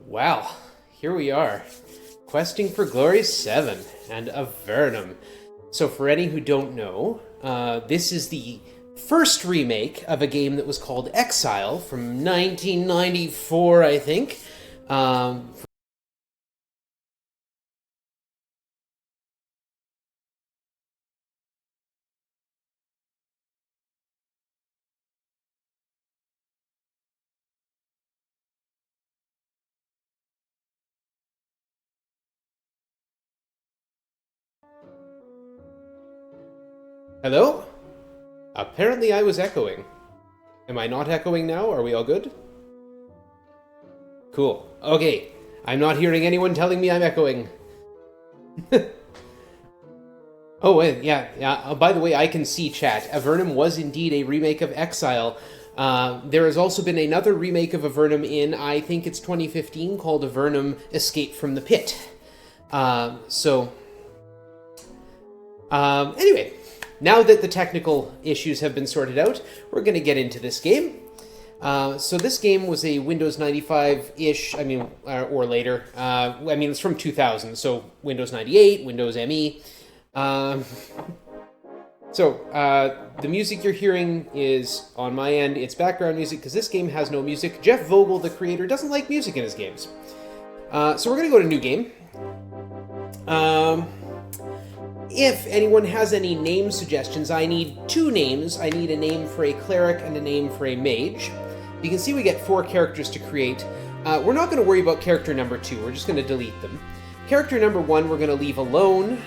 Well, here we are, questing for Glory 7 and Avernum. So for any who don't know, this is the first remake of a game that was called Exile from 1994, I think. Hello? Apparently I was echoing. Am I not echoing now? Are we all good? Cool. Okay. I'm not hearing anyone telling me I'm echoing. Oh, wait, yeah. By the way, I can see chat. Avernum was indeed a remake of Exile. There has also been another remake of Avernum in, I think it's 2015, called Avernum Escape from the Pit. Anyway, now that the technical issues have been sorted out, we're going to get into this game. So this game was a Windows 95-ish, or later. It's from 2000, so Windows 98, Windows ME. The music you're hearing is, on my end, it's background music, because this game has no music. Jeff Vogel, the creator, doesn't like music in his games. So we're going to go to New Game. If anyone has any name suggestions, I need two names. I need a name for a cleric and a name for a mage. You can see we get 4 characters to create. We're not going to worry about character number 2. We're just going to delete them. Character number 1 we're going to leave alone.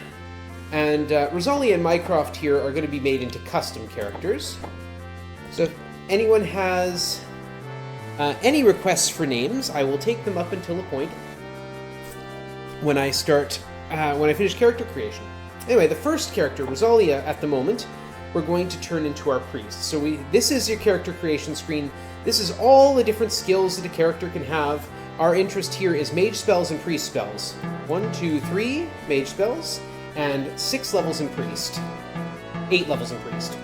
And Rosalia and Mycroft here are going to be made into custom characters. So if anyone has any requests for names, I will take them up until a point when I finish character creation. Anyway, the first character, Rosalia, at the moment, we're going to turn into our priest. So this is your character creation screen. This is all the different skills that a character can have. Our interest here is mage spells and priest spells. 1, 2, 3 mage spells, and 6 levels in priest. 8 levels in priest.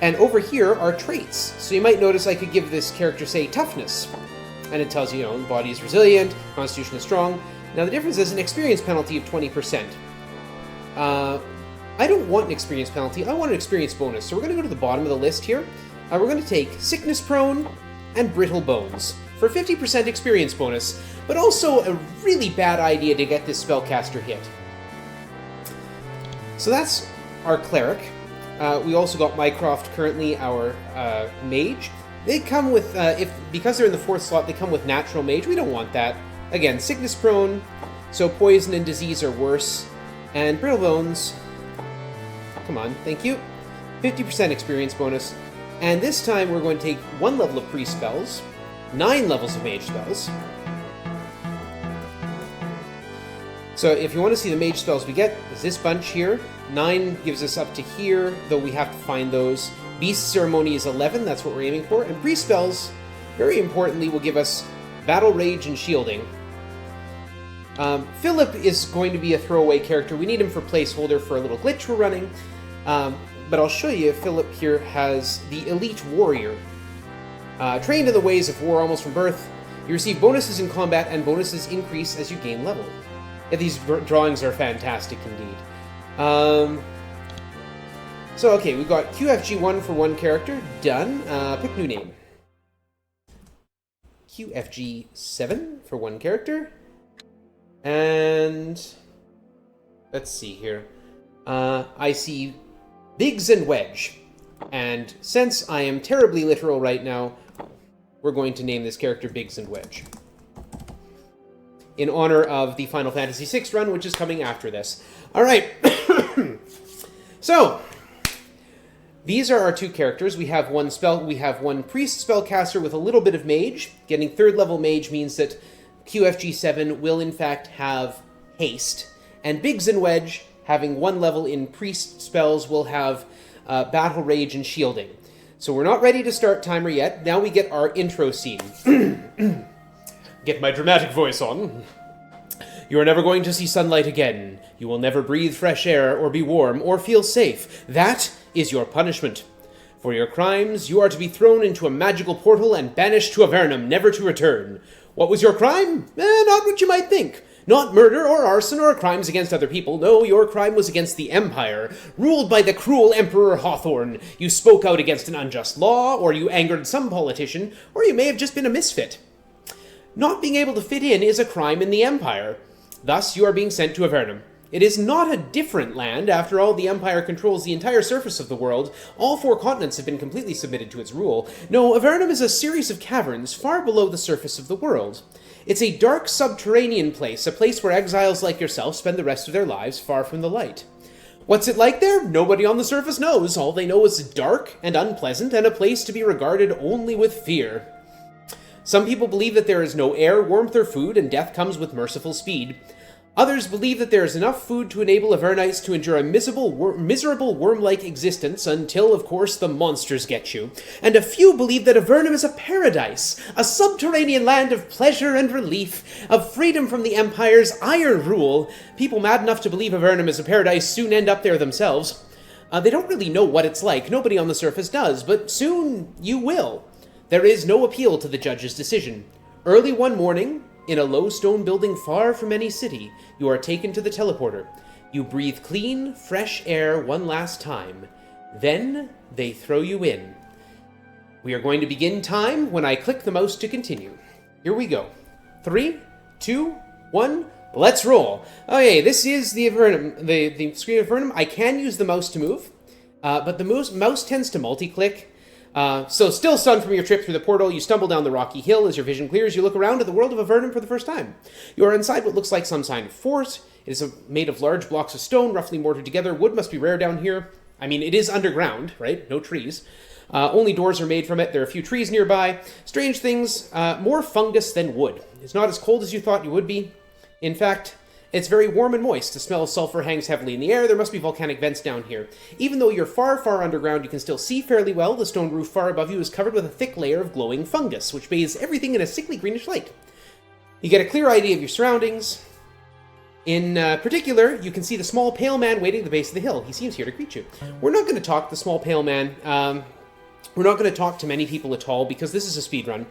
And over here are traits. So you might notice I could give this character, say, toughness. And it tells you, the body is resilient, constitution is strong. Now the difference is an experience penalty of 20%. I don't want an experience penalty, I want an experience bonus. So we're going to go to the bottom of the list here. We're going to take sickness prone and brittle bones for 50% experience bonus, but also a really bad idea to get this spellcaster hit. So that's our cleric. We also got Mycroft, currently our mage. They come with, because they're in the 4th slot, they come with natural mage. We don't want that. Again, sickness prone, so poison and disease are worse. And brittle bones, come on, thank you. 50% experience bonus. And this time we're going to take 1 level of priest spells, 9 levels of mage spells. So if you want to see the mage spells we get, is this bunch here. 9 gives us up to here, though we have to find those. Beast Ceremony is 11, that's what we're aiming for. And priest spells, very importantly, will give us Battle Rage and Shielding. Philip is going to be a throwaway character. We need him for placeholder for a little glitch we're running. But I'll show you, Philip here has the Elite Warrior. Trained in the ways of war almost from birth, you receive bonuses in combat and bonuses increase as you gain level. Yeah, these drawings are fantastic indeed. So, okay, we've got QFG1 for 1 character. Done. Pick new name. QFG7 for 1 character. And let's see here. I see Biggs and Wedge. And since I am terribly literal right now, we're going to name this character Biggs and Wedge, in honor of the Final Fantasy VI run, which is coming after this. All right. So these are our 2 characters. We have one priest spellcaster with a little bit of mage. Getting 3rd level mage means that QFG7 will in fact have haste. And Biggs and Wedge, having 1 level in priest spells, will have battle rage and shielding. So we're not ready to start timer yet. Now we get our intro scene. Get my dramatic voice on. You are never going to see sunlight again. You will never breathe fresh air or be warm or feel safe. That is your punishment. For your crimes, you are to be thrown into a magical portal and banished to Avernum, never to return. What was your crime? Not what you might think. Not murder or arson or crimes against other people. No, your crime was against the Empire, ruled by the cruel Emperor Hawthorne. You spoke out against an unjust law, or you angered some politician, or you may have just been a misfit. Not being able to fit in is a crime in the Empire. Thus, you are being sent to Avernum. It is not a different land. After all, the Empire controls the entire surface of the world. All 4 continents have been completely submitted to its rule. No, Avernum is a series of caverns far below the surface of the world. It's a dark subterranean place, a place where exiles like yourself spend the rest of their lives far from the light. What's it like there? Nobody on the surface knows. All they know is dark and unpleasant, and a place to be regarded only with fear. Some people believe that there is no air, warmth, or food, and death comes with merciful speed. Others believe that there is enough food to enable Avernites to endure a miserable worm-like existence until, of course, the monsters get you. And a few believe that Avernum is a paradise, a subterranean land of pleasure and relief, of freedom from the Empire's iron rule. People mad enough to believe Avernum is a paradise soon end up there themselves. They don't really know what it's like. Nobody on the surface does, but soon you will. There is no appeal to the judge's decision. Early one morning, in a low stone building far from any city, you are taken to the teleporter. You breathe clean, fresh air one last time. Then they throw you in. We are going to begin time when I click the mouse to continue. Here we go. 3, 2, 1, let's roll. Okay, this is the Avernum, the screen of Avernum. I can use the mouse to move, but the mouse tends to multi-click. So still stunned from your trip through the portal, you stumble down the rocky hill. As your vision clears, you look around at the world of Avernum for the first time. You are inside what looks like some kind of fort. It is made of large blocks of stone, roughly mortared together. Wood must be rare down here. I mean, it is underground, right? No trees. Only doors are made from it. There are a few trees nearby. Strange things, more fungus than wood. It's not as cold as you thought you would be. In fact, it's very warm and moist. The smell of sulfur hangs heavily in the air. There must be volcanic vents down here. Even though you're far, far underground, you can still see fairly well. The stone roof far above you is covered with a thick layer of glowing fungus, which bathes everything in a sickly greenish light. You get a clear idea of your surroundings. In particular, you can see the small pale man waiting at the base of the hill. He seems here to greet you. We're not going to talk to the small pale man. We're not going to talk to many people at all because this is a speedrun.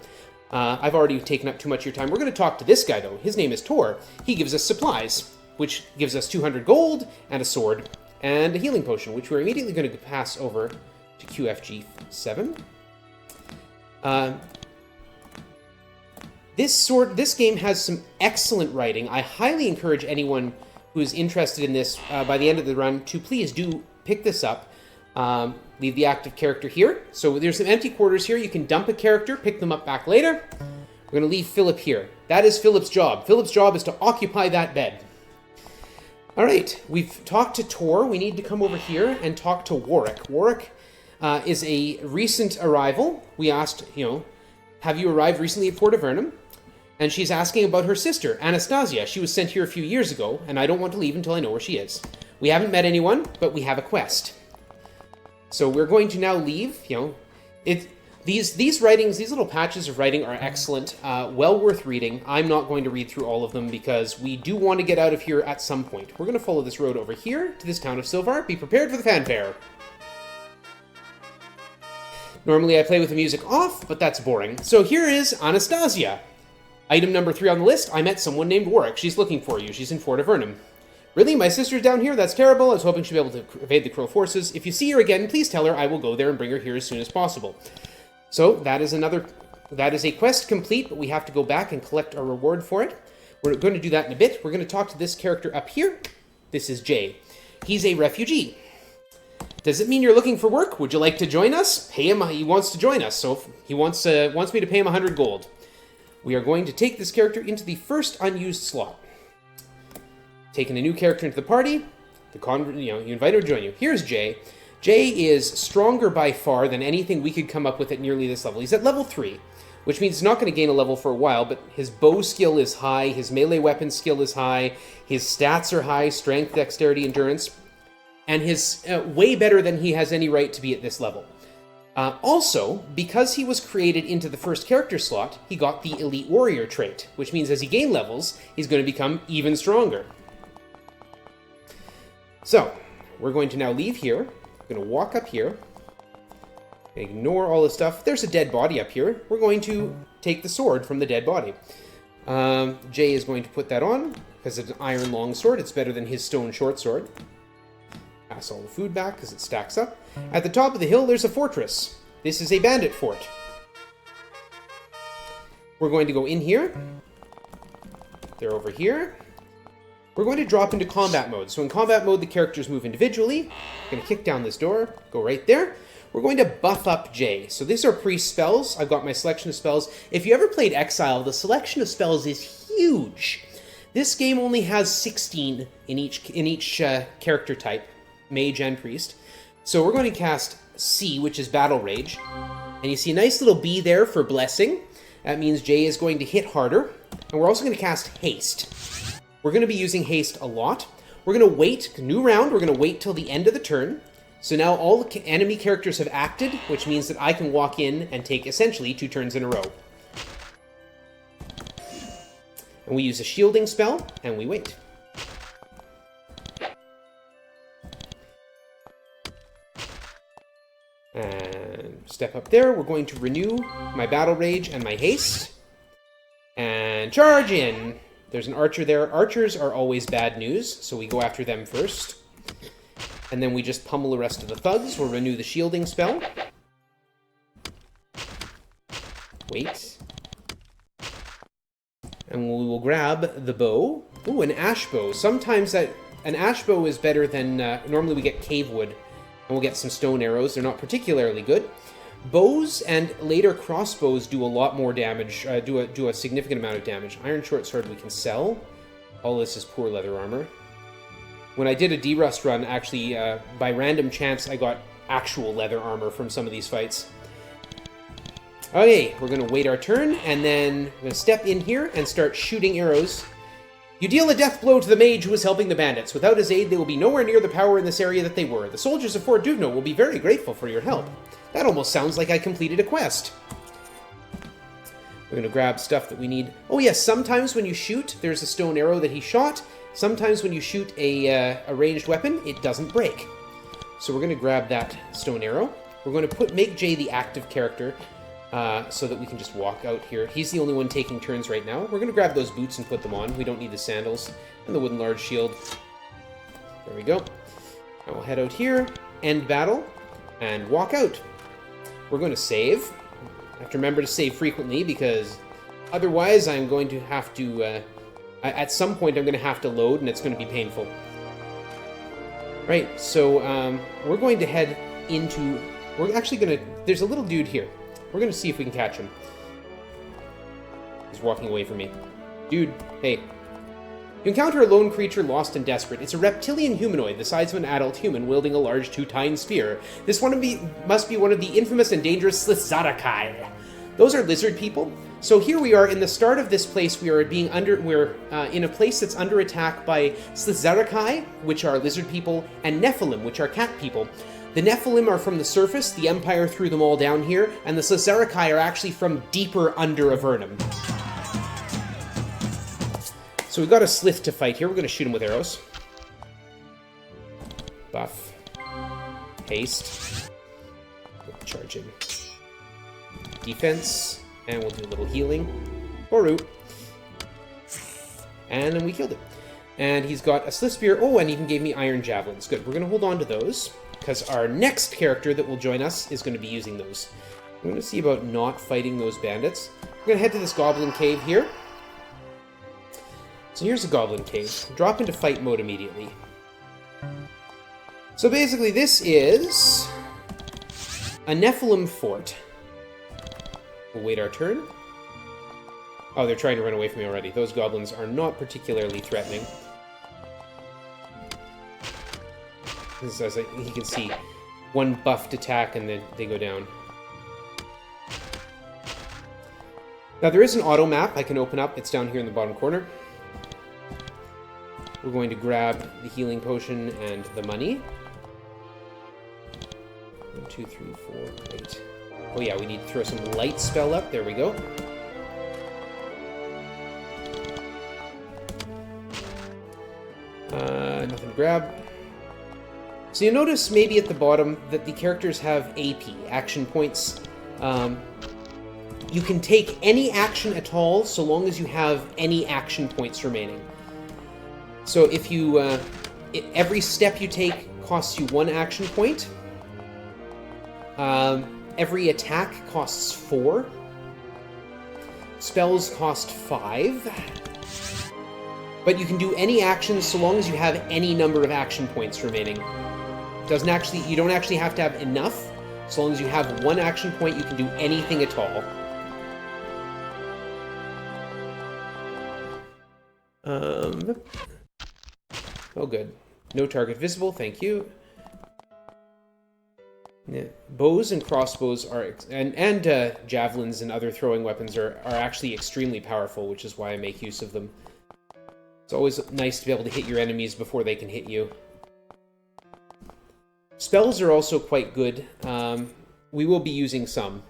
I've already taken up too much of your time. We're going to talk to this guy, though. His name is Tor. He gives us supplies, which gives us 200 gold and a sword and a healing potion, which we're immediately going to pass over to QFG 7. This game has some excellent writing. I highly encourage anyone who is interested in this by the end of the run to please do pick this up. Leave the active character here. So there's some empty quarters here. You can dump a character, pick them up back later. We're going to leave Philip here. That is Philip's job. Philip's job is to occupy that bed. All right, we've talked to Tor. We need to come over here and talk to Warwick. Warwick is a recent arrival. We asked, have you arrived recently at Port Avernum? And she's asking about her sister, Anastasia. She was sent here a few years ago, and I don't want to leave until I know where she is. We haven't met anyone, but we have a quest. So we're going to now leave. These writings, these little patches of writing are excellent, well worth reading. I'm not going to read through all of them because we do want to get out of here at some point. We're going to follow this road over here to this town of Silvar. Be prepared for the fanfare. Normally I play with the music off, but that's boring. So here is Anastasia. Item number 3 on the list. I met someone named Warwick. She's looking for you. She's in Fort Avernum. Really? My sister's down here? That's terrible. I was hoping she'd be able to evade the Crow forces. If you see her again, please tell her I will go there and bring her here as soon as possible. So, that is a quest complete, but we have to go back and collect our reward for it. We're going to do that in a bit. We're going to talk to this character up here. This is Jay. He's a refugee. Does it mean you're looking for work? Would you like to join us? Pay him. He wants to join us, so he wants me to pay him 100 gold. We are going to take this character into the first unused slot. Taking a new character into the party, you invite her to join you. Here's Jay. Jay is stronger by far than anything we could come up with at nearly this level. He's at level 3, which means he's not going to gain a level for a while, but his bow skill is high, his melee weapon skill is high, his stats are high, strength, dexterity, endurance, and his way better than he has any right to be at this level. Also, because he was created into the first character slot, he got the Elite Warrior trait, which means as he gains levels, he's going to become even stronger. So, we're going to now leave here. We're going to walk up here. Ignore all this stuff. There's a dead body up here. We're going to take the sword from the dead body. Jay is going to put that on, because it's an iron longsword. It's better than his stone short sword. Pass all the food back, because it stacks up. At the top of the hill, there's a fortress. This is a bandit fort. We're going to go in here. They're over here. We're going to drop into combat mode. So in combat mode, the characters move individually. I'm going to kick down this door, go right there. We're going to buff up Jay. So these are priest spells. I've got my selection of spells. If you ever played Exile, the selection of spells is huge. This game only has 16 in each character type, mage and priest. So we're going to cast C, which is Battle Rage. And you see a nice little B there for Blessing. That means Jay is going to hit harder. And we're also going to cast Haste. We're going to be using Haste a lot. We're going to wait, new round, we're going to wait till the end of the turn. So now all the enemy characters have acted, which means that I can walk in and take essentially 2 turns in a row. And we use a shielding spell, and we wait. And step up there, we're going to renew my Battle Rage and my Haste. And charge in! There's an archer there. Archers are always bad news, so we go after them first. And then we just pummel the rest of the thugs. We'll renew the shielding spell. Wait. And we will grab the bow. Ooh, an ash bow. Sometimes an ash bow is better than... normally we get cave wood, and we'll get some stone arrows. They're not particularly good. Bows and later crossbows do a lot more damage, do a significant amount of damage. Iron short sword we can sell. All this is poor leather armor. When I did a D-Rust run, actually, by random chance, I got actual leather armor from some of these fights. Okay, we're going to wait our turn, and then we're going to step in here and start shooting arrows. You deal a death blow to the mage who is helping the bandits. Without his aid, they will be nowhere near the power in this area that they were. The soldiers of Fort Duvno will be very grateful for your help. That almost sounds like I completed a quest. We're going to grab stuff that we need. Oh yes, sometimes when you shoot, there's a stone arrow that he shot. Sometimes when you shoot a ranged weapon, it doesn't break. So we're going to grab that stone arrow. We're going to make Jay the active character so that we can just walk out here. He's the only one taking turns right now. We're going to grab those boots and put them on. We don't need the sandals and the wooden large shield. There we go. Now we'll head out here, end battle, and walk out. We're going to save. I have to remember to save frequently because otherwise I'm going to have to... at some point, I'm going to have to load, and it's going to be painful. Right, so we're going to head into... We're actually going to... There's a little dude here. We're going to see if we can catch him. He's walking away from me. Dude, hey. You encounter a lone creature lost and desperate. It's a reptilian humanoid, the size of an adult human, wielding a large two-tined spear. This one must be one of the infamous and dangerous Slithzarakai. Those are lizard people. So here we are in the start of this place. We're in a place that's under attack by Slithzarakai, which are lizard people, and Nephilim, which are cat people. The Nephilim are from the surface. The Empire threw them all down here, and the Slithzarakai are actually from deeper under Avernum. So we've got a Slith to fight here. We're going to shoot him with arrows. Buff. Haste. Charge in. Defense. And we'll do a little healing. Boru. And then we killed him. And he's got a Slith Spear. Oh, and he even gave me Iron Javelins. Good. We're going to hold on to those, because our next character that will join us is going to be using those. I'm going to see about not fighting those bandits. We're going to head to this goblin cave here. So here's a goblin cave. Drop into fight mode immediately. So basically this is a Nephilim fort. We'll wait our turn. Oh, they're trying to run away from me already. Those goblins are not particularly threatening. This is, as you can see, one buffed attack and then they go down. Now there is an auto map I can open up. It's down here in the bottom corner. We're going to grab the healing potion and the money. 1, 2, 3, 4, 8. Oh yeah, we need to throw some light spell up. There we go. Nothing to grab. So you notice maybe at the bottom that the characters have AP, action points. You can take any action at all so long as you have any action points remaining. So if you, every step you take costs you 1 action point. Every attack costs 4. Spells cost 5. But you can do any actions so long as you have any number of action points remaining. You don't actually have to have enough. So long as you have 1 action point, you can do anything at all. Oh, good. No target visible, thank you. Yeah. Bows and crossbows are, and javelins and other throwing weapons are actually extremely powerful, which is why I make use of them. It's always nice to be able to hit your enemies before they can hit you. Spells are also quite good. We will be using some.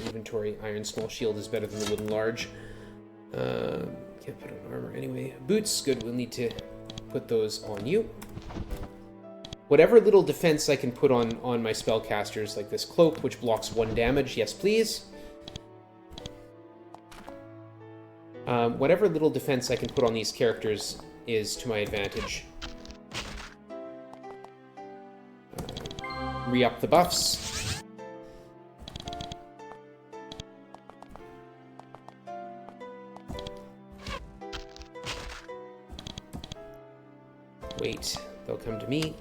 Inventory, iron small shield is better than the wooden large. Can't put on armor anyway. Boots, good, we'll need to put those on you. Whatever little defense I can put on my spellcasters, like this cloak, which blocks 1 damage, yes please. Whatever little defense I can put on these characters is to my advantage. Re-up the buffs. Wait, they'll come to me,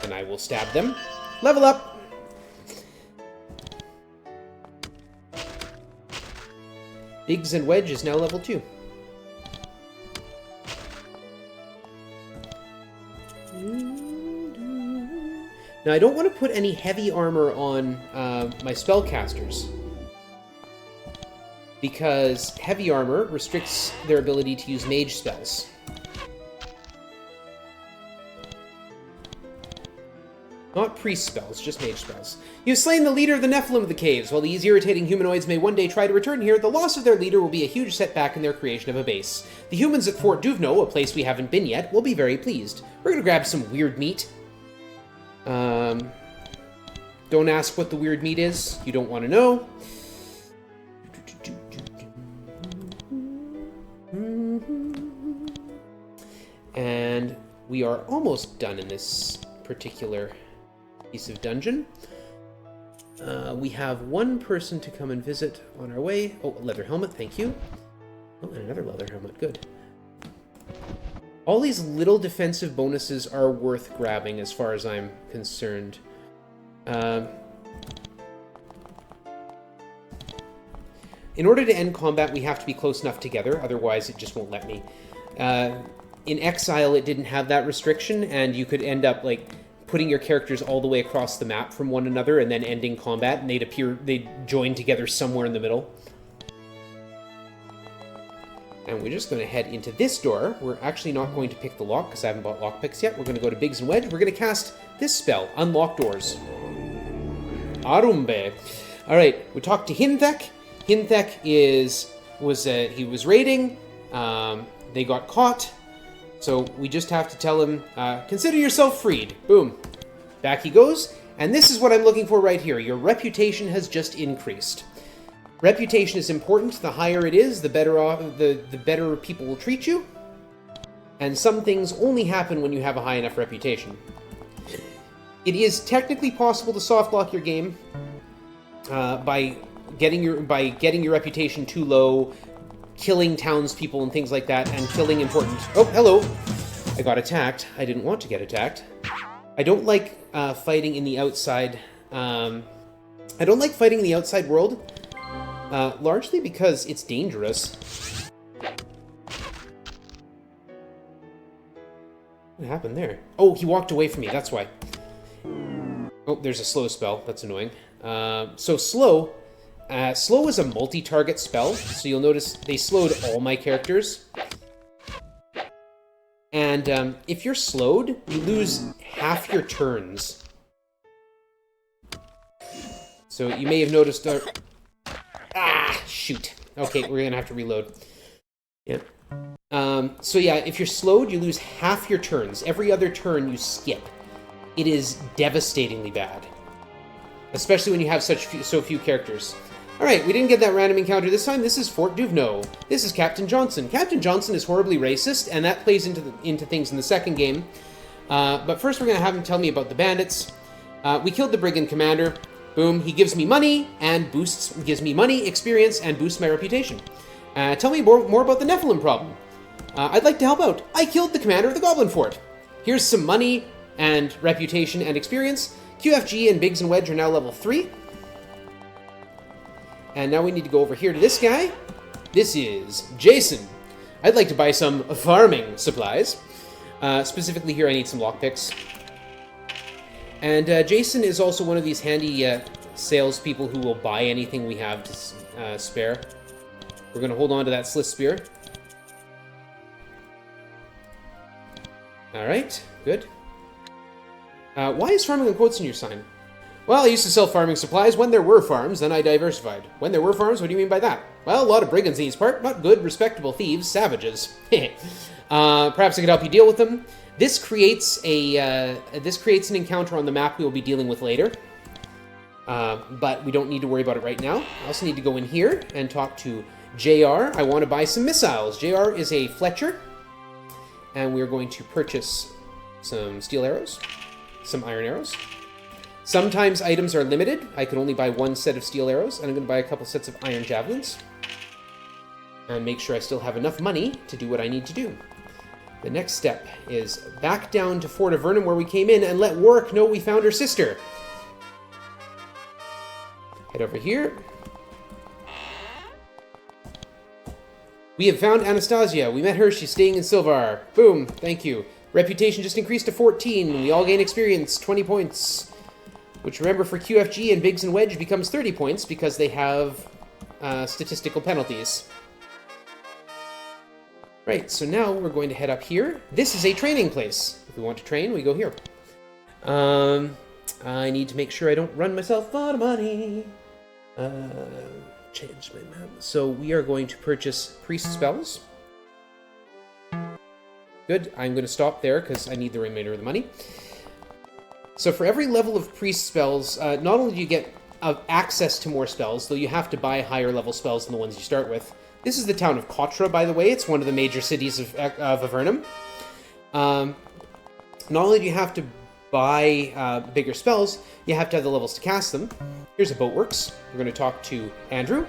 and I will stab them. Level up! Biggs and Wedge is now level 2. Now, I don't want to put any heavy armor on my spellcasters, because heavy armor restricts their ability to use mage spells. Not priest spells, just mage spells. You've slain the leader of the Nephilim of the caves. While these irritating humanoids may one day try to return here, the loss of their leader will be a huge setback in their creation of a base. The humans at Fort Duvno, a place we haven't been yet, will be very pleased. We're gonna grab some weird meat. Don't ask what the weird meat is. You don't want to know. And we are almost done in this particular piece of dungeon. We have 1 person to come and visit on our way. Oh, a leather helmet, thank you. Oh, and another leather helmet, good. All these little defensive bonuses are worth grabbing as far as I'm concerned. In order to end combat, we have to be close enough together, otherwise it just won't let me. In Exile, it didn't have that restriction, and you could end up, like, putting your characters all the way across the map from one another and then ending combat, and they'd join together somewhere in the middle. And we're just going to head into this door. We're actually not going to pick the lock, because I haven't bought lockpicks yet. We're going to go to Biggs and Wedge. We're going to cast this spell, Unlock Doors. Arumbe. Alright, we talked to Hinthek. Hinthek he was raiding. They got caught. So we just have to tell him, consider yourself freed. Boom. Back he goes. And this is what I'm looking for right here. Your reputation has just increased. Reputation is important. The higher it is, the better people will treat you. And some things only happen when you have a high enough reputation. It is technically possible to softlock your game by getting your reputation too low, killing townspeople and things like that, and killing important... Oh, hello! I got attacked. I didn't want to get attacked. I don't like fighting in the outside... I don't like fighting in the outside world, largely because it's dangerous. What happened there? Oh, he walked away from me, that's why. Oh, there's a slow spell. That's annoying. So slow... slow is a multi-target spell, so you'll notice they slowed all my characters. And if you're slowed, you lose half your turns. So you may have noticed... Ah, shoot. Okay, we're gonna have to reload. Yeah. So yeah, if you're slowed, you lose half your turns. Every other turn you skip. It is devastatingly bad. Especially when you have so few characters. Alright, we didn't get that random encounter this time. This is Fort Duvno. This is Captain Johnson. Captain Johnson is horribly racist, and that plays into things in the second game. But first we're going to have him tell me about the bandits. We killed the brigand commander. Boom, he gives me money, and gives me money, experience, and boosts my reputation. Tell me more about the Nephilim problem. I'd like to help out. I killed the commander of the Goblin Fort. Here's some money, and reputation, and experience. QFG and Biggs and Wedge are now level 3. And now we need to go over here to this guy. This is Jason. I'd like to buy some farming supplies. Specifically here I need some lockpicks. And Jason is also one of these handy salespeople who will buy anything we have to spare. We're going to hold on to that Slith Spear. Alright, good. Why is farming in quotes in your sign? Well, I used to sell farming supplies when there were farms, then I diversified. When there were farms, what do you mean by that? Well, a lot of brigands in each part, but good, respectable thieves, savages. Perhaps I could help you deal with them. This creates an encounter on the map we will be dealing with later. But we don't need to worry about it right now. I also need to go in here and talk to JR. I want to buy some missiles. JR is a Fletcher, and we're going to purchase some steel arrows, some iron arrows. Sometimes items are limited. I can only buy one set of steel arrows, and I'm going to buy a couple sets of iron javelins. And make sure I still have enough money to do what I need to do. The next step is back down to Fort Avernum where we came in and let Warwick know we found her sister. Head over here. We have found Anastasia. We met her. She's staying in Silvar. Boom. Thank you. Reputation just increased to 14. We all gain experience, 20 points. Which, remember, for QFG and Biggs and Wedge becomes 30 points because they have statistical penalties. Right, so now we're going to head up here. This is a training place. If we want to train, we go here. I need to make sure I don't run myself out of money. Change my map. So we are going to purchase priest spells. Good, I'm going to stop there because I need the remainder of the money. So for every level of priest spells, not only do you get access to more spells, though you have to buy higher level spells than the ones you start with. This is the town of Kotra, by the way. It's one of the major cities of Avernum. Not only do you have to buy bigger spells, you have to have the levels to cast them. Here's a boatworks. We're going to talk to Andrew.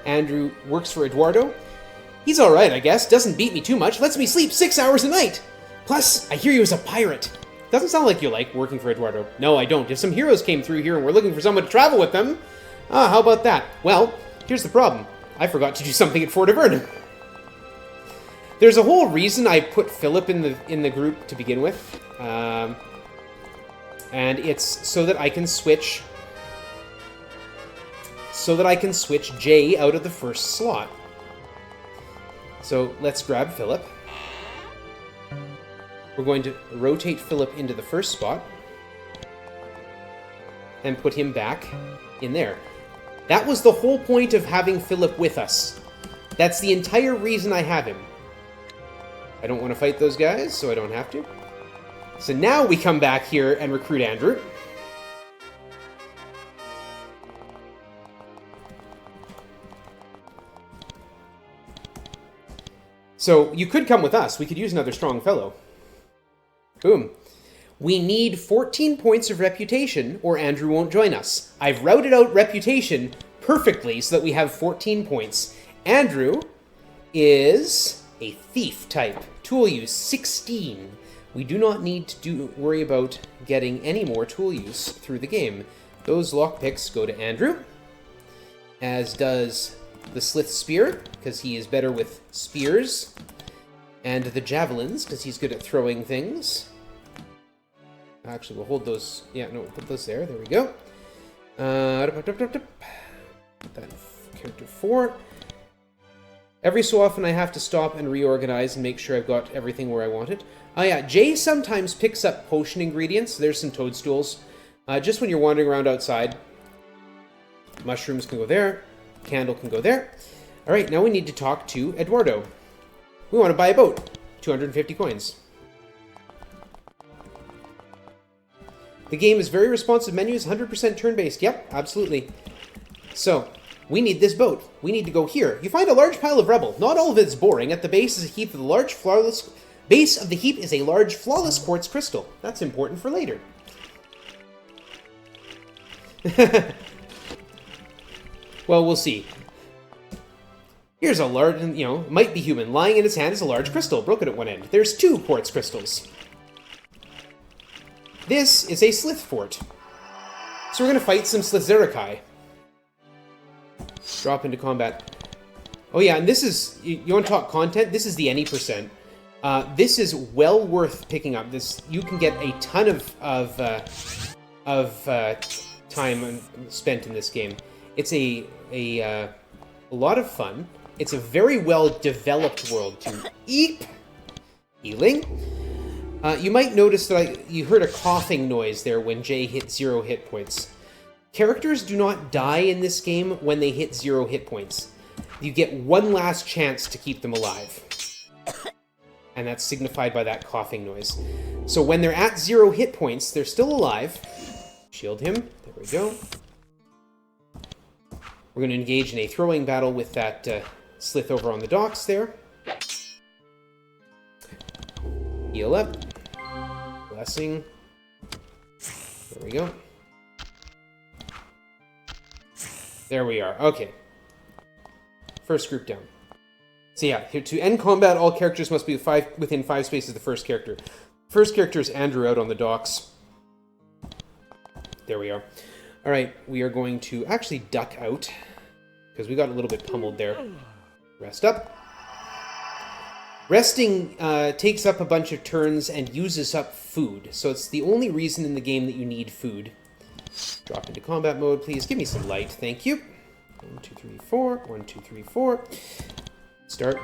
Andrew works for Eduardo. He's alright, I guess. Doesn't beat me too much. Lets me sleep 6 hours a night. Plus, I hear he was a pirate. Doesn't sound like you like working for Eduardo. No, I don't. If some heroes came through here and we're looking for someone to travel with them... how about that? Well, here's the problem. I forgot to do something at Fort Avernum. There's a whole reason I put Philip in the group to begin with. And it's so that I can switch... Jay out of the first slot. So let's grab Philip. We're going to rotate Philip into the first spot and put him back in there. That was the whole point of having Philip with us. That's the entire reason I have him. I don't want to fight those guys, so I don't have to. So now we come back here and recruit Andrew. So you could come with us. We could use another strong fellow. Boom. We need 14 points of reputation, or Andrew won't join us. I've routed out reputation perfectly so that we have 14 points. Andrew is a thief type. Tool use, 16. We do not need to worry about getting any more tool use through the game. Those lockpicks go to Andrew, as does the Slith Spear, because he is better with spears, and the javelins, because he's good at throwing things. Actually, we'll hold those. Yeah, no, we'll put those there. There we go. That character 4. Every so often I have to stop and reorganize and make sure I've got everything where I want it. Oh yeah, Jay sometimes picks up potion ingredients. There's some toadstools. Just when you're wandering around outside. Mushrooms can go there. Candle can go there. Alright, now we need to talk to Eduardo. We want to buy a boat. 250 coins. The game is very responsive. Menus 100% turn-based. Yep, absolutely. So, we need this boat. We need to go here. You find a large pile of rubble. Not all of it is boring. At the base is a heap of the large flawless... Base of the heap is a large flawless quartz crystal. That's important for later. Well, we'll see. Here's a large, might be human. Lying in his hand is a large crystal, broken at one end. There's 2 quartz crystals. This is a Slith fort. So we're going to fight some Slithzerikai. Drop into combat. Oh yeah, and this is, you want to talk content? This is the any percent. This is well worth picking up. This, you can get a ton of time spent in this game. It's a lot of fun. It's a very well-developed world, too. Eep! Healing. You might notice that you heard a coughing noise there when Jay hit 0 hit points. Characters do not die in this game when they hit 0 hit points. You get one last chance to keep them alive. And that's signified by that coughing noise. So when they're at 0 hit points, they're still alive. Shield him. There we go. We're going to engage in a throwing battle with that Slith over on the docks there. Heal up. Blessing. There we go. There we are. Okay. First group down. So yeah, here to end combat, all characters must be within 5 spaces of the first character. First character is Andrew out on the docks. There we are. All right, we are going to actually duck out because we got a little bit pummeled there. Rest up. Resting takes up a bunch of turns and uses up food, so it's the only reason in the game that you need food. Drop into combat mode, please. Give me some light, thank you. 1, 2, 3, 4. 1, 2, 3, 4. Start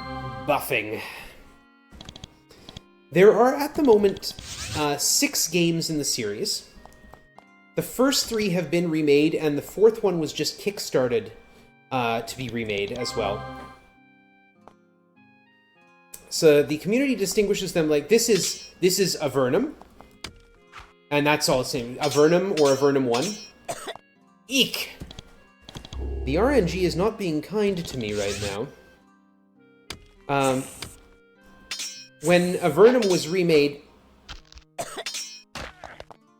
buffing. There are, at the moment, 6 games in the series. The first 3 have been remade, and the 4th one was just kickstarted to be remade as well. So the community distinguishes them like this is Avernum, and that's all the same. Avernum or Avernum 1. Eek! The RNG is not being kind to me right now. When Avernum was remade,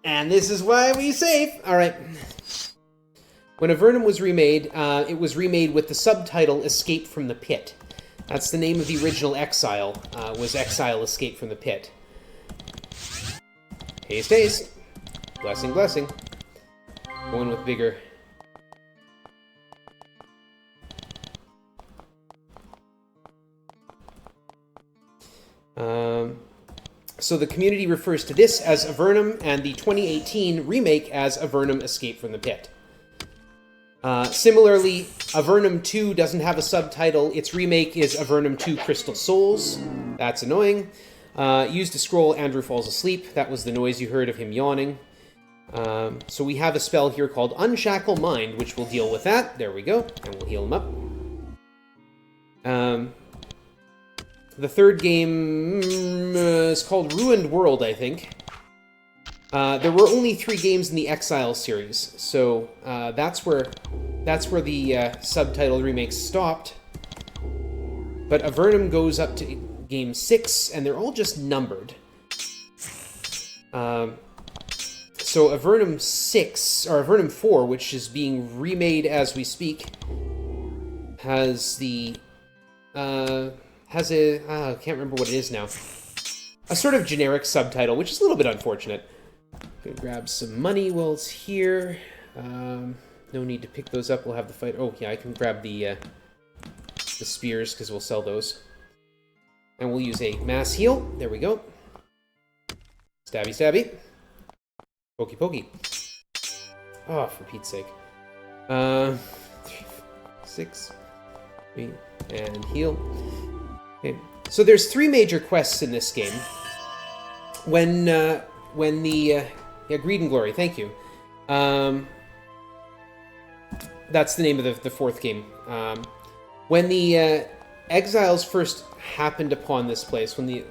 and this is why we save. All right. When Avernum was remade, it was remade with the subtitle "Escape from the Pit." That's the name of the original Exile. Was Exile: Escape from the Pit. Haste, haste. Blessing, blessing. Going with vigor. So the community refers to this as Avernum, and the 2018 remake as Avernum: Escape from the Pit. Similarly, Avernum 2 doesn't have a subtitle. Its remake is Avernum 2 Crystal Souls. That's annoying. Used to scroll, Andrew falls asleep. That was the noise you heard of him yawning. So we have a spell here called Unshackle Mind, which will deal with that. There we go. And we'll heal him up. The third game is called Ruined World, I think. There were only 3 games in the Exile series, so that's where the subtitle remakes stopped. But Avernum goes up to game 6, and they're all just numbered. So Avernum 6, or Avernum 4, which is being remade as we speak, has the... has a... I can't remember what it is now. A sort of generic subtitle, which is a little bit unfortunate. Gonna grab some money while it's here. No need to pick those up. We'll have the fight. Oh, yeah, I can grab the spears, because we'll sell those. And we'll use a mass heal. There we go. Stabby, stabby. Pokey, pokey. Oh, for Pete's sake. 6. 3, and heal. Okay. So there's 3 major quests in this game. When the... yeah, Greed and Glory, thank you. That's the name of the 4th game. When the exiles first happened upon this place, when the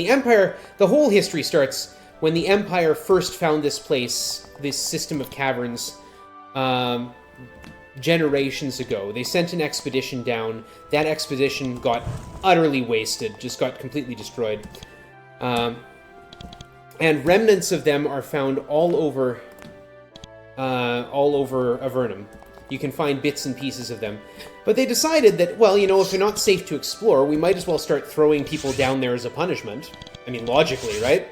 Empire, the whole history starts when the Empire first found this place, this system of caverns, generations ago, they sent an expedition down. That expedition got utterly wasted, just got completely destroyed. And remnants of them are found all over Avernum. You can find bits and pieces of them. But they decided that, well, you know, if they're not safe to explore, we might as well start throwing people down there as a punishment. I mean, logically, right?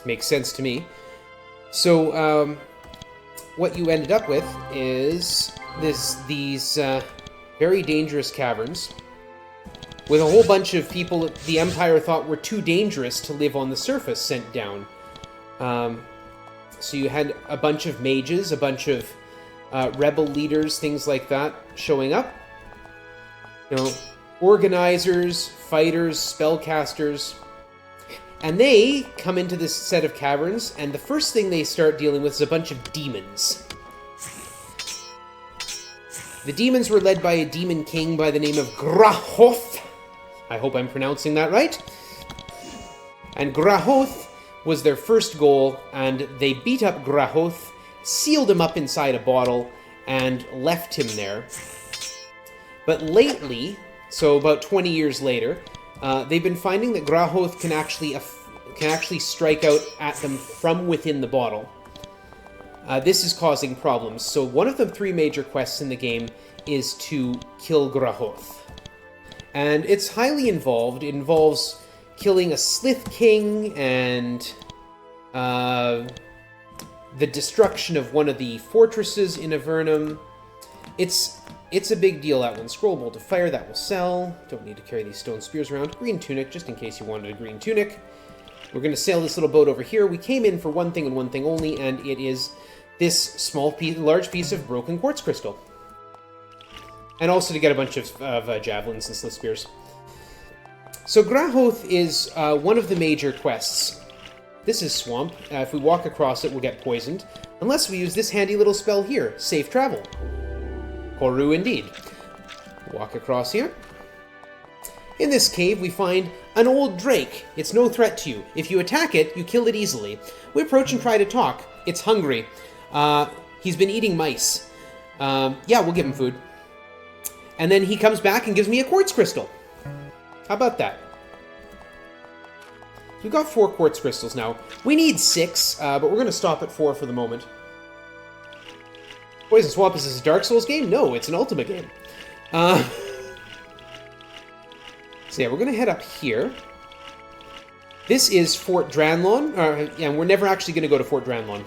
Makes sense to me. So, what you ended up with is these very dangerous caverns with a whole bunch of people that the Empire thought were too dangerous to live on the surface sent down. So you had a bunch of mages, a bunch of rebel leaders, things like that showing up. You know, organizers, fighters, spellcasters. And they come into this set of caverns, and the first thing they start dealing with is a bunch of demons. The demons were led by a demon king by the name of Grahoth. I hope I'm pronouncing that right. And Grahoth was their first goal, and they beat up Grahoth, sealed him up inside a bottle, and left him there. But lately, so about 20 years later, they've been finding that Grahoth can actually strike out at them from within the bottle. This is causing problems. So one of the 3 major quests in the game is to kill Grahoth. And it's highly involved. It involves killing a Slith King and the destruction of one of the fortresses in Avernum. It's a big deal, that one. Scroll bolt of fire, that will sell. Don't need to carry these stone spears around. Green tunic, just in case you wanted a green tunic. We're going to sail this little boat over here. We came in for one thing and one thing only, and it is this large piece of broken quartz crystal. And also to get a bunch of javelins and slith spears. So Grahoth is one of the major quests. This is swamp. If we walk across it, we'll get poisoned. Unless we use this handy little spell here, safe travel. Koru indeed. Walk across here. In this cave, we find an old drake. It's no threat to you. If you attack it, you kill it easily. We approach and try to talk. It's hungry. He's been eating mice. Yeah, we'll give him food. And then he comes back and gives me a quartz crystal. How about that? We've got 4 quartz crystals now. We need 6, but we're going to stop at 4 for the moment. Poison Swamp, is this a Dark Souls game? No, it's an Ultima game. So yeah, we're going to head up here. This is Fort Dranlon, and we're never actually going to go to Fort Dranlon.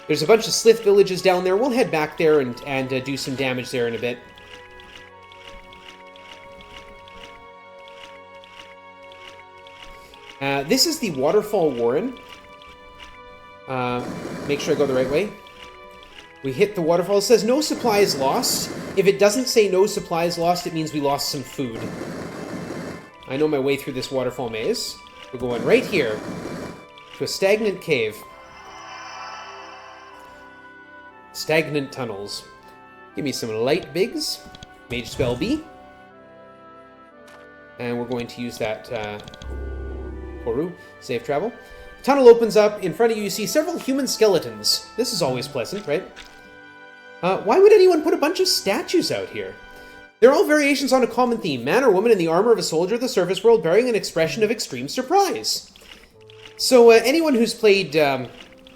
There's a bunch of Slith villages down there. We'll head back there and do some damage there in a bit. This is the Waterfall Warren. Make sure I go the right way. We hit the waterfall. It says no supplies lost. If it doesn't say no supplies lost, it means we lost some food. I know my way through this waterfall maze. We're going right here to a stagnant cave. Stagnant tunnels. Give me some light bigs. Mage spell B. And we're going to use that Koru. Safe travel. Tunnel opens up. In front of you, you see several human skeletons. This is always pleasant, right? Why would anyone put a bunch of statues out here? They're all variations on a common theme. Man or woman in the armor of a soldier of the surface world bearing an expression of extreme surprise. So anyone who's played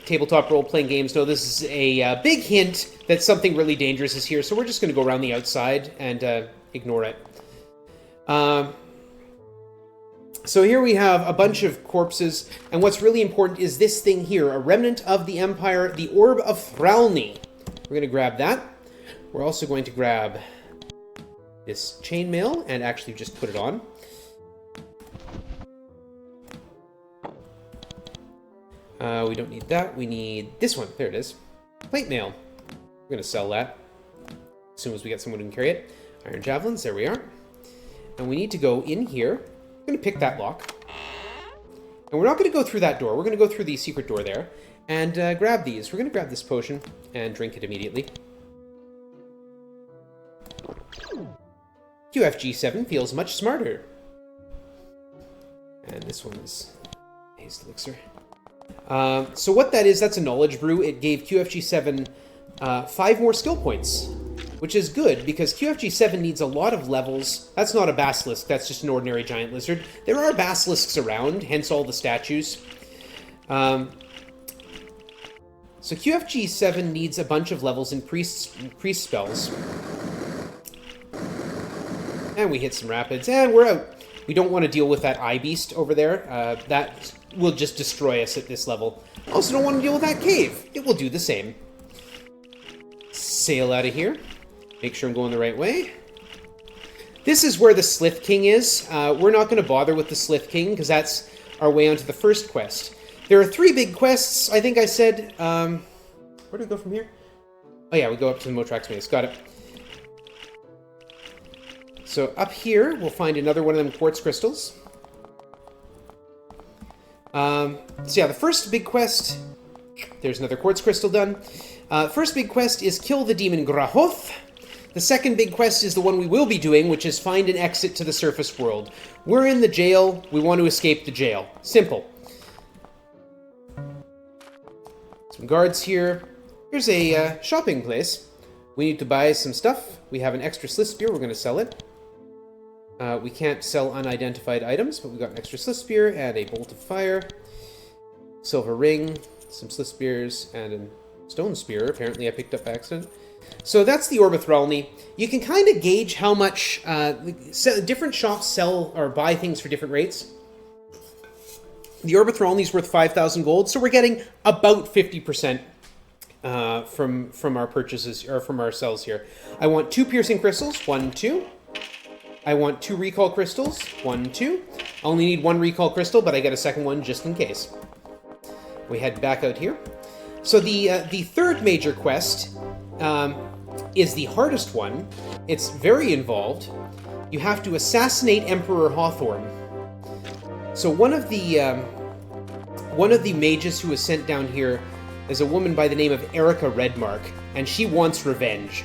tabletop role-playing games know this is a big hint that something really dangerous is here, so we're just going to go around the outside and ignore it. So here we have a bunch of corpses, and what's really important is this thing here, a remnant of the Empire, the Orb of Thralny. We're going to grab that. We're also going to grab this chainmail and actually just put it on. We don't need that. We need this one. There it is. Plate mail. We're going to sell that as soon as we get someone who can carry it. Iron javelins. There we are. And we need to go in here. We're going to pick that lock. And we're not going to go through that door. We're going to go through the secret door there and grab these. We're going to grab this potion and drink it immediately. QFG7 feels much smarter. And this one is haste elixir. So what that is, that's a knowledge brew. It gave QFG7 5 more skill points, which is good because QFG7 needs a lot of levels. That's not a basilisk, that's just an ordinary giant lizard. There are basilisks around, hence all the statues. So QFG7 needs a bunch of levels in priest spells. And we hit some rapids, and we're out. We don't want to deal with that eye beast over there. That will just destroy us at this level. Also don't want to deal with that cave. It will do the same. Sail out of here. Make sure I'm going the right way. This is where the Slith King is. We're not going to bother with the Slith King, because that's our way onto the first quest. There are 3 big quests, I think I said. Where do we go from here? Oh yeah, we go up to the Motrax Maze. Got it. So up here, we'll find another one of them quartz crystals. So yeah, the first big quest... There's another quartz crystal done. First big quest is kill the demon Grahoth. The second big quest is the one we will be doing, which is find an exit to the surface world. We're in the jail. We want to escape the jail. Simple. Some guards here. Here's a shopping place. We need to buy some stuff. We have an extra Slith Spear. We're going to sell it. We can't sell unidentified items, but we got an extra Slith Spear and a Bolt of Fire. Silver ring, some Slith Spears, and a Stone Spear, apparently I picked up by accident. So that's the Orbithralny. You can kind of gauge how much different shops sell or buy things for different rates. The Orbithralny is worth 5,000 gold, so we're getting about 50% from our purchases, or from our sells here. I want 2 piercing crystals, 1, 2. I want 2 recall crystals, 1, 2. I only need 1 recall crystal, but I get a second one just in case. We head back out here. So the third major quest is the hardest one. It's very involved. You have to assassinate Emperor Hawthorne. So one of the mages who was sent down here is a woman by the name of Erica Redmark, and she wants revenge.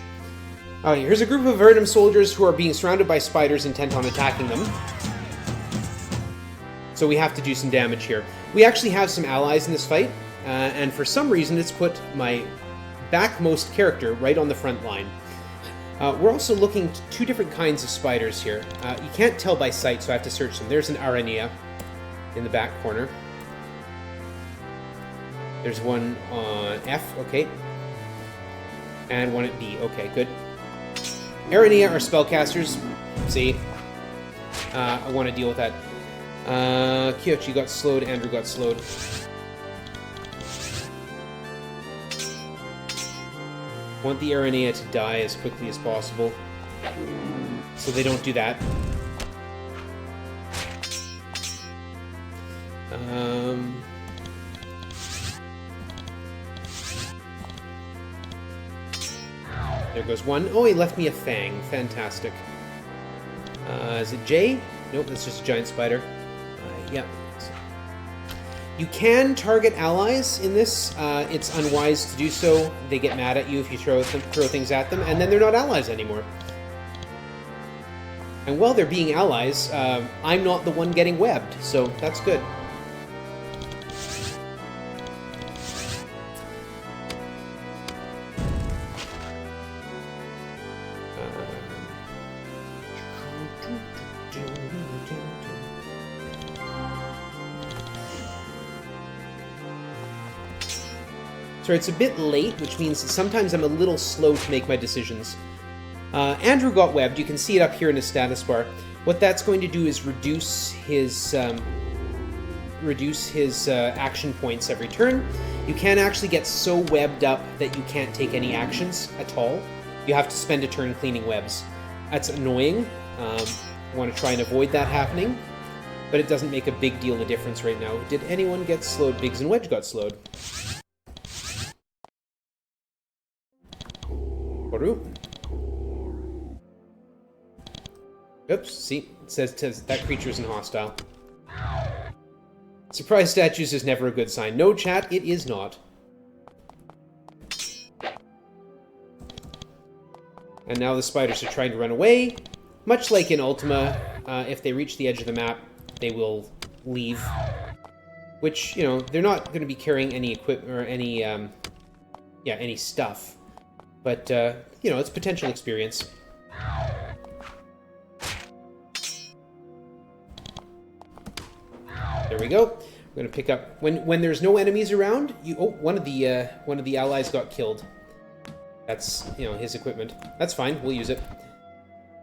Here's a group of Avernum soldiers who are being surrounded by spiders intent on attacking them. So we have to do some damage here. We actually have some allies in this fight, and for some reason it's put my backmost character right on the front line. We're also looking at 2 different kinds of spiders here. You can't tell by sight, so I have to search them. There's an Aranea in the back corner. There's one on F, okay. And one at B, okay, good. Aranea are spellcasters. See? I want to deal with that. Kyochi got slowed, Andrew got slowed. Want the Aranea to die as quickly as possible, so they don't do that. There goes one. Oh, he left me a fang. Fantastic. Is it J? Nope, that's just a giant spider. Yeah. You can target allies in this. It's unwise to do so. They get mad at you if you throw things at them, and then they're not allies anymore. And while they're being allies, I'm not the one getting webbed, so that's good. So it's a bit late, which means that sometimes I'm a little slow to make my decisions. Andrew got webbed. You can see it up here in his status bar. What that's going to do is reduce his action points every turn. You can actually get so webbed up that you can't take any actions at all. You have to spend a turn cleaning webs. That's annoying. I want to try and avoid that happening, but it doesn't make a big deal of difference right now. Did anyone get slowed? Biggs and Wedge got slowed. Oops, see, it says that creature isn't hostile. Surprise statues is never a good sign. No, chat, it is not. And now the spiders are trying to run away. Much like in Ultima, if they reach the edge of the map, they will leave. Which, you know, they're not going to be carrying any equipment or any, any stuff. But, you know, it's potential experience. There we go. We're going to pick up... When there's no enemies around, you... Oh, one of the allies got killed. That's, you know, his equipment. That's fine. We'll use it.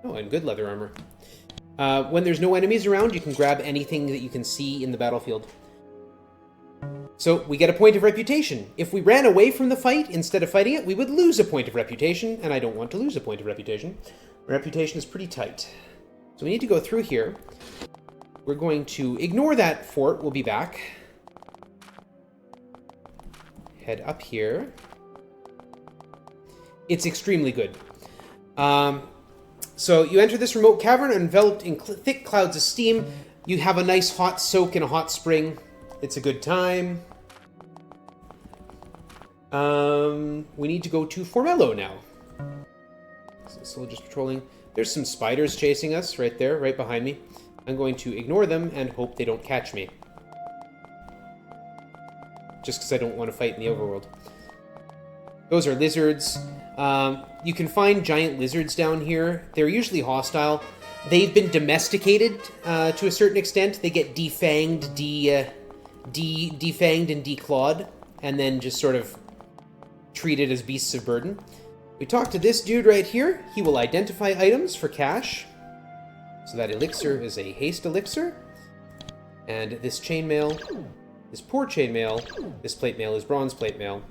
Oh, and good leather armor. When there's no enemies around, you can grab anything that you can see in the battlefield. So, we get a point of reputation. If we ran away from the fight instead of fighting it, we would lose a point of reputation, and I don't want to lose a point of reputation. Reputation is pretty tight. So we need to go through here. We're going to ignore that fort. We'll be back. Head up here. It's extremely good. So you enter this remote cavern enveloped in thick clouds of steam. You have a nice hot soak in a hot spring. It's a good time. We need to go to Formello now. So just patrolling. There's some spiders chasing us right there, right behind me. I'm going to ignore them and hope they don't catch me. Just because I don't want to fight in the overworld. Those are lizards. You can find giant lizards down here. They're usually hostile. They've been domesticated to a certain extent. They get defanged, defanged and declawed, and then just sort of treated as beasts of burden. We talk to this dude right here. He will identify items for cash. So that elixir is a haste elixir. And this chainmail is poor chainmail. This plate mail is bronze plate mail.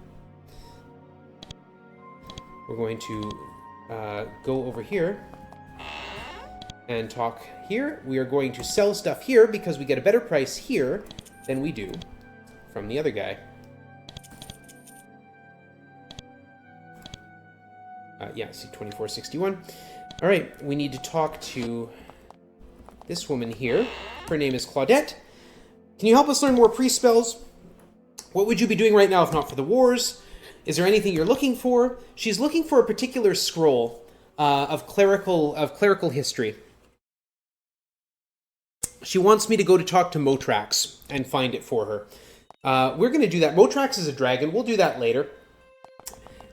We're going to go over here and talk here. We are going to sell stuff here because we get a better price here than we do from the other guy. Yeah, see, 2461. All right, we need to talk to this woman here. Her name is Claudette. Can you help us learn more priest spells? What would you be doing right now if not for the wars? Is there anything you're looking for? She's looking for a particular scroll of clerical history. She wants me to go to talk to Motrax and find it for her. We're going to do that. Motrax is a dragon. We'll do that later.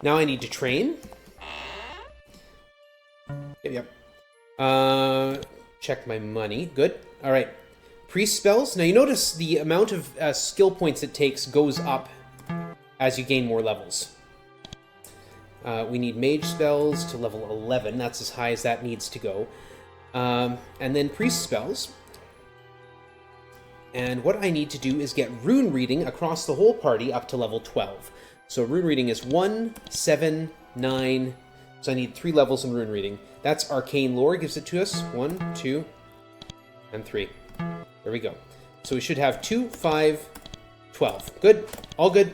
Now I need to train. Yep. Check my money. Good. All right. Priest spells. Now you notice the amount of skill points it takes goes up as you gain more levels. We need mage spells to level 11. That's as high as that needs to go. And then priest spells. And what I need to do is get rune reading across the whole party up to level 12. So rune reading is 1, 7, 9. So I need 3 levels in rune reading. That's arcane lore gives it to us. 1, 2, and 3. There we go. So we should have 2, 5, 12. Good. All good.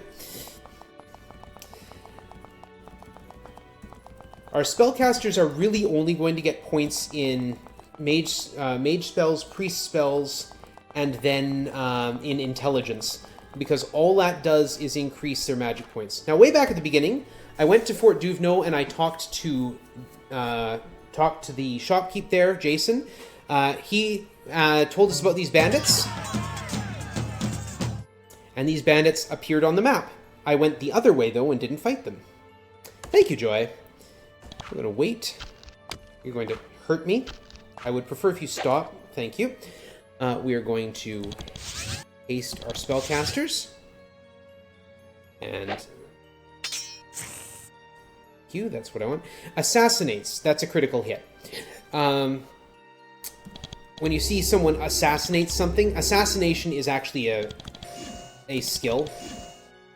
Our spellcasters are really only going to get points in mage spells, priest spells, and then in intelligence, because all that does is increase their magic points. Now, way back at the beginning, I went to Fort Duvno and I talked to the shopkeep there, Jason. He told us about these bandits, and these bandits appeared on the map. I went the other way, though, and didn't fight them. Thank you, Joy. We're going to wait. You're going to hurt me. I would prefer if you stop. Thank you. We are going to haste our spellcasters. And Q, that's what I want. Assassinates. That's a critical hit. When you see someone assassinate something, assassination is actually a skill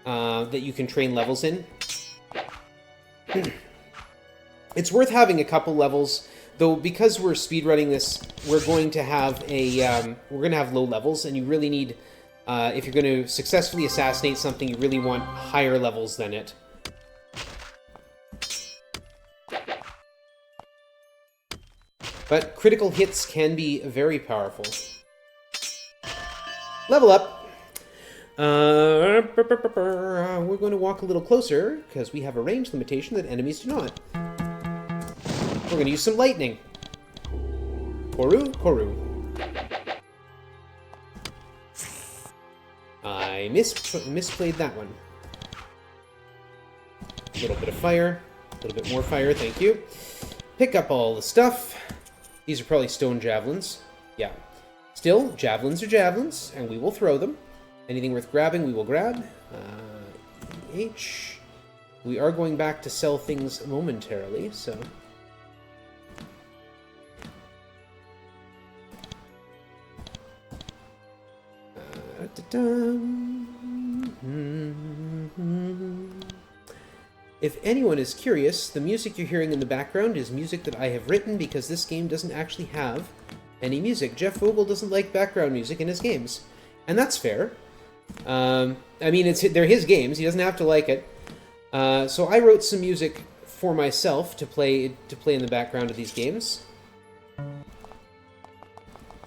that you can train levels in. It's worth having a couple levels, though, because we're speedrunning this. We're going to have low levels, and you really need, if you're going to successfully assassinate something, you really want higher levels than it. But critical hits can be very powerful. Level up. We're going to walk a little closer, because we have a range limitation that enemies do not. We're going to use some lightning. Koru, Koru. I misplayed that one. A little bit of fire. A little bit more fire, thank you. Pick up all the stuff. These are probably stone javelins. Yeah. Still, javelins are javelins, and we will throw them. Anything worth grabbing, we will grab. H. We are going back to sell things momentarily, so... If anyone is curious, the music you're hearing in the background is music that I have written because this game doesn't actually have any music. Jeff Vogel doesn't like background music in his games, and that's fair. I mean, they're his games. He doesn't have to like it. So I wrote some music for myself to play in the background of these games,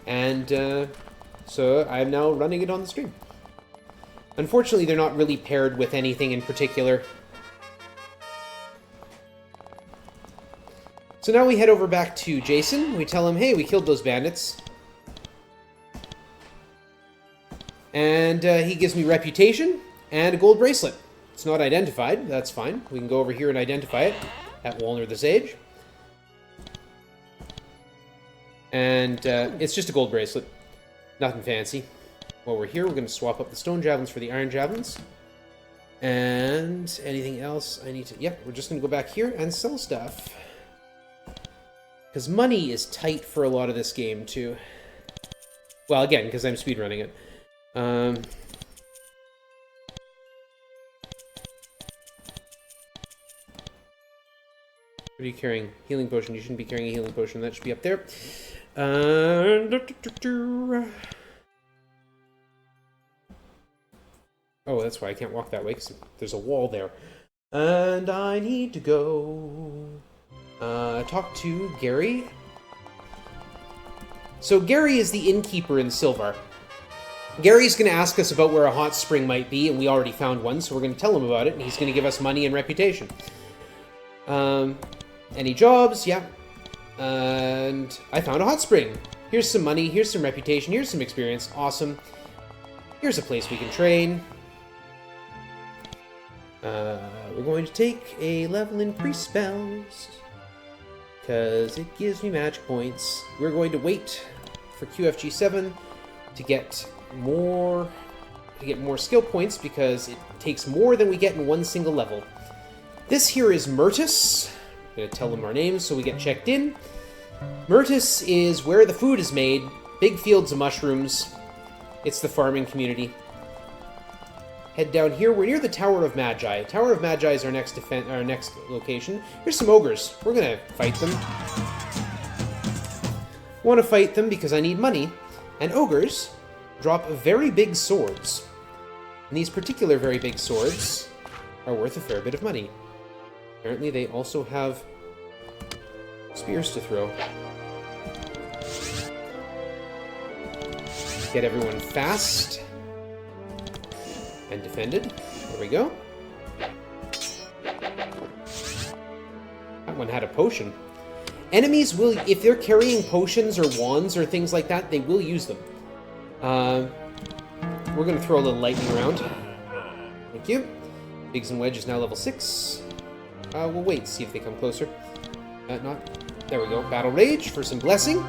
and so I'm now running it on the stream. Unfortunately, they're not really paired with anything in particular. So now we head over back to Jason. We tell him, hey, we killed those bandits. And he gives me reputation and a gold bracelet. It's not identified. That's fine. We can go over here and identify it at Walner the Sage. And it's just a gold bracelet. Nothing fancy. While we're here, we're going to swap up the stone javelins for the iron javelins. And anything else I need to... Yep, we're just going to go back here and sell stuff. Because money is tight for a lot of this game, too. Well, again, because I'm speedrunning it. What are you carrying? Healing potion. You shouldn't be carrying a healing potion. That should be up there. Oh, that's why I can't walk that way, because there's a wall there. And I need to go... talk to Gary. So Gary is the innkeeper in Silvar. Gary's going to ask us about where a hot spring might be, and we already found one, so we're going to tell him about it, and he's going to give us money and reputation. Any jobs? Yeah. And I found a hot spring. Here's some money, here's some reputation, here's some experience. Awesome. Here's a place we can train. We're going to take a level increase spells, because it gives me magic points. We're going to wait for QFG 7 to get more skill points, because it takes more than we get in one single level. This here is Myrtus. I'm going to tell them our names so we get checked in. Myrtus is where the food is made. Big fields of mushrooms. It's the farming community. Head down here. We're near the Tower of Magi. Tower of Magi is our next location. Here's some ogres. We're going to fight them. I want to fight them because I need money. And ogres drop very big swords. And these particular very big swords are worth a fair bit of money. Apparently they also have spears to throw. Get everyone fast and defended. There we go. That one had a potion. Enemies will, if they're carrying potions or wands or things like that, they will use them. We're going to throw a little lightning around. Thank you. Biggs and Wedge is now level 6. We'll wait to see if they come closer. There we go. Battle Rage for some blessing.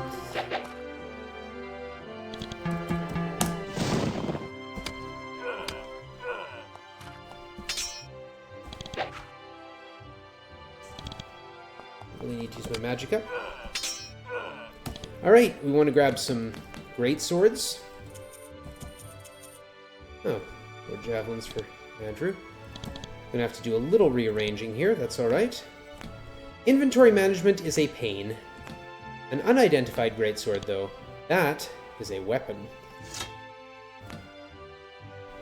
Really need to use my magic up. Alright, we want to grab some great swords. Oh, more javelins for Andrew. Gonna have to do a little rearranging here, that's alright. Inventory management is a pain. An unidentified greatsword, though, that is a weapon.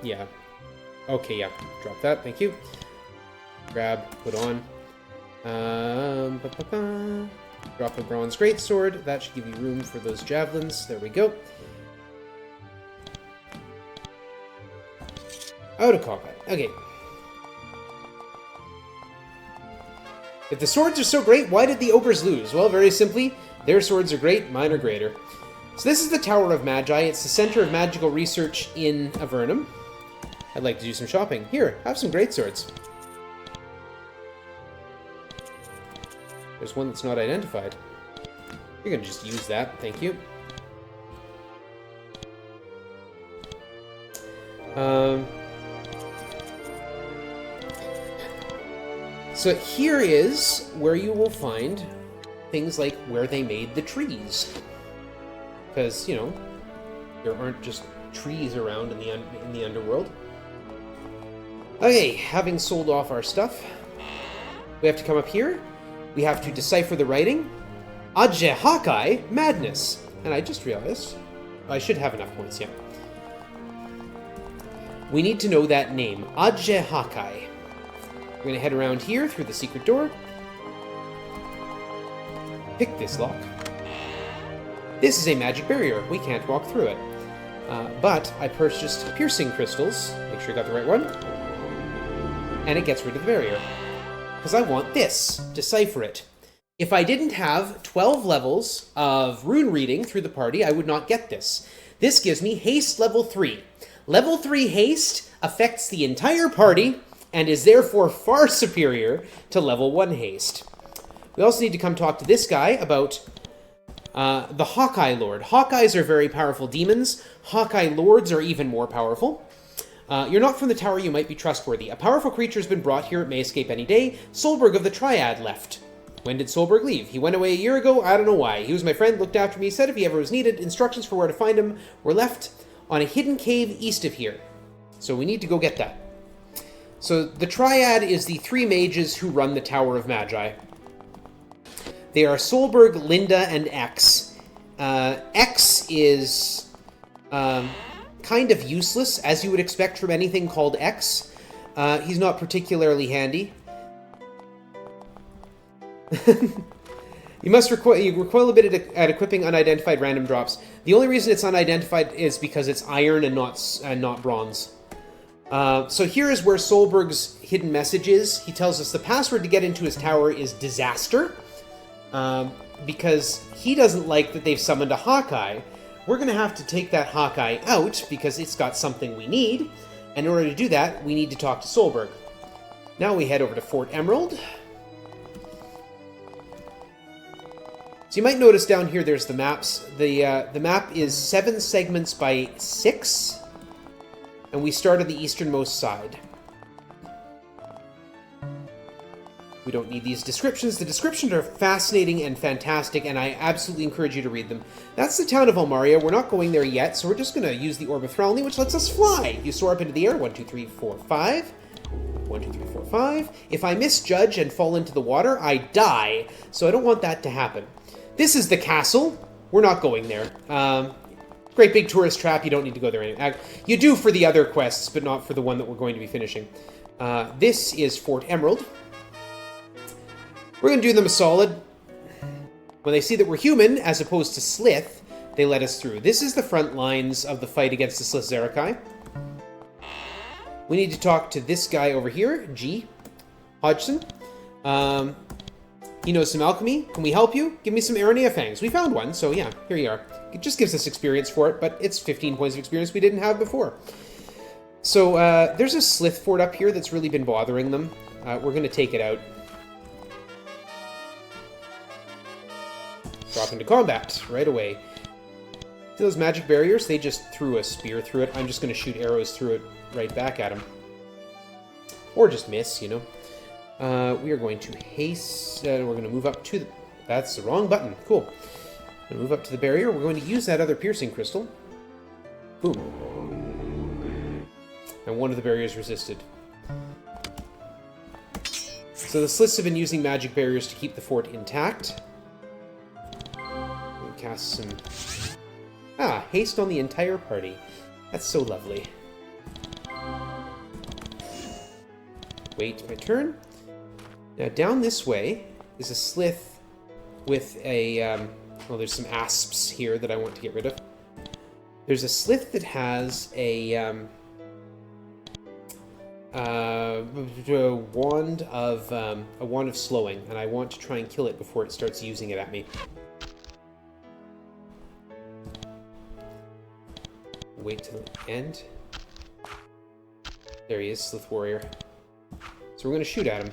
Yeah. Okay, yeah. Drop that, thank you. Grab, put on. Drop a bronze greatsword. That should give you room for those javelins. There we go. Out of combat. Okay. If the swords are so great, why did the ogres lose? Well, very simply, their swords are great, mine are greater. So this is the Tower of Magi. It's the center of magical research in Avernum. I'd like to do some shopping. Here, have some greatswords. There's one that's not identified. You're gonna just use that, thank you. So here is where you will find things like where they made the trees. Because, you know, there aren't just trees around in the underworld. Okay, having sold off our stuff, we have to come up here. We have to decipher the writing. Adje Hawkeye, madness. And I just realized I should have enough points, yeah. We need to know that name, Adje Hawkeye. We're going to head around here through the secret door. Pick this lock. This is a magic barrier. We can't walk through it. But I purchased piercing crystals. Make sure I got the right one. And it gets rid of the barrier. Because I want this. Decipher it. If I didn't have 12 levels of rune reading through the party, I would not get this. This gives me haste level 3. Level 3 haste affects the entire party and is therefore far superior to level 1 haste. We also need to come talk to this guy about the Hawkeye Lord. Hawkeyes are very powerful demons. Hawkeye Lords are even more powerful. You're not from the tower, you might be trustworthy. A powerful creature has been brought here, it may escape any day. Solberg of the Triad left. When did Solberg leave? He went away a year ago, I don't know why. He was my friend, looked after me, said if he ever was needed, instructions for where to find him were left on a hidden cave east of here. So we need to go get that. So the Triad is the 3 mages who run the Tower of Magi. They are Solberg, Linda, and X. X is kind of useless, as you would expect from anything called X. He's not particularly handy. You recoil a bit at equipping unidentified random drops. The only reason it's unidentified is because it's iron and not bronze. So here is where Solberg's hidden message is. He tells us the password to get into his tower is disaster. Because he doesn't like that they've summoned a Hawkeye. We're going to have to take that Hawkeye out because it's got something we need. And in order to do that, we need to talk to Solberg. Now we head over to Fort Emerald. So you might notice down here there's the maps. The map is 7 segments by 6. And we start on the easternmost side. We don't need these descriptions. The descriptions are fascinating and fantastic, and I absolutely encourage you to read them. That's the town of Almaria. We're not going there yet, so we're just going to use the Orb of Thralny, which lets us fly. You soar up into the air. 1, 2, 3, 4, 5. 1, 2, 3, 4, 5. If I misjudge and fall into the water, I die. So I don't want that to happen. This is the castle. We're not going there. Great big tourist trap. You don't need to go there anyway. You do for the other quests, but not for the one that we're going to be finishing. This is Fort Emerald. We're going to do them a solid. When they see that we're human, as opposed to Slith, they let us through. This is the front lines of the fight against the Slith Zerakai. We need to talk to this guy over here, G. Hodgson. He knows some alchemy. Can we help you? Give me some Aranea Fangs. We found one, so yeah, here you are. It just gives us experience for it, but it's 15 points of experience we didn't have before. So there's a Slith fort up here that's really been bothering them. We're going to take it out. Drop into combat right away. See those magic barriers? They just threw a spear through it. I'm just going to shoot arrows through it right back at them. Or just miss, you know. We are going to haste... we're going to move up to the... That's the wrong button. Cool. We're going to move up to the barrier. We're going to use that other piercing crystal. Boom. And one of the barriers resisted. So the Sliths have been using magic barriers to keep the fort intact. Cast some... haste on the entire party. That's so lovely. Wait my turn. Now down this way is a Slith with a... well, there's some asps here that I want to get rid of. There's a Slith that has a wand of slowing, and I want to try and kill it before it starts using it at me. Wait till the end. There he is, Slith Warrior. So we're going to shoot at him.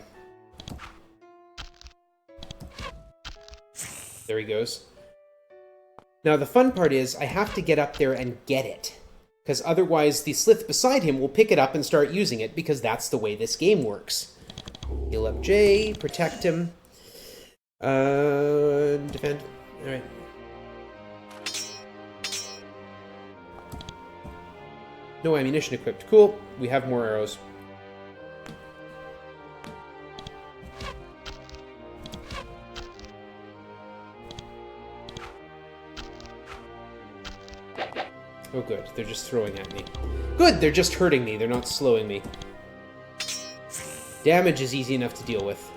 There he goes. Now the fun part is I have to get up there and get it. Because otherwise the Slith beside him will pick it up and start using it, because that's the way this game works. Heal up Jay, protect him. Defend. Alright. No ammunition equipped. Cool. We have more arrows. Oh good, they're just throwing at me. Good, they're just hurting me, they're not slowing me. Damage is easy enough to deal with.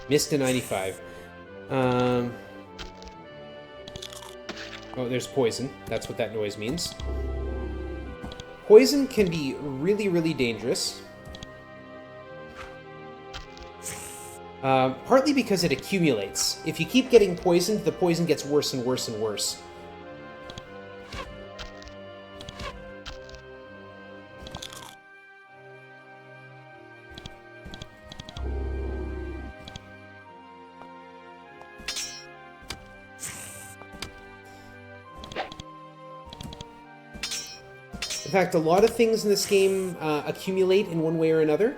Missed a 95. Oh, there's poison. That's what that noise means. Poison can be really, really dangerous. Partly because it accumulates. If you keep getting poisoned, the poison gets worse and worse and worse. In fact, a lot of things in this game accumulate in one way or another.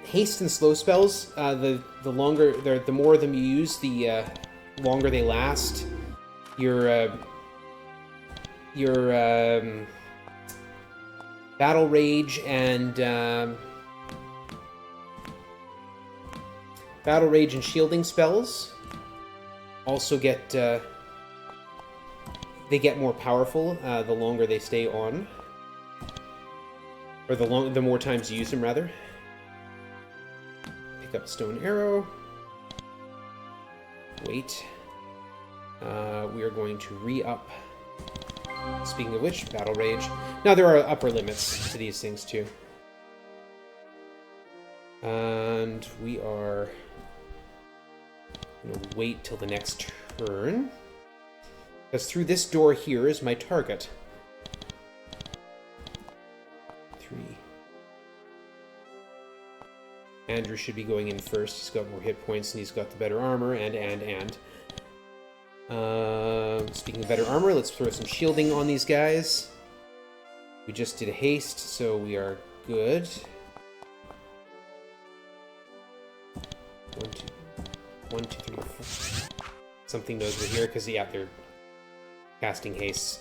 Haste and slow spells, the more of them you use, the longer they last. Your battle rage and shielding spells also get they get more powerful the longer they stay on, or the more times you use them, rather. Up stone arrow. Wait. We are going to re-up. Speaking of which, battle rage. Now there are upper limits to these things too. And we are going to wait till the next turn. Because through this door here is my target. 3. Andrew should be going in first. He's got more hit points and he's got the better armor, and. Speaking of better armor, let's throw some shielding on these guys. We just did a haste, so we are good. 1, 2, 3, 4. Something knows we're here, because, yeah, they're casting haste.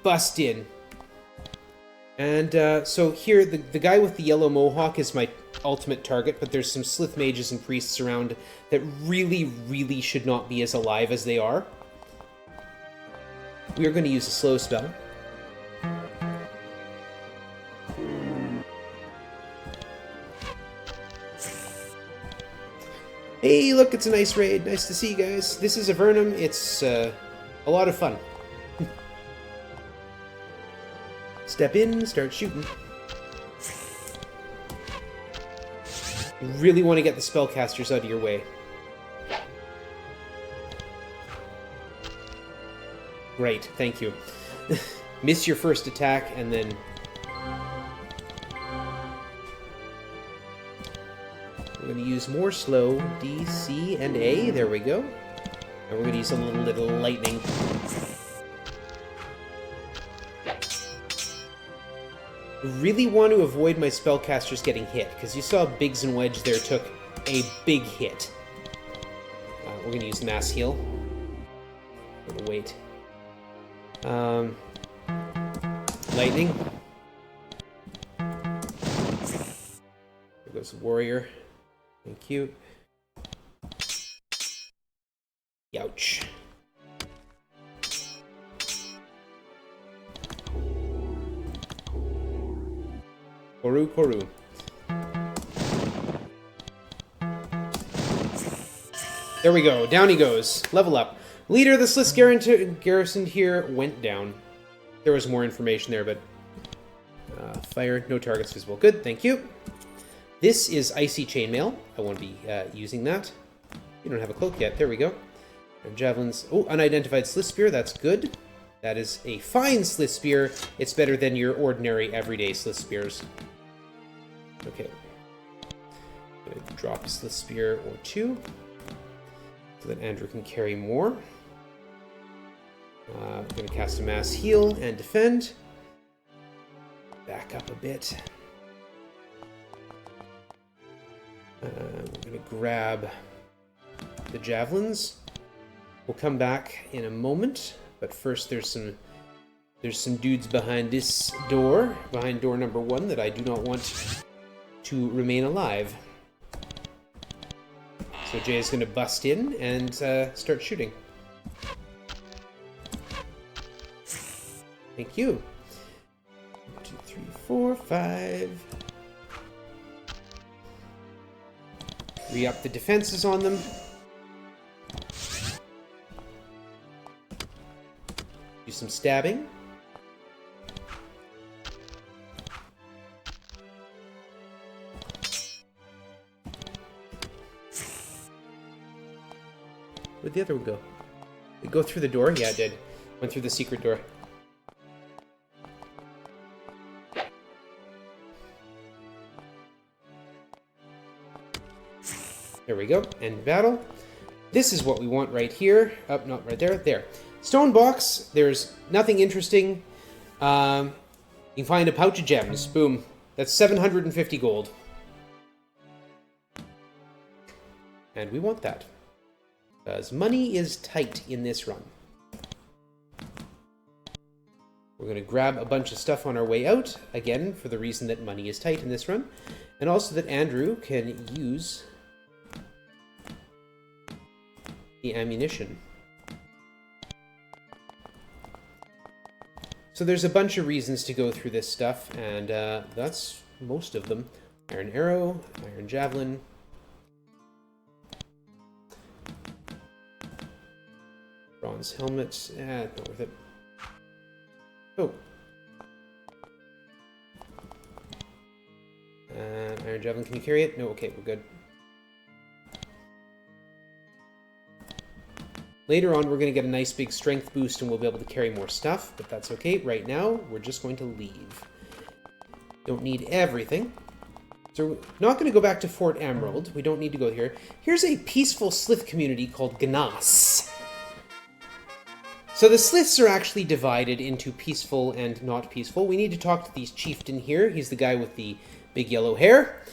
Bust in! And, so here, the guy with the yellow mohawk is my ultimate target, but there's some Slith mages and priests around that really, really should not be as alive as they are. We are going to use a slow spell. Hey, look, it's a nice raid. Nice to see you guys. This is Avernum. It's a lot of fun. Step in, start shooting. You really want to get the spellcasters out of your way. Great, thank you. Miss your first attack, and then... We're going to use more slow. D, C, and A. There we go. And we're going to use a little lightning. Really want to avoid my spellcasters getting hit, because you saw Biggs and Wedge there took a big hit. We're going to use Mass Heal. We're going to wait. Lightning. There goes the Warrior. Thank you. Youch. Koru, Koru. There we go. Down he goes. Level up. Leader of the Slith garrison here went down. There was more information there, but... fire. No targets visible. Good, thank you. This is Icy Chainmail. I won't be using that. You don't have a cloak yet. There we go. And javelins. Oh, unidentified Slith Spear. That's good. That is a fine Slith Spear. It's better than your ordinary everyday Slith Spears. Okay. I'm going to drop a Slith Spear or two so that Andrew can carry more. I'm going to cast a Mass Heal and defend. Back up a bit. We're going to grab the javelins. We'll come back in a moment, but first there's some dudes behind this door, behind door number 1, that I do not want to remain alive. So Jay is going to bust in and start shooting. Thank you. 1, 2, 3, 4, 5. Re-up the defenses on them. Do some stabbing. Where'd the other one go? Did it go through the door? Yeah, it did. Went through the secret door. There we go. End battle. This is what we want right here. Oh, not right there. There. Stone box. There's nothing interesting. You can find a pouch of gems. Boom. That's 750 gold. And we want that. Because money is tight in this run. We're going to grab a bunch of stuff on our way out. Again, for the reason that money is tight in this run. And also that Andrew can use the ammunition. So there's a bunch of reasons to go through this stuff, and that's most of them. Iron arrow, iron javelin. Bronze helmet, not worth it. Oh. Iron javelin, can you carry it? No, okay, we're good. Later on, we're going to get a nice big strength boost and we'll be able to carry more stuff, but that's okay. Right now, we're just going to leave. Don't need everything. So we're not going to go back to Fort Emerald. We don't need to go here. Here's a peaceful Slith community called Gnas. So the Sliths are actually divided into peaceful and not peaceful. We need to talk to the chieftain here. He's the guy with the big yellow hair.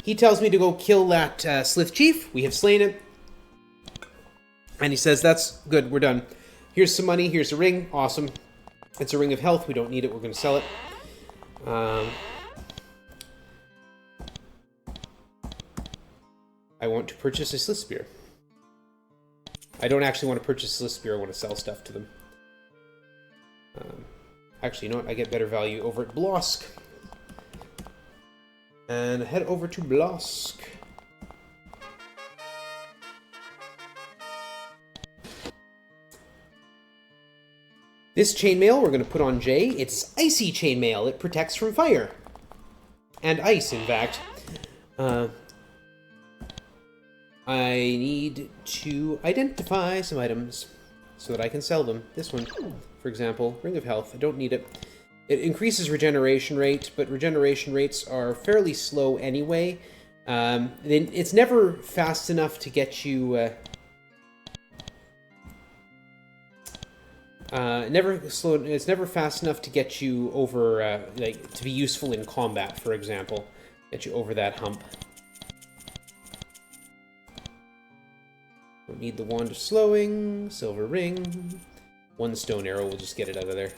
He tells me to go kill that Slith chief. We have slain him. And he says, that's good, we're done. Here's some money, here's a ring, awesome. It's a ring of health, we don't need it, we're going to sell it. I want to purchase a Slith Spear. I don't actually want to purchase a Slith Spear, I want to sell stuff to them. Actually, you know what, I get better value over at Blosk. And head over to Blosk. This chainmail we're going to put on Jay. It's icy chainmail. It protects from fire. And ice, in fact. I need to identify some items so that I can sell them. This one, for example, Ring of Health. I don't need it. It increases regeneration rate, but regeneration rates are fairly slow anyway. It's never fast enough to get you... it's never fast enough to get you over, like, to be useful in combat, for example. Get you over that hump. Don't need the Wand of Slowing, Silver Ring. One stone arrow will just get it out of there.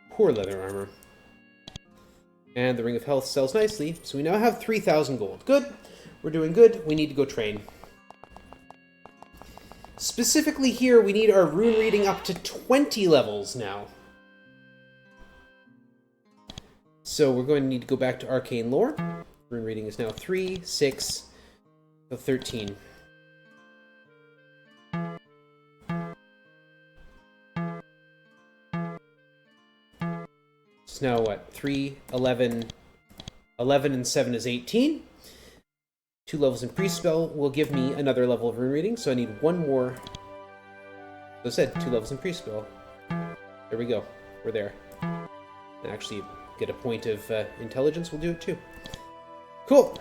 Poor leather armor. And the Ring of Health sells nicely, so we now have 3,000 gold. Good. We're doing good. We need to go train. Specifically here, we need our rune reading up to 20 levels now. So we're going to need to go back to Arcane Lore. Rune reading is now 3, 6, 13. So now what? 3, 11, 11 and 7 is 18. 2 levels in Priest Spell will give me another level of rune reading, so I need one more I said, 2 levels in priest spell. There we go. We're there. Actually, get a point of intelligence. We'll do it too. Cool.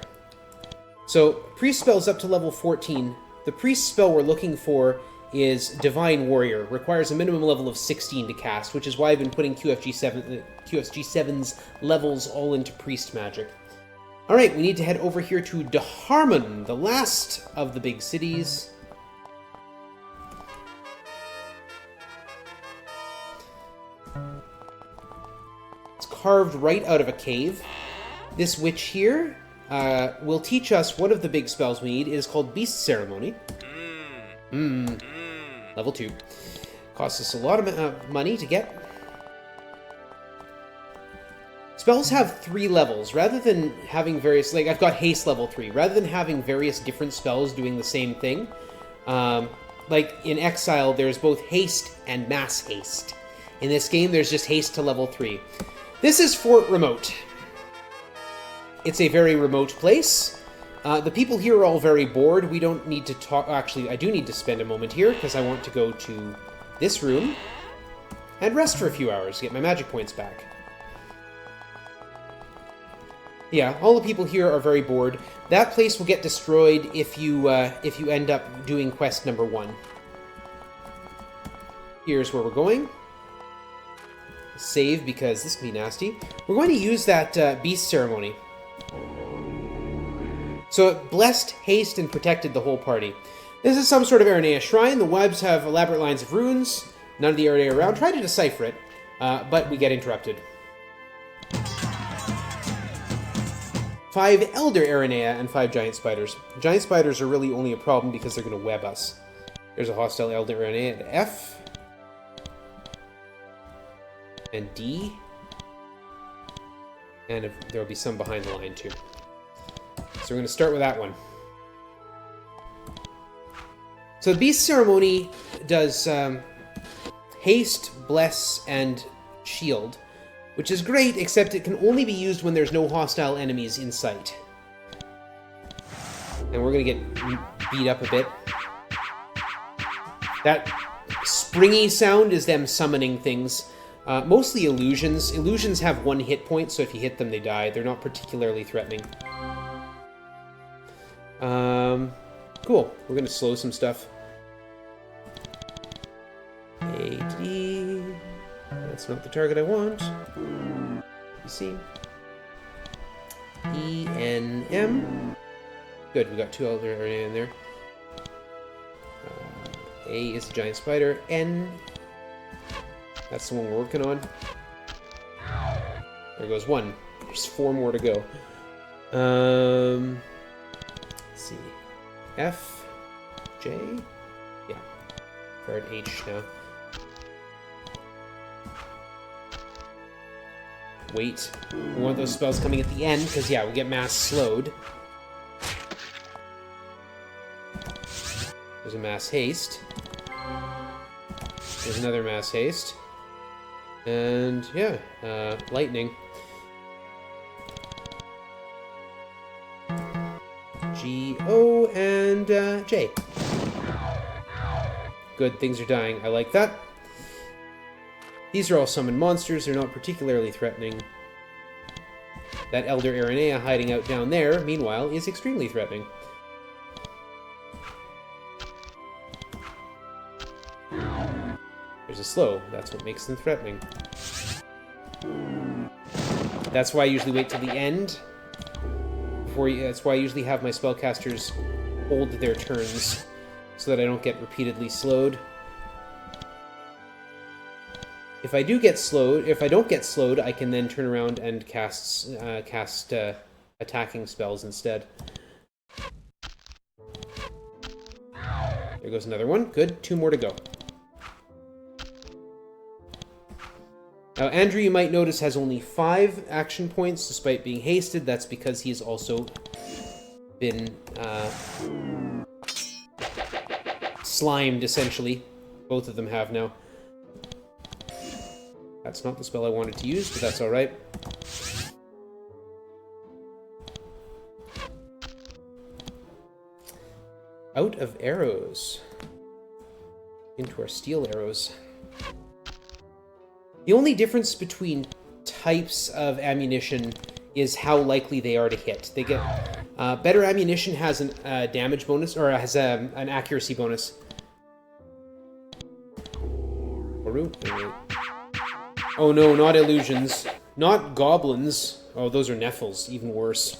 So, priest spell's up to level 14. The priest spell we're looking for is Divine Warrior. Requires a minimum level of 16 to cast, which is why I've been putting QFG7's levels all into priest magic. Alright, we need to head over here to Daharmon, the last of the big cities. It's carved right out of a cave. This witch here will teach us one of the big spells we need. It is called Beast Ceremony. Level 2. Costs us a lot of money to get. Spells have 3 levels. Rather than having various... Like, I've got Haste level 3. Rather than having various different spells doing the same thing, like in Exile, there's both Haste and Mass Haste. In this game, there's just Haste to level 3. This is Fort Remote. It's a very remote place. The people here are all very bored. We don't need to talk... Actually, I do need to spend a moment here, because I want to go to this room and rest for a few hours, get my magic points back. Yeah, all the people here are very bored. That place will get destroyed if you end up doing quest number 1. Here's where we're going. Save, because this can be nasty. We're going to use that Beast Ceremony. So it blessed, haste, and protected the whole party. This is some sort of Aranea shrine. The webs have elaborate lines of runes. None of the Aranea around. Try to decipher it, but we get interrupted. 5 Elder Aranea and 5 Giant Spiders. Giant Spiders are really only a problem because they're going to web us. There's a hostile Elder Aranea at F. And D. And there'll be some behind the line too. So we're going to start with that one. So the Beast Ceremony does Haste, Bless, and Shield, which is great, except it can only be used when there's no hostile enemies in sight. And we're going to get beat up a bit. That springy sound is them summoning things. Mostly illusions. Illusions have 1 hit point, so if you hit them, they die. They're not particularly threatening. Cool. We're going to slow some stuff. A to D. That's not the target I want. You see. E, N, M. Good, we got 2 Elder Aranea in there. A is the Giant Spider. N. That's the one we're working on. There goes 1. There's 4 more to go. Let's see. F. J. Yeah. We're at H now. Wait. We want those spells coming at the end, because, yeah, we get mass slowed. There's a mass haste. There's another mass haste. And, yeah, lightning. G, O, and J. Good, things are dying. I like that. These are all summoned monsters. They're not particularly threatening. That Elder Aranea hiding out down there, meanwhile, is extremely threatening. There's a slow. That's what makes them threatening. That's why I usually wait till the end. That's why I usually have my spellcasters hold their turns, so that I don't get repeatedly slowed. If I don't get slowed, I can then turn around and cast attacking spells instead. There goes another one. Good. 2 more to go. Now, Andrew, you might notice, has only 5 action points, despite being hasted. That's because he's also been slimed, essentially. Both of them have now. That's not the spell I wanted to use, but that's alright. Out of arrows. into our steel arrows. The only difference between types of ammunition is how likely they are to hit. They get better ammunition has a damage bonus, or has an accuracy bonus. Oh no, not illusions. Not goblins. Oh, those are Nephils, even worse.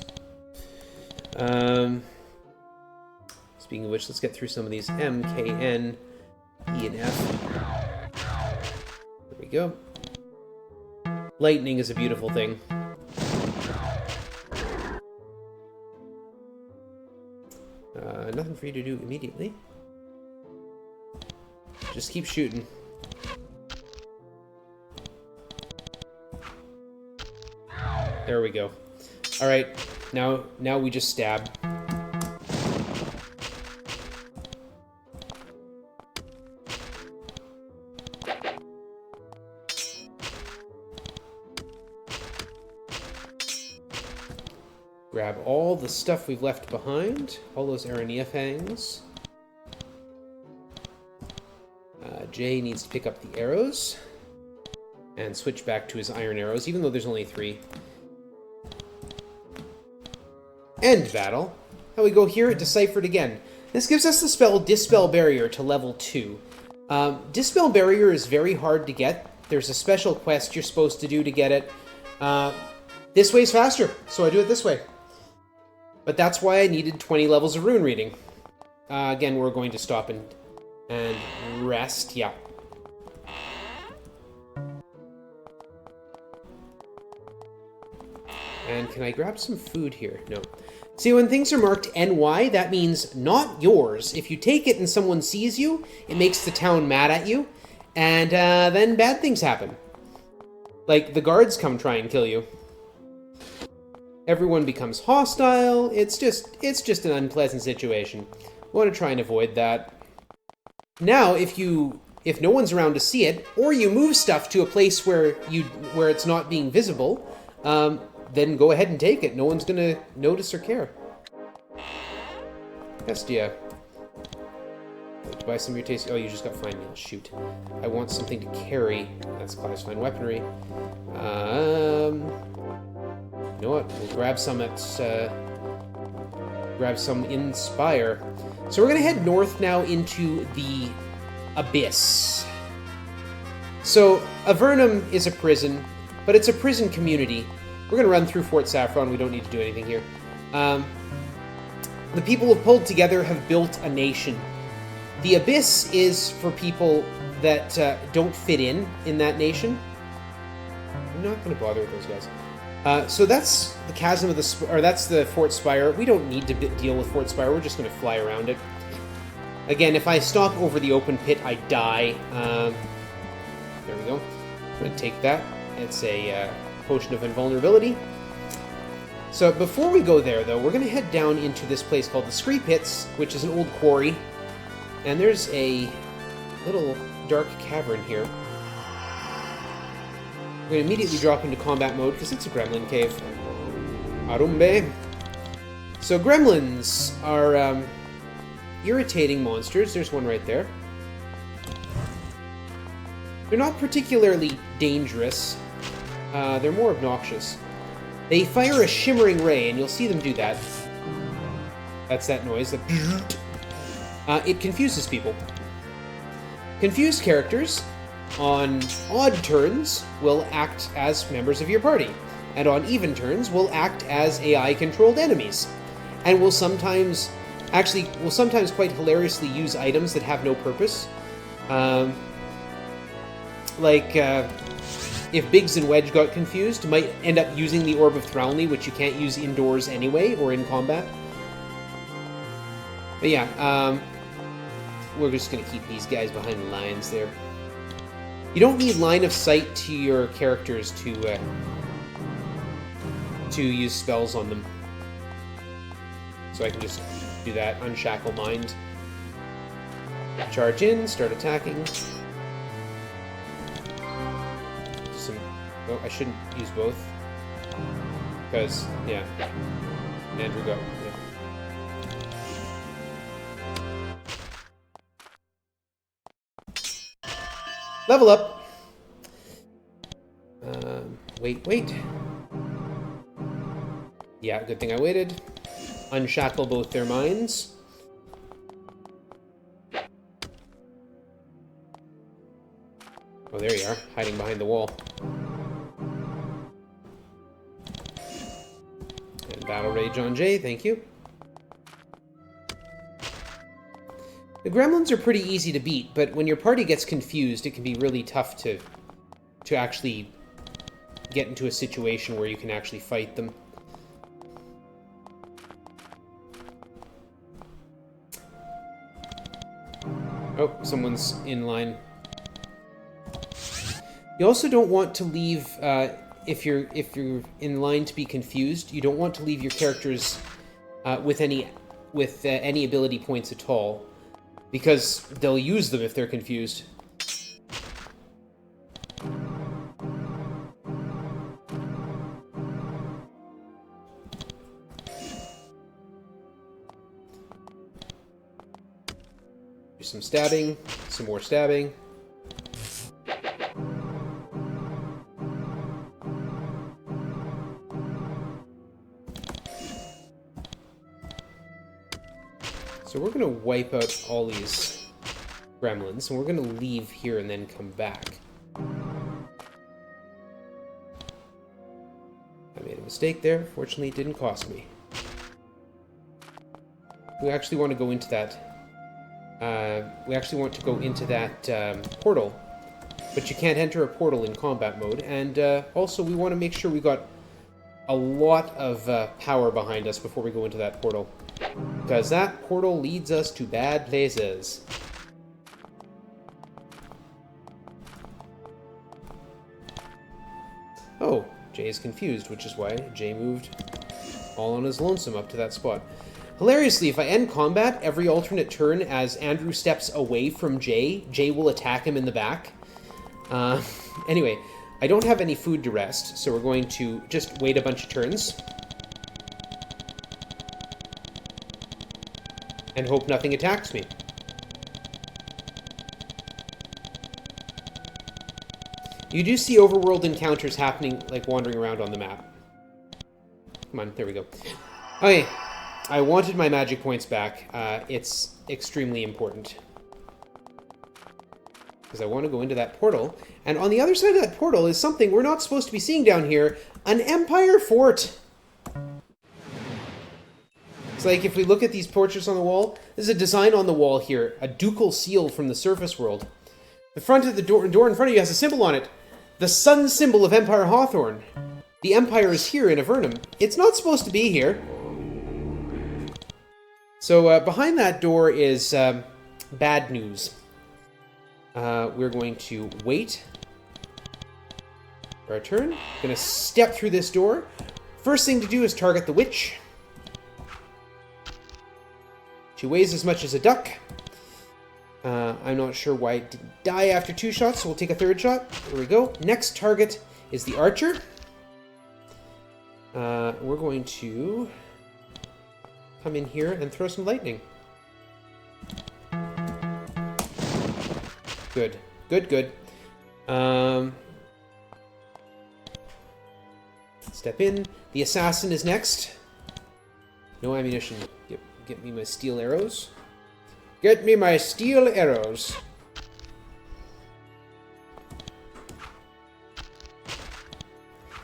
Speaking of which, let's get through some of these. M, K, N, E, and F. There we go. Lightning is a beautiful thing. Nothing for you to do immediately. Just keep shooting. There we go. All right, now we just stab. Grab all the stuff we've left behind, all those Arania fangs. Jay needs to pick up the arrows and switch back to his iron arrows, even though there's only 3. End battle. How we go here, deciphered again. This gives us the spell Dispel Barrier to level 2. Dispel Barrier is very hard to get. There's a special quest you're supposed to do to get it. This way's faster, so I do it this way. But that's why I needed 20 levels of rune reading. Again, we're going to stop and rest. Yeah. And can I grab some food here? No. See, when things are marked NY, that means not yours. If you take it and someone sees you, it makes the town mad at you, and then bad things happen. Like, the guards come try and kill you. Everyone becomes hostile. It's just an unpleasant situation. We want to try and avoid that. Now, if no one's around to see it, or you move stuff to a place where it's not being visible, then go ahead and take it. No one's gonna notice or care. Hestia. Like to buy some of your tasty. Oh, you just got fine meal. Shoot. I want something to carry. That's class fine weaponry. You know what? We'll grab some Inspire. So we're gonna head north now into the Abyss. So Avernum is a prison, but it's a prison community. We're gonna run through Fort Saffron. We don't need to do anything here. The people have pulled together, have built a nation. The Abyss is for people that don't fit in that nation. I'm not gonna bother with those guys. So that's the chasm of that's the Fort Spire. We don't need to deal with Fort Spire. We're just going to fly around it. Again, if I stop over the open pit, I die. There we go. I'm going to take that. It's a potion of invulnerability. So before we go there, though, we're going to head down into this place called the Scree Pits, which is an old quarry. And there's a little dark cavern here. We're going to immediately drop into combat mode because it's a gremlin cave. Arumbe. So gremlins are irritating monsters. There's one right there. They're not particularly dangerous. They're more obnoxious. They fire a shimmering ray, and you'll see them do that. That's that noise. It confuses people. Confused characters on odd turns will act as members of your party, and on even turns will act as AI-controlled enemies, and will sometimes quite hilariously use items that have no purpose. If Biggs and Wedge got confused, might end up using the Orb of Thralny, which you can't use indoors anyway, or in combat. But yeah, we're just going to keep these guys behind the lines there. You don't need line of sight to your characters to use spells on them. So I can just do that. Unshackle Mind. Charge in, start attacking. Oh, I shouldn't use both. Because, yeah. Andrew, go. Yeah. Level up. Wait. Yeah, good thing I waited. Unshackle both their minds. Oh, there you are, hiding behind the wall. And Battle Rage on Jay, thank you. The gremlins are pretty easy to beat, but when your party gets confused, it can be really tough to actually get into a situation where you can actually fight them. Oh, someone's in line. You also don't want to leave, if you're in line to be confused, you don't want to leave your characters with any ability points at all, because they'll use them if they're confused. Do some stabbing, some more stabbing. So we're going to wipe out all these gremlins, and we're going to leave here and then come back. I made a mistake there. Fortunately, it didn't cost me. We actually want to go into that. Portal, but you can't enter a portal in combat mode. And also, we want to make sure we got a lot of power behind us before we go into that portal. Because that portal leads us to bad places. Oh, Jay is confused, which is why Jay moved all on his lonesome up to that spot. Hilariously, if I end combat every alternate turn as Andrew steps away from Jay, Jay will attack him in the back. Anyway, I don't have any food to rest, so we're going to just wait a bunch of turns. And hope nothing attacks me. You do see overworld encounters happening, like wandering around on the map. Come on, there we go. Okay, I wanted my magic points back. It's extremely important. Because I want to go into that portal. And on the other side of that portal is something we're not supposed to be seeing down here. An Empire fort! It's like, if we look at these portraits on the wall, there's a design on the wall here, a ducal seal from the surface world. The front of the door in front of you has a symbol on it, the sun symbol of Empire Hawthorne. The Empire is here in Avernum. It's not supposed to be here. So behind that door is bad news. We're going to wait for our turn. Going to step through this door. First thing to do is target the witch. She weighs as much as a duck. I'm not sure why it didn't die after 2 shots, so we'll take a 3rd shot. There we go. Next target is the archer. We're going to come in here and throw some lightning. Good. Good. Step in. The assassin is next. No ammunition. Get me my steel arrows. Get me my steel arrows.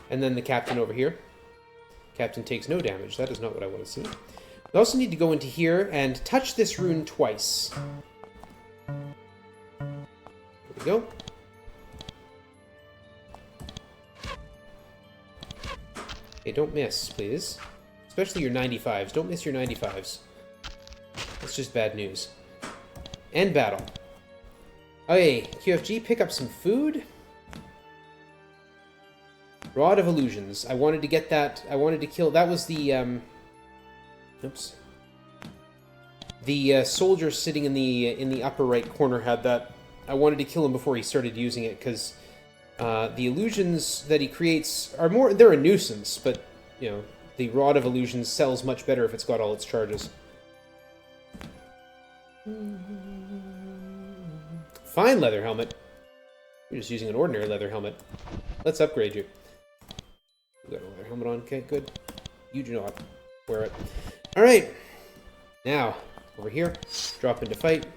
And then the captain over here. Captain takes no damage. That is not what I want to see. We also need to go into here and touch this rune twice. There we go. Okay, don't miss, please. Especially your 95s. Don't miss your 95s. That's just bad news. End battle. Okay, QFG, pick up some food. Rod of Illusions. I wanted to get that. I wanted to kill. That was the. Oops. The soldier sitting in the upper right corner had that. I wanted to kill him before he started using it because the illusions that he creates are more. They're a nuisance, but you know the Rod of Illusions sells much better if it's got all its charges. Fine leather helmet. You're just using an ordinary leather helmet. Let's upgrade you. You got a leather helmet on. Okay, good. You do not wear it. All right. Now, over here. Drop into fight.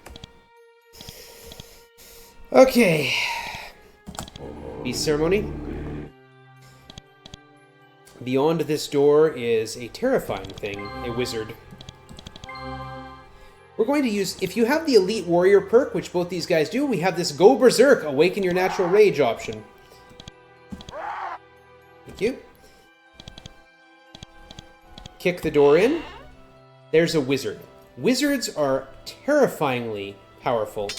Okay. Beast ceremony. Beyond this door is a terrifying thing, a wizard. We're going to use, if you have the Elite Warrior perk, which both these guys do, we have this Go Berserk, Awaken Your Natural Rage option. Thank you. Kick the door in. There's a wizard. Wizards are terrifyingly powerful.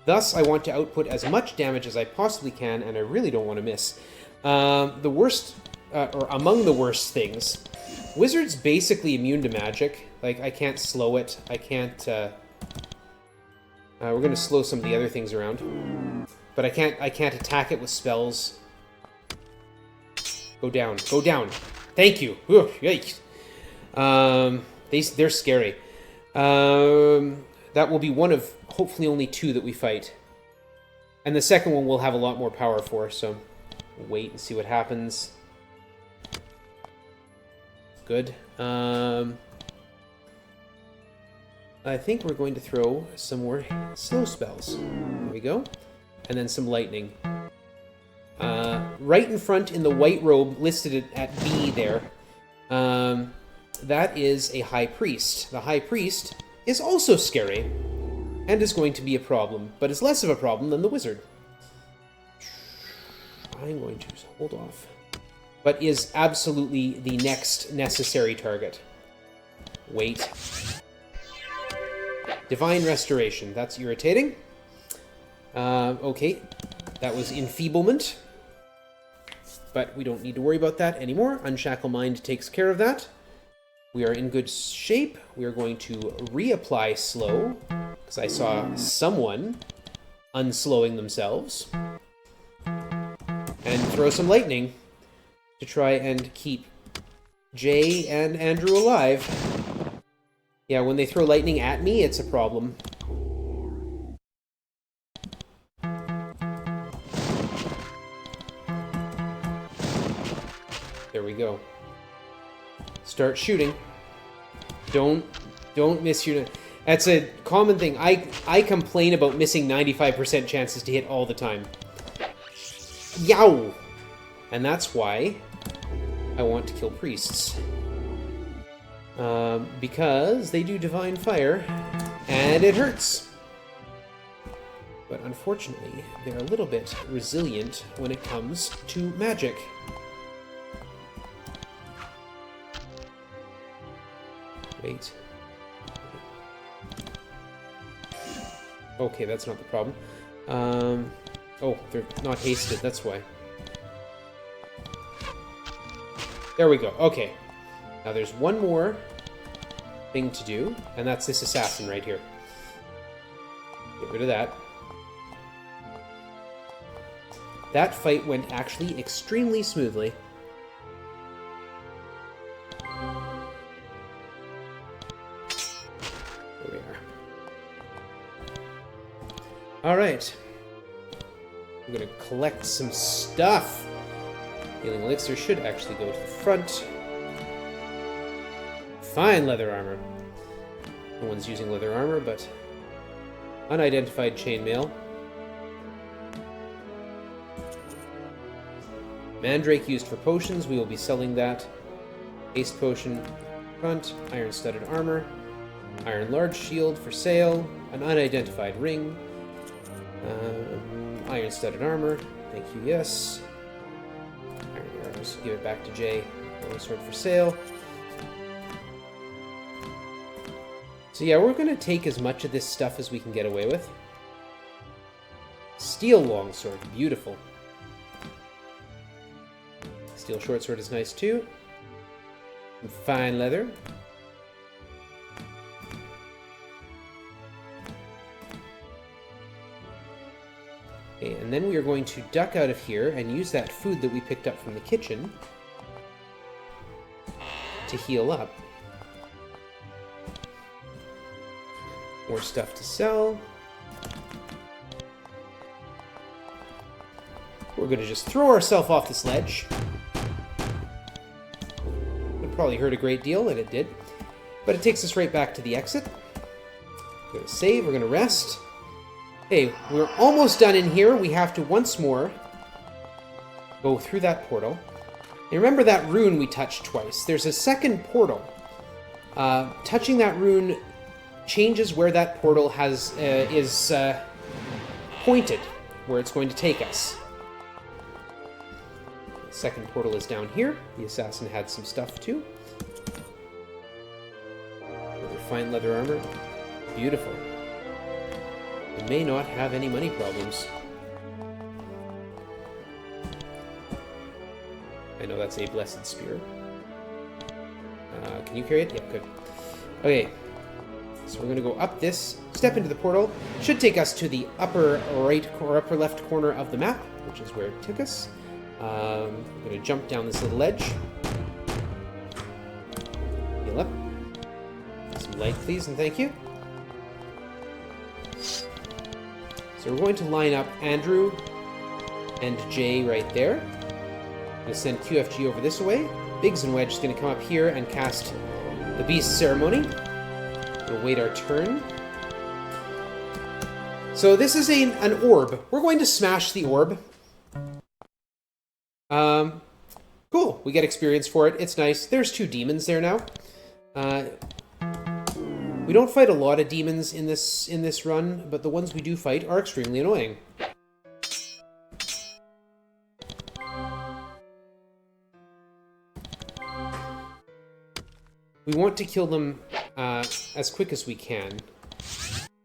Thus, I want to output as much damage as I possibly can, and I really don't want to miss. The worst, or among the worst things, wizards basically immune to magic. Like, I can't slow it. I can't, we're going to slow some of the other things around. But I can't attack it with spells. Go down. Go down. Thank you. Ooh, yikes. They're scary. That will be one of, hopefully, only 2 that we fight. And the second one we'll have a lot more power for, so we'll wait and see what happens. Good. I think we're going to throw some more slow spells. There we go. And then some lightning. Right in front in the white robe, listed at B there, that is a high priest. The high priest is also scary, and is going to be a problem, but is less of a problem than the wizard. I'm going to hold off. But is absolutely the next necessary target. Wait. Divine Restoration. That's irritating. Okay. That was Enfeeblement. But we don't need to worry about that anymore. Unshackle Mind takes care of that. We are in good shape. We are going to reapply Slow, because I saw someone unslowing themselves. And throw some Lightning to try and keep Jay and Andrew alive. Yeah, when they throw lightning at me, it's a problem. There we go. Start shooting. Don't miss your... That's a common thing. I complain about missing 95% chances to hit all the time. Yow! And that's why I want to kill priests. Because they do Divine Fire, and it hurts. But unfortunately, they're a little bit resilient when it comes to magic. Wait. Okay, that's not the problem. Oh, they're not hasted, that's why. There we go, okay. Now there's one more thing to do, and that's this assassin right here. Get rid of that. That fight went actually extremely smoothly. There we are. Alright. I'm gonna collect some stuff. Healing Elixir should actually go to the front. Fine leather armor. No one's using leather armor, but unidentified chainmail. Mandrake used for potions. We will be selling that. Haste potion front. Iron studded armor. Iron large shield for sale. An unidentified ring. Iron studded armor. Thank you, yes. Iron arrows. Give it back to Jay. Long sword for sale. So yeah, we're going to take as much of this stuff as we can get away with. Steel longsword, beautiful. Steel shortsword is nice too. Some fine leather. Okay, and then we are going to duck out of here and use that food that we picked up from the kitchen to heal up. More stuff to sell. We're going to just throw ourselves off this ledge. It probably hurt a great deal, and it did. But it takes us right back to the exit. We're going to save, we're going to rest. Okay, we're almost done in here. We have to once more go through that portal. And remember that rune we touched twice. There's a second portal. Touching that rune changes where that portal is pointed, where it's going to take us. The second portal is down here. The assassin had some stuff too. Another fine leather armor. Beautiful. We may not have any money problems. I know that's a blessed spear. Can you carry it? Yeah, good. Okay, so we're going to go up this, step into the portal. Should take us to the upper right or upper left corner of the map, which is where it took us. I'm going to jump down this little ledge. Heal up. Some light, please, and thank you. So we're going to line up Andrew and Jay right there. I'm going to send QFG over this way. Biggs and Wedge is going to come up here and cast the Beast Ceremony. We'll wait our turn. So this is an orb. We're going to smash the orb. Cool. We get experience for it. It's nice. There's 2 demons there now. We don't fight a lot of demons in this run, but the ones we do fight are extremely annoying. We want to kill them as quick as we can,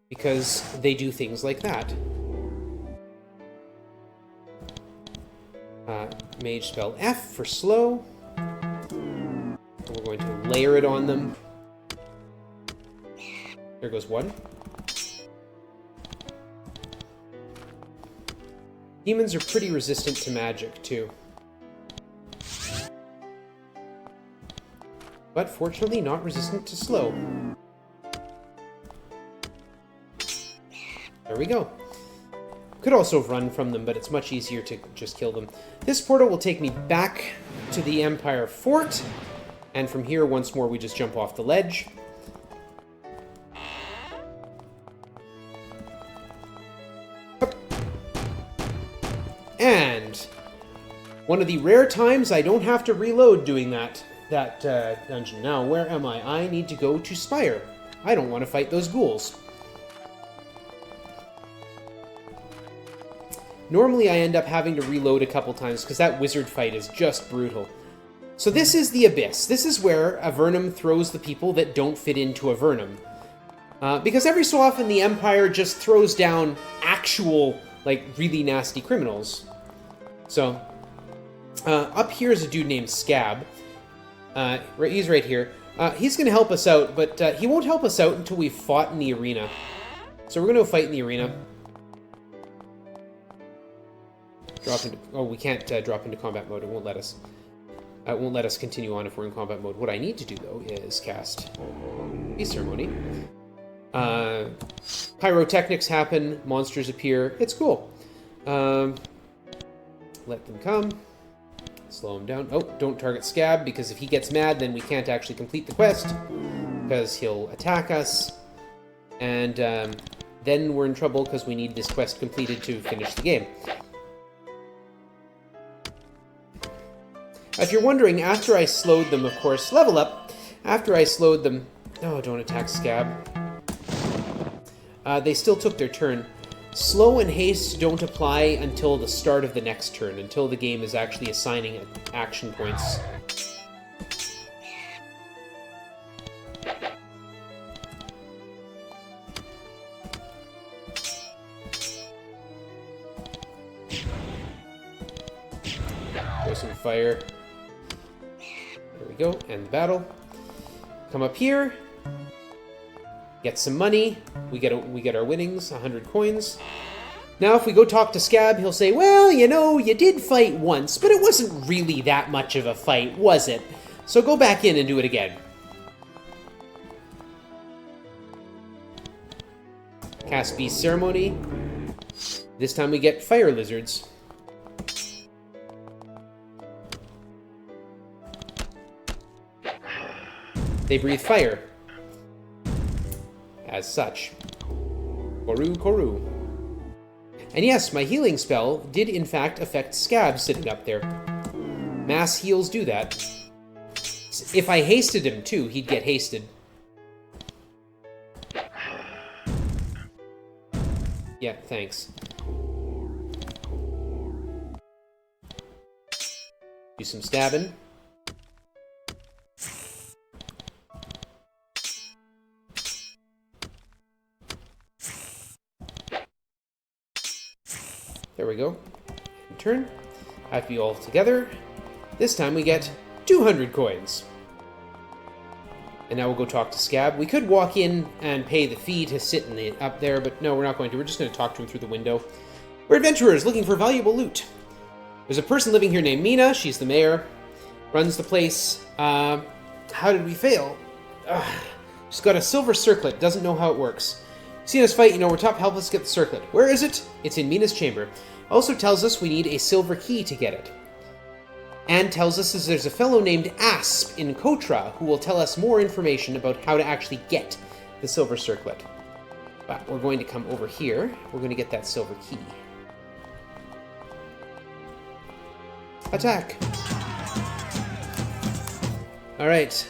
because they do things like that. Mage spell F for slow. And we're going to layer it on them. There goes one. Demons are pretty resistant to magic, too. But fortunately not resistant to slow. There we go. Could also run from them, but it's much easier to just kill them. This portal will take me back to the Empire Fort, and from here, once more, we just jump off the ledge. And one of the rare times I don't have to reload doing that dungeon. Now, where am I? I need to go to Spire. I don't want to fight those ghouls. Normally, I end up having to reload a couple times because that wizard fight is just brutal. So this is the Abyss. This is where Avernum throws the people that don't fit into Avernum. Because every so often, the Empire just throws down actual, like, really nasty criminals. So, up here is a dude named Scab. He's right here. He's going to help us out, but he won't help us out until we've fought in the arena. So we're going to go fight in the arena. We can't drop into combat mode. It won't let us. It won't let us continue on if we're in combat mode. What I need to do, though, is cast Beast Ceremony. Pyrotechnics happen. Monsters appear. It's cool. Let them come. Slow him down. Oh, don't target Scab, because if he gets mad, then we can't actually complete the quest, because he'll attack us. And then we're in trouble, because we need this quest completed to finish the game. If you're wondering, after I slowed them, of course, level up. After I slowed them... Oh, don't attack Scab. They still took their turn. Slow and haste don't apply until the start of the next turn, until the game is actually assigning action points. Throw some fire. There we go, end the battle. Come up here. Get some money. We get our winnings, 100 coins. Now, if we go talk to Scab, he'll say, well, you know, you did fight once, but it wasn't really that much of a fight, was it? So go back in and do it again. Cast Beast Ceremony. This time we get fire lizards. They breathe fire. As such. Koru, Koru. And yes, my healing spell did in fact affect Scab sitting up there. Mass heals do that. If I hasted him too, he'd get hasted. Yeah, thanks. Do some stabbing. There we go. Turn. Happy all together. This time we get 200 coins. And now we'll go talk to Scab. We could walk in and pay the fee to sit up there, but no, we're not going to. We're just going to talk to him through the window. We're adventurers looking for valuable loot. There's a person living here named Mina. She's the mayor. Runs the place. How did we fail? She's got a silver circlet. Doesn't know how it works. Seen us fight, you know we're top. Help us get the circlet. Where is it? It's in Mina's chamber. Also tells us we need a silver key to get it. And tells us there's a fellow named Asp in Kotra who will tell us more information about how to actually get the silver circlet. But we're going to come over here. We're going to get that silver key. Attack! Alright.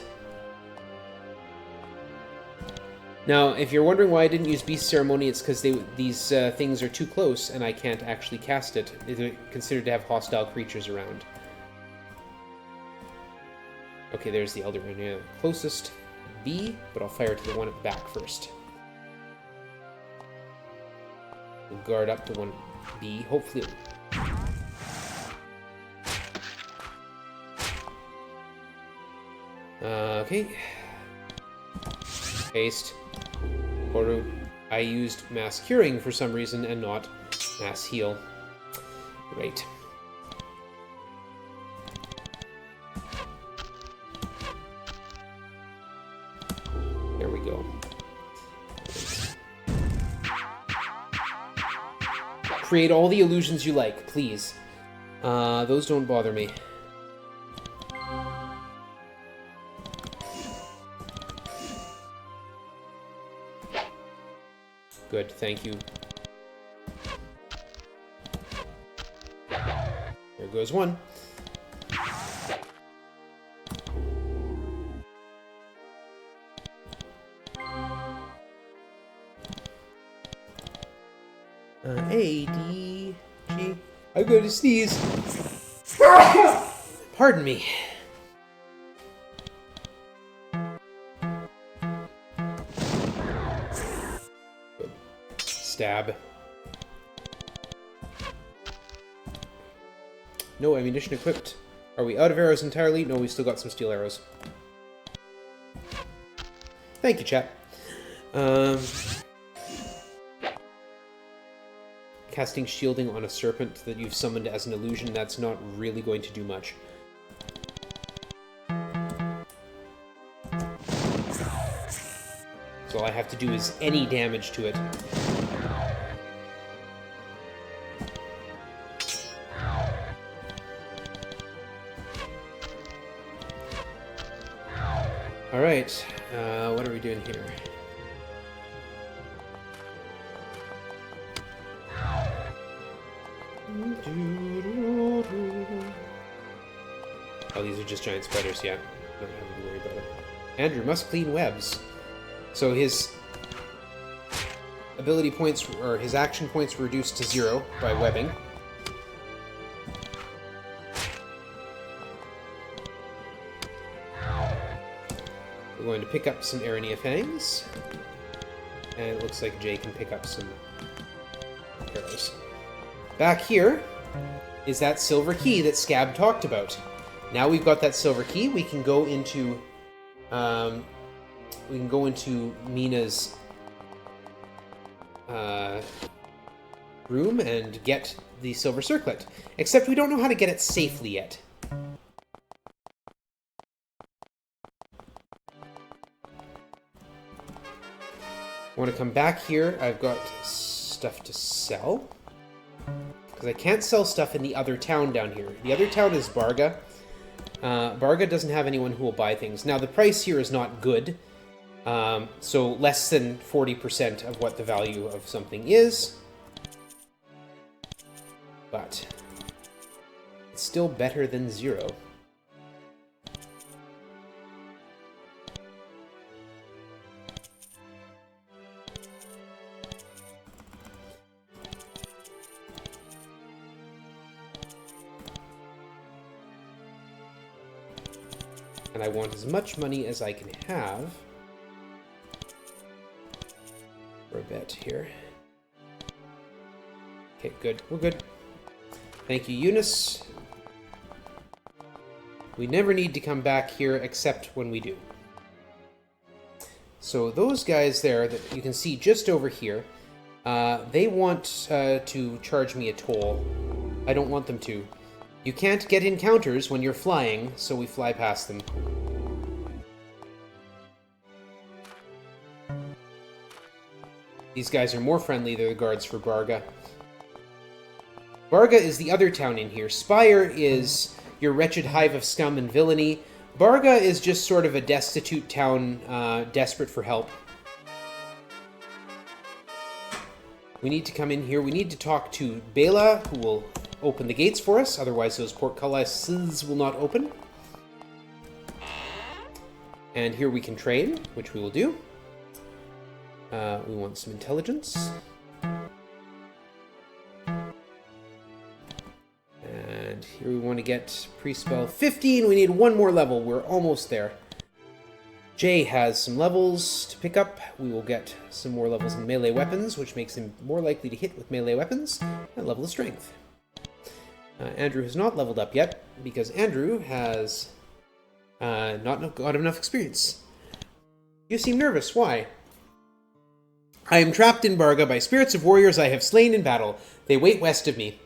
Now, if you're wondering why I didn't use Beast Ceremony, it's because these things are too close and I can't actually cast it. They're considered to have hostile creatures around. Okay, there's the Elder Rania closest B, but I'll fire to the one at the back first. We'll guard up the one B, hopefully. Okay. Haste. Koru. I used Mass Curing for some reason and not Mass Heal. Right. There we go. Create all the illusions you like, please. Those don't bother me. Good, thank you. There goes one. A, D, G. I'm going to sneeze. Pardon me. Good. Stab. No ammunition equipped. Are we out of arrows entirely? No, we still got some steel arrows. Thank you, chat. Casting shielding on a serpent that you've summoned as an illusion, that's not really going to do much. So all I have to do is any damage to it. Alright, what are we doing here? Oh, these are just giant spiders, yeah. Don't have to worry about it. Andrew must clean webs. So his ability points, or his action points were reduced to 0 by webbing. We're going to pick up some Arania Fangs. And it looks like Jay can pick up some arrows. Back here is that silver key that Scab talked about. Now we've got that silver key, we can go into Mina's room and get the silver circlet. Except we don't know how to get it safely yet. I want to come back here. I've got stuff to sell. Because I can't sell stuff in the other town down here. The other town is Barga. Barga doesn't have anyone who will buy things. Now, the price here is not good. So less than 40% of what the value of something is. But it's still better than 0. And I want as much money as I can have for a bit here. Okay, good. We're good. Thank you, Eunice. We never need to come back here except when we do. So those guys there that you can see just over here, they want to charge me a toll. I don't want them to. You can't get encounters when you're flying, so we fly past them. These guys are more friendly, they're the guards for Barga. Barga is the other town in here. Spire is your wretched hive of scum and villainy. Barga is just sort of a destitute town, desperate for help. We need to come in here. We need to talk to Bela, who will open the gates for us. Otherwise, those portcullises will not open. And here we can train, which we will do. We want some intelligence. And here we want to get pre-spell 15. We need one more level. We're almost there. Jay has some levels to pick up. We will get some more levels in melee weapons, which makes him more likely to hit with melee weapons, and level of strength. Andrew has not leveled up yet, because Andrew has not got enough experience. You seem nervous. Why? I am trapped in Barga by spirits of warriors I have slain in battle. They wait west of me.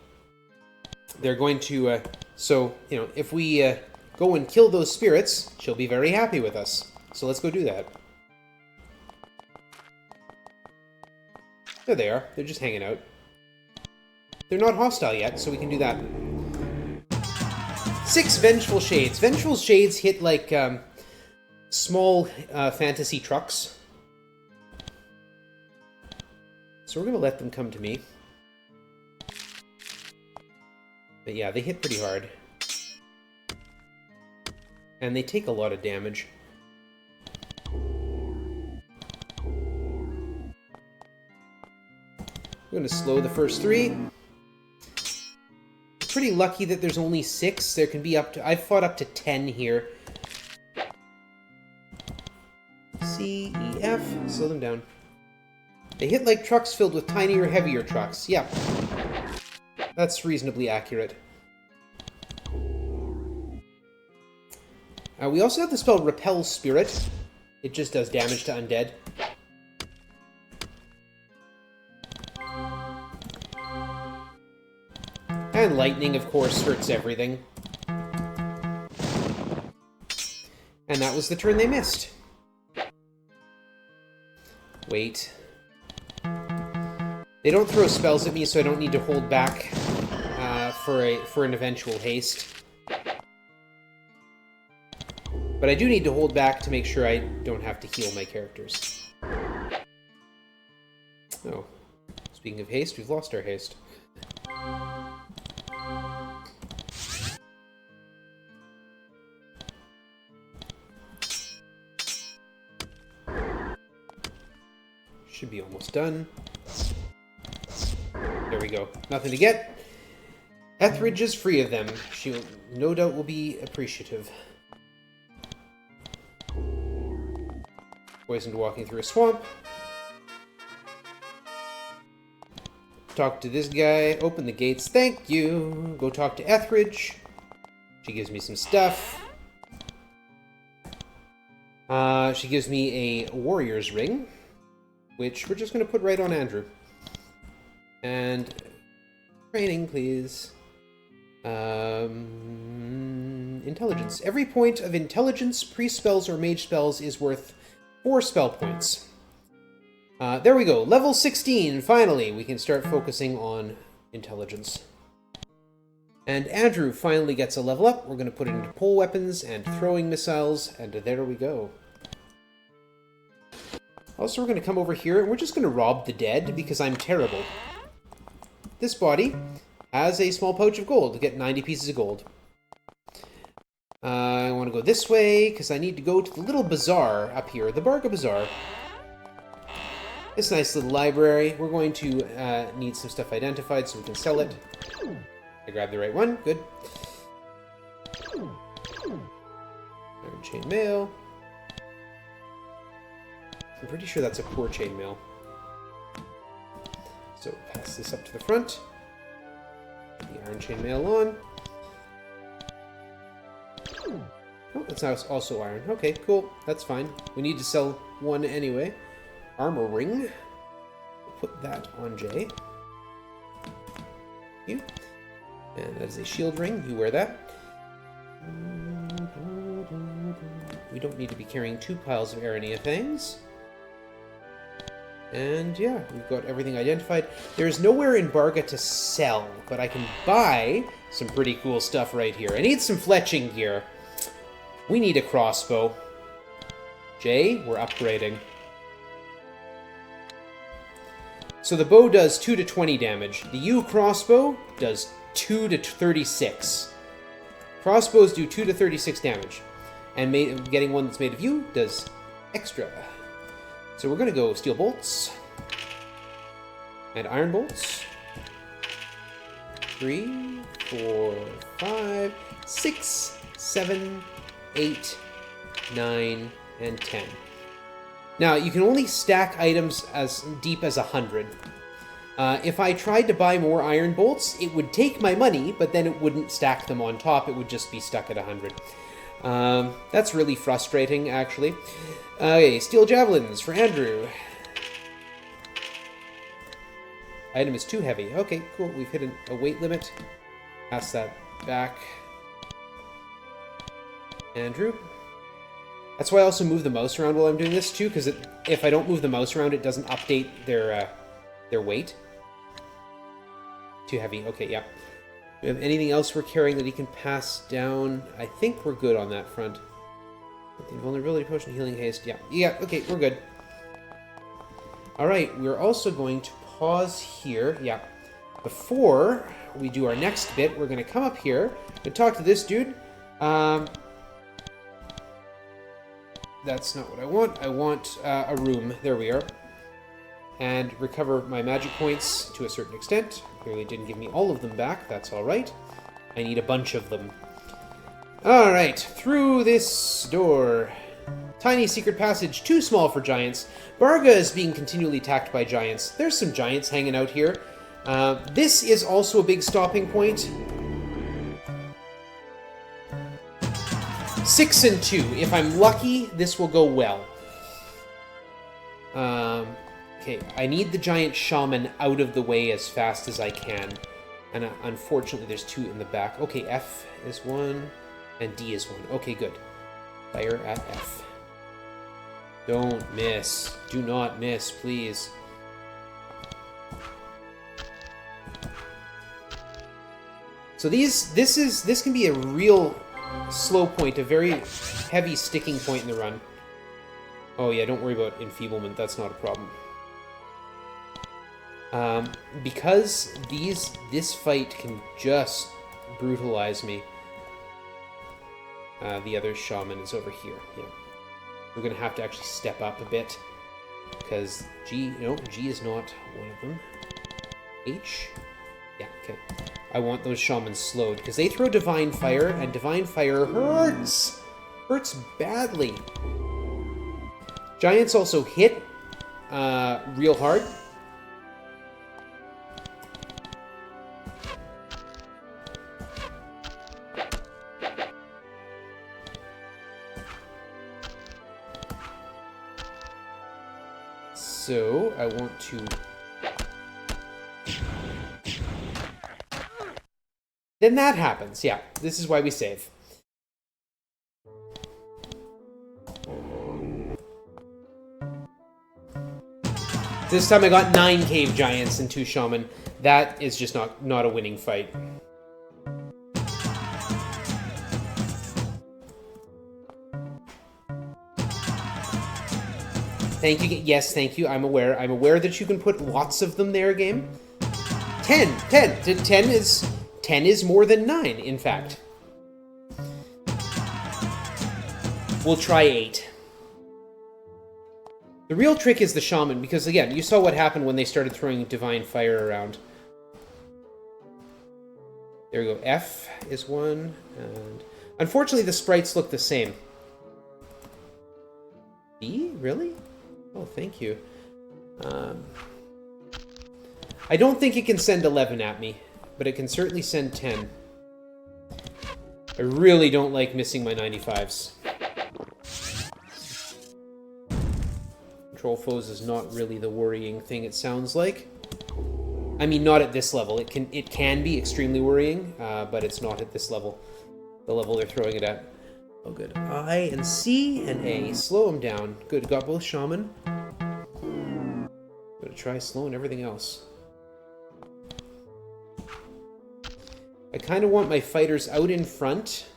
They're going to, so, you know, if we go and kill those spirits, she'll be very happy with us. So let's go do that. There they are. They're just hanging out. They're not hostile yet, so we can do that. 6 Vengeful Shades. Vengeful Shades hit like small fantasy trucks. So we're going to let them come to me. But yeah, they hit pretty hard. And they take a lot of damage. I'm going to slow the first 3. Pretty lucky that there's only 6. There can be up to... I've fought up to 10 here. C, E, F. Slow them down. They hit like trucks filled with tinier, heavier trucks. Yeah. That's reasonably accurate. We also have the spell Repel Spirit. It just does damage to undead. And lightning, of course, hurts everything. And that was the turn they missed. Wait. They don't throw spells at me, so I don't need to hold back for an eventual haste. But I do need to hold back to make sure I don't have to heal my characters. Oh. Speaking of haste, we've lost our haste. Should be almost done. There we go. Nothing to get. Etheridge is free of them. She no doubt will be appreciative. Poisoned walking through a swamp. Talk to this guy. Open the gates. Thank you. Go talk to Etheridge. She gives me some stuff. She gives me a warrior's ring, which we're just going to put right on Andrew. And training, please. Intelligence. Every point of intelligence, pre-spells, or mage spells is worth 4 spell points. There we go. Level 16. Finally, we can start focusing on intelligence. And Andrew finally gets a level up. We're going to put it into pole weapons and throwing missiles, and there we go. Also, we're going to come over here, and we're just going to rob the dead, because I'm terrible. This body has a small pouch of gold to get 90 pieces of gold. I want to go this way, because I need to go to the little bazaar up here, the Barga Bazaar. This nice little library. We're going to need some stuff identified so we can sell it. I grabbed the right one. Good. Iron chainmail. I'm pretty sure that's a poor chainmail. So pass this up to the front. The iron chainmail on. Oh, that's now also iron. Okay, cool. That's fine. We need to sell one anyway. Armor ring. Put that on Jay. You. And that is a shield ring. You wear that. We don't need to be carrying 2 piles of Arania things. And yeah, we've got everything identified. There's nowhere in Barga to sell, but I can buy some pretty cool stuff right here. I need some fletching gear. We need a crossbow. Jay, we're upgrading. So the bow does 2 to 20 damage. The U crossbow does 2 to 36. Crossbows do 2 to 36 damage. And getting one that's made of U does extra. So we're going to go steel bolts. And iron bolts. 3, 4, 5, 6, 7, 8, 9, and 10. Now, you can only stack items as deep as 100. If I tried to buy more iron bolts, it would take my money, but then it wouldn't stack them on top. It would just be stuck at 100. That's really frustrating, actually. Okay, steel javelins for Andrew. Item is too heavy. Okay, cool. We've hit a weight limit. Pass that back. Andrew. That's why I also move the mouse around while I'm doing this, too, because if I don't move the mouse around, it doesn't update their weight. Too heavy. Okay, yeah. Do we have anything else we're carrying that he can pass down? I think we're good on that front. The invulnerability potion, healing haste. Yeah, yeah. Okay, we're good. All right, we're also going to pause here. Yeah. Before we do our next bit, we're going to come up here and talk to this dude. That's not what I want. I want a room. There we are. And recover my magic points to a certain extent. Clearly didn't give me all of them back. That's all right. I need a bunch of them. All right, through this door. Tiny secret passage, too small for giants. Barga is being continually attacked by giants. There's some giants hanging out here. This is also a big stopping point. 6 and 2. If I'm lucky, this will go well. Okay, I need the giant shaman out of the way as fast as I can. And unfortunately, there's 2 in the back. Okay, F is 1, and D is 1. Okay, good. Fire at F. Don't miss. Do not miss, please. So this can be a real slow point, a very heavy sticking point in the run. Oh yeah, don't worry about enfeeblement. That's not a problem. Because this fight can just brutalize me. The other shaman is over here. Yeah, we're gonna have to actually step up a bit because G is not one of them. H, yeah, okay. I want those shamans slowed because they throw divine fire, and divine fire hurts badly. Giants also hit real hard. So, I want to... Then that happens, yeah. This is why we save. This time I got 9 cave giants and 2 shaman. That is just not a winning fight. Thank you. Yes, thank you. I'm aware. I'm aware that you can put lots of them there, game. 10. 10. 10 is more than 9, in fact. We'll try 8. The real trick is the shaman, because again, you saw what happened when they started throwing divine fire around. There we go. F is 1, and unfortunately the sprites look the same. B? Really? Oh, thank you. I don't think it can send 11 at me, but it can certainly send 10. I really don't like missing my 95s. Control foes is not really the worrying thing it sounds like. I mean, not at this level. It can be extremely worrying, but it's not at this level. The level they're throwing it at. Oh, good. I and C and A. Slow them down. Good. Got both shaman. Gonna try slowing everything else. I kind of want my fighters out in front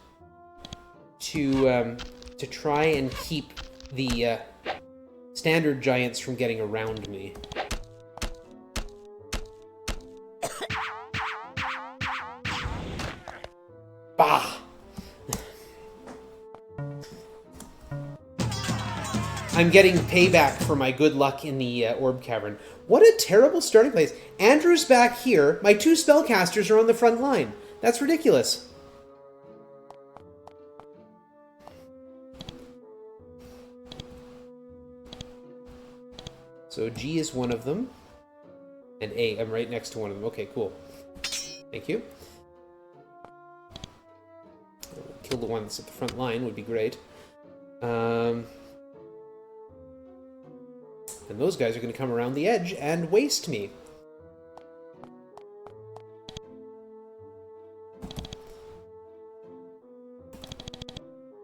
to try and keep the standard giants from getting around me. Bah! I'm getting payback for my good luck in the Orb Cavern. What a terrible starting place. Andrew's back here. My 2 spellcasters are on the front line. That's ridiculous. So G is one of them. And A, I'm right next to one of them. Okay, cool. Thank you. Kill the one that's at the front line would be great. And those guys are going to come around the edge and waste me.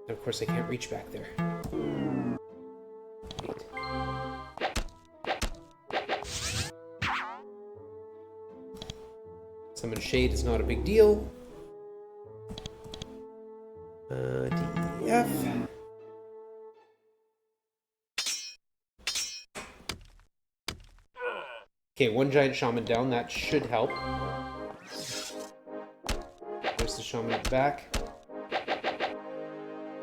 And of course, I can't reach back there. Wait. Summon Shade is not a big deal. D, E, F. Okay, 1 giant shaman down. That should help. There's the shaman at the back.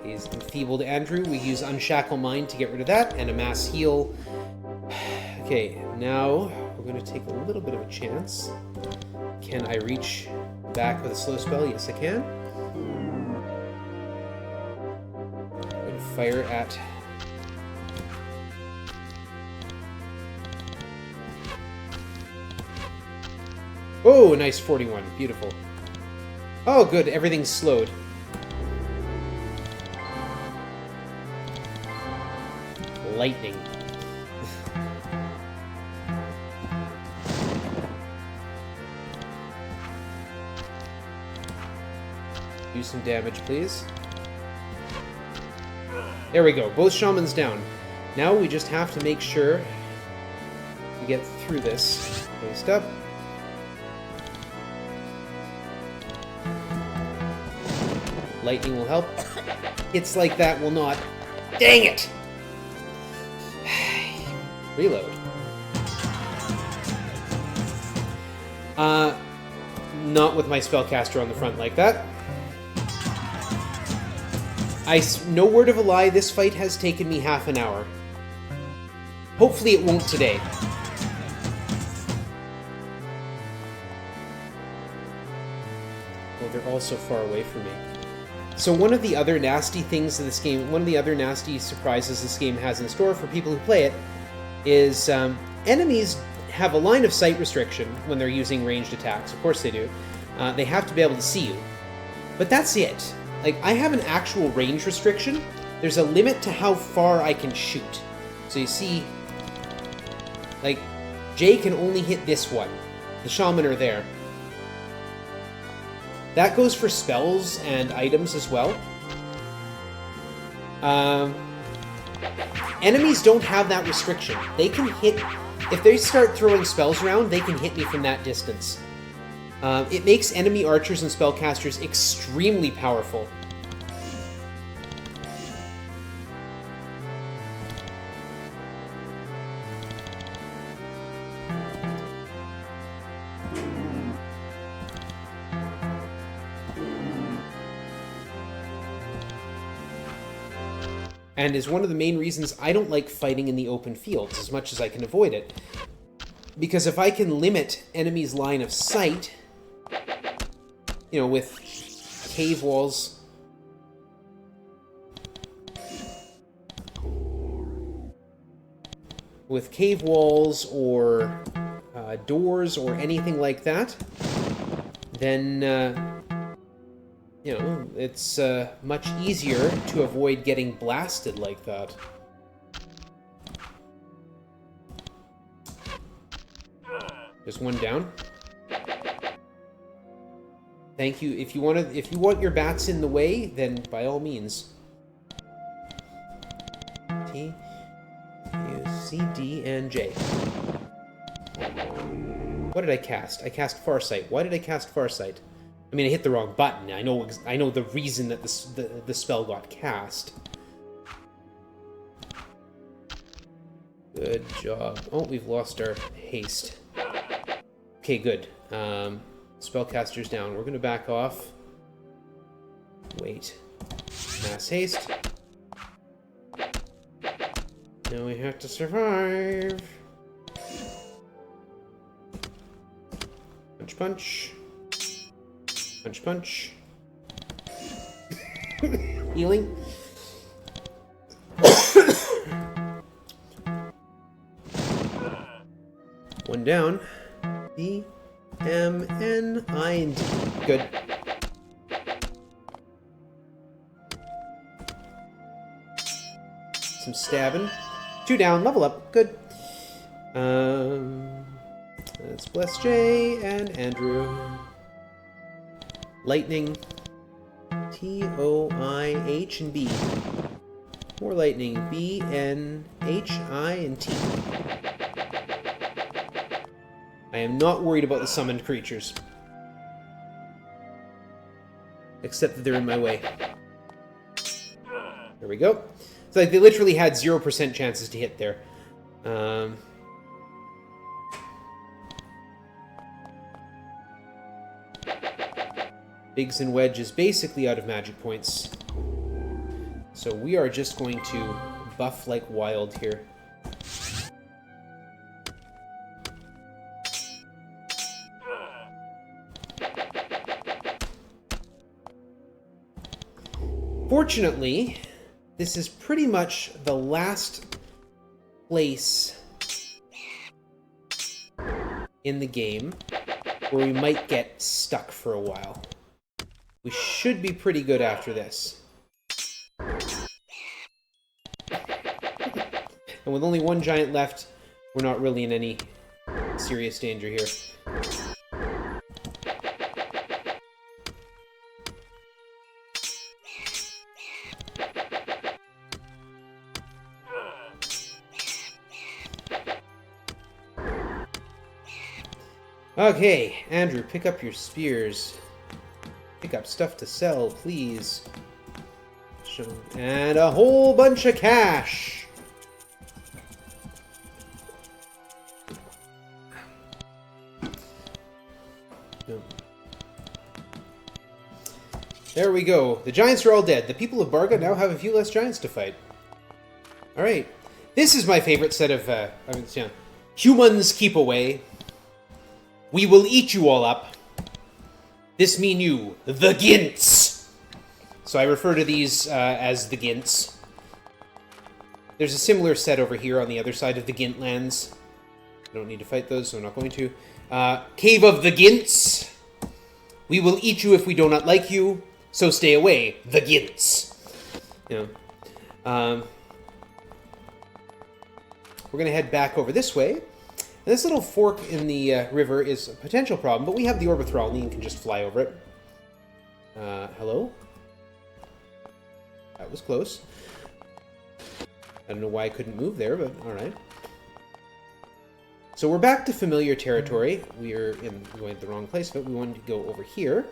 He's enfeebled Andrew. We use Unshackle Mind to get rid of that, and a mass heal. Okay, now we're going to take a little bit of a chance. Can I reach back with a slow spell? Yes, I can. I'm going to fire at... Oh, a nice 41. Beautiful. Oh, good. Everything's slowed. Lightning. Do some damage, please. There we go. Both shamans down. Now we just have to make sure we get through this. Paste up. Lightning will help. Hits like that will not. Dang it! Reload. Not with my spellcaster on the front like that. No word of a lie, this fight has taken me half an hour. Hopefully it won't today. Oh, they're all so far away from me. So one of the other nasty things in this game, one of the other nasty surprises this game has in store for people who play it, is enemies have a line of sight restriction when they're using ranged attacks. Of course they do. They have to be able to see you. But that's it. Like, I have an actual range restriction. There's a limit to how far I can shoot. So you see, like, Jay can only hit this one. The shaman are there. That goes for spells and items as well. Enemies don't have that restriction. They can hit... If they start throwing spells around, they can hit me from that distance. It makes enemy archers and spellcasters extremely powerful. and is one of the main reasons I don't like fighting in the open fields as much as I can avoid it. Because if I can limit enemies' line of sight, you know, with cave walls, or doors or anything like that, then you know, it's much easier to avoid getting blasted like that. There's one down. Thank you. If you want your bats in the way, then by all means. T, U, C, D, and J. What did I cast? I cast Farsight. Why did I cast Farsight? I mean, I hit the wrong button. I know the reason that the spell got cast. Good job. Oh, we've lost our haste. Okay, good. Spellcaster's down. We're going to back off. Wait. Mass haste. Now we have to survive. Punch, punch. Punch, punch. Healing. One down. D, M, N, I, and D. Good. Some stabbing. Two down. Level up. Good. Let's bless Jay and Andrew. Lightning. T, O, I, H, and B. More lightning. B, N, H, I, and T. I am not worried about the summoned creatures. Except that they're in my way. There we go. It's like they literally had 0% chances to hit there. Biggs and Wedge is basically out of magic points. So we are just going to buff like wild here. Fortunately, this is pretty much the last place in the game where we might get stuck for a while. We should be pretty good after this. And with only one giant left, we're not really in any serious danger here. Okay, Andrew, pick up your spears. Pick up stuff to sell, please. And a whole bunch of cash! No. There we go. The giants are all dead. The people of Barga now have a few less giants to fight. Alright. This is my favorite set of, humans keep away. We will eat you all up. This mean you, the Gints. So I refer to these as the Gints. There's a similar set over here on the other side of the Gint lands. I don't need to fight those, so I'm not going to. Cave of the Gints. We will eat you if we do not like you, so stay away, the Gints. You know, we're going to head back over this way. And this little fork in the river is a potential problem, but we have the Orbithral, and Ian can just fly over it. Hello? That was close. I don't know why I couldn't move there, but alright. So we're back to familiar territory. We are going to the wrong place, but we wanted to go over here.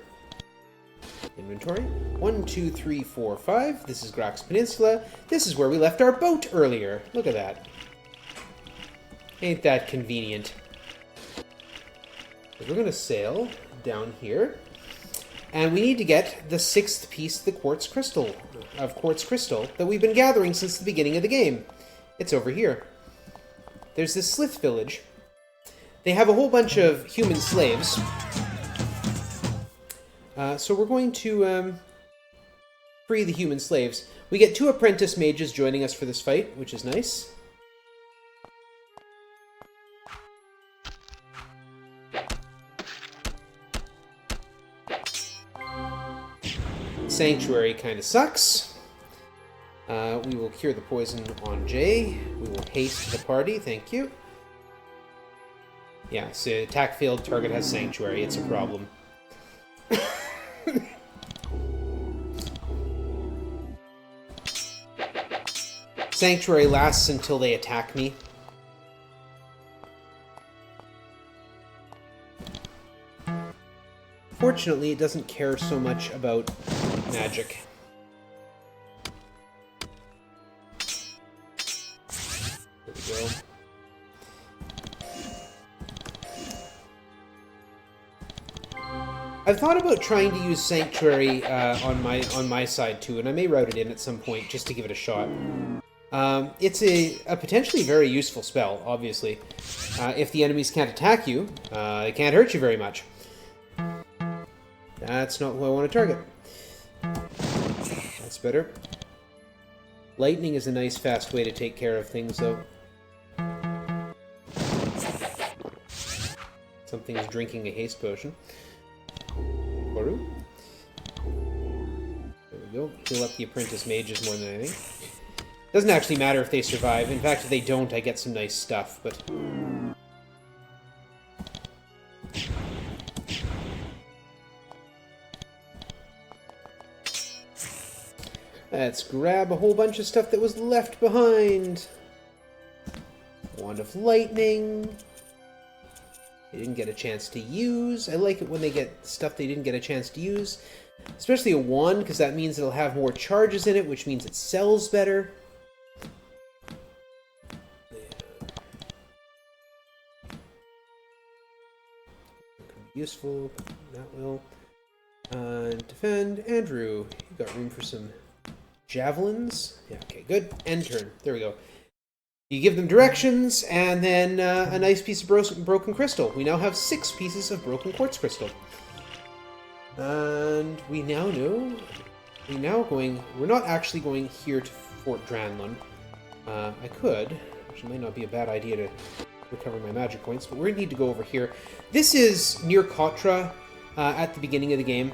Inventory. 1, 2, 3, 4, 5. This is Grax Peninsula. This is where we left our boat earlier. Look at that. Ain't that convenient? We're going to sail down here. And we need to get the 6th piece of quartz crystal that we've been gathering since the beginning of the game. It's over here. There's this Slith village. They have a whole bunch of human slaves. So we're going to free the human slaves. We get 2 apprentice mages joining us for this fight, which is nice. Sanctuary kind of sucks. We will cure the poison on Jay. We will haste the party, thank you. Yeah, so attack failed, target has Sanctuary, it's a problem. Sanctuary lasts until they attack me. Fortunately, it doesn't care so much about magic. There we go. I've thought about trying to use Sanctuary on my side too, and I may route it in at some point just to give it a shot. It's a potentially very useful spell, obviously. If the enemies can't attack you, they can't hurt you very much. That's not who I want to target. That's better. Lightning is a nice, fast way to take care of things, though. Something's drinking a haste potion. There we go. Heal up the apprentice mages more than anything. Doesn't actually matter if they survive. In fact, if they don't, I get some nice stuff, but... Let's grab a whole bunch of stuff that was left behind. Wand of Lightning. They didn't get a chance to use. I like it when they get stuff they didn't get a chance to use. Especially a wand, because that means it'll have more charges in it, which means it sells better. Useful, that will. Defend. Andrew, you got room for some javelins? Yeah, okay, good. End turn. There we go. You give them directions, and then a nice piece of broken crystal. We now have 6 pieces of broken quartz crystal. And we now know... We're not actually going here to Fort Dranlun. I could, which might not be a bad idea to recover my magic points, but we need to go over here. This is near Kotra at the beginning of the game.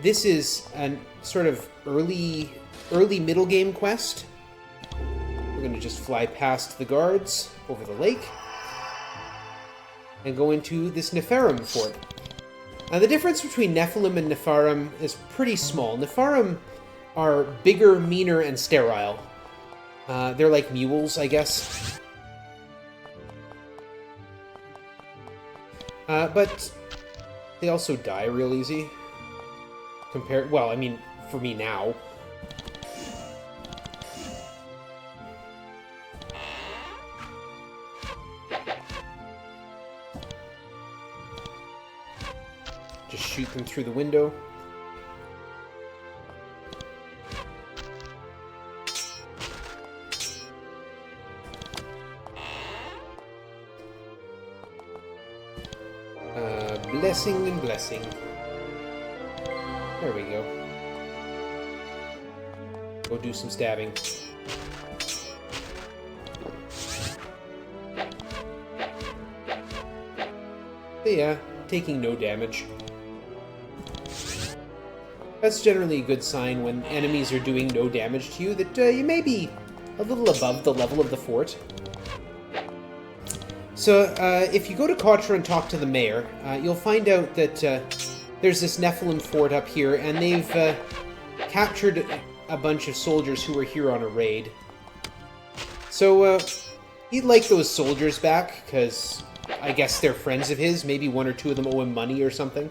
This is a sort of early middle game quest. We're going to just fly past the guards over the lake and go into this Nepharim fort. Now, the difference between Nephilim and Nepharim is pretty small. Nepharim are bigger, meaner, and sterile. They're like mules, I guess. But they also die real easy. Well, I mean, for me now. Just shoot them through the window. Blessing and blessing. There we go. Go do some stabbing. But yeah, taking no damage. That's generally a good sign when enemies are doing no damage to you, that you may be a little above the level of the fort. So, if you go to Kotra and talk to the mayor, you'll find out that there's this Nephilim fort up here, and they've captured a bunch of soldiers who were here on a raid. So, he'd like those soldiers back, because I guess they're friends of his. Maybe 1 or 2 of them owe him money or something.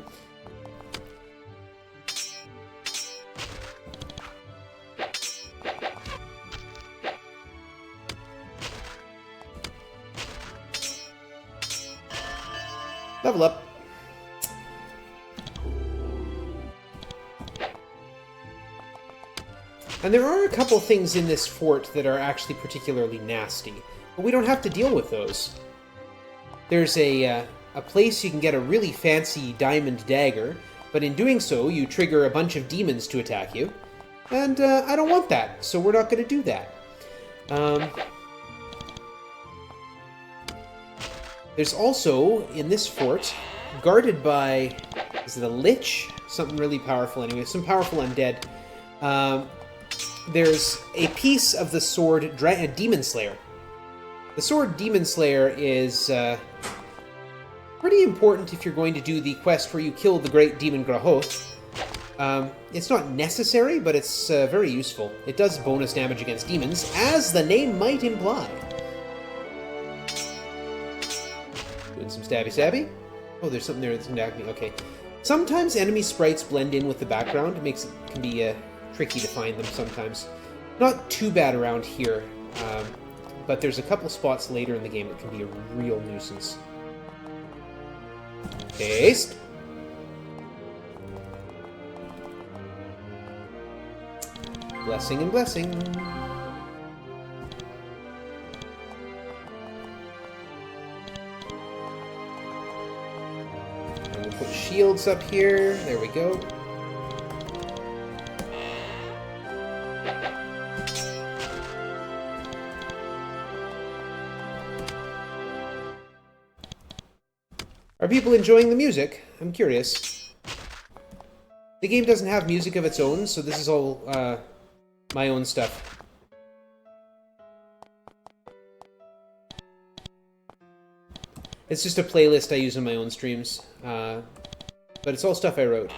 Level up. And there are a couple things in this fort that are actually particularly nasty, but we don't have to deal with those. There's a place you can get a really fancy diamond dagger, but in doing so, you trigger a bunch of demons to attack you. And I don't want that, so we're not going to do that. There's also, in this fort, guarded by, is it a lich? Something really powerful anyway, some powerful undead. There's a piece of the sword Demon Slayer. The sword Demon Slayer is pretty important if you're going to do the quest where you kill the great demon Grahoth. It's not necessary, but it's very useful. It does bonus damage against demons, as the name might imply. Doing some stabby-stabby. Oh, there's something there that's attacking me. Okay. Sometimes enemy sprites blend in with the background. It can be tricky to find them sometimes. Not too bad around here, but there's a couple spots later in the game that can be a real nuisance. Paste. Blessing and blessing. And we'll put shields up here. There we go. Are people enjoying the music? I'm curious. The game doesn't have music of its own, so this is all my own stuff. It's just a playlist I use on my own streams, but it's all stuff I wrote.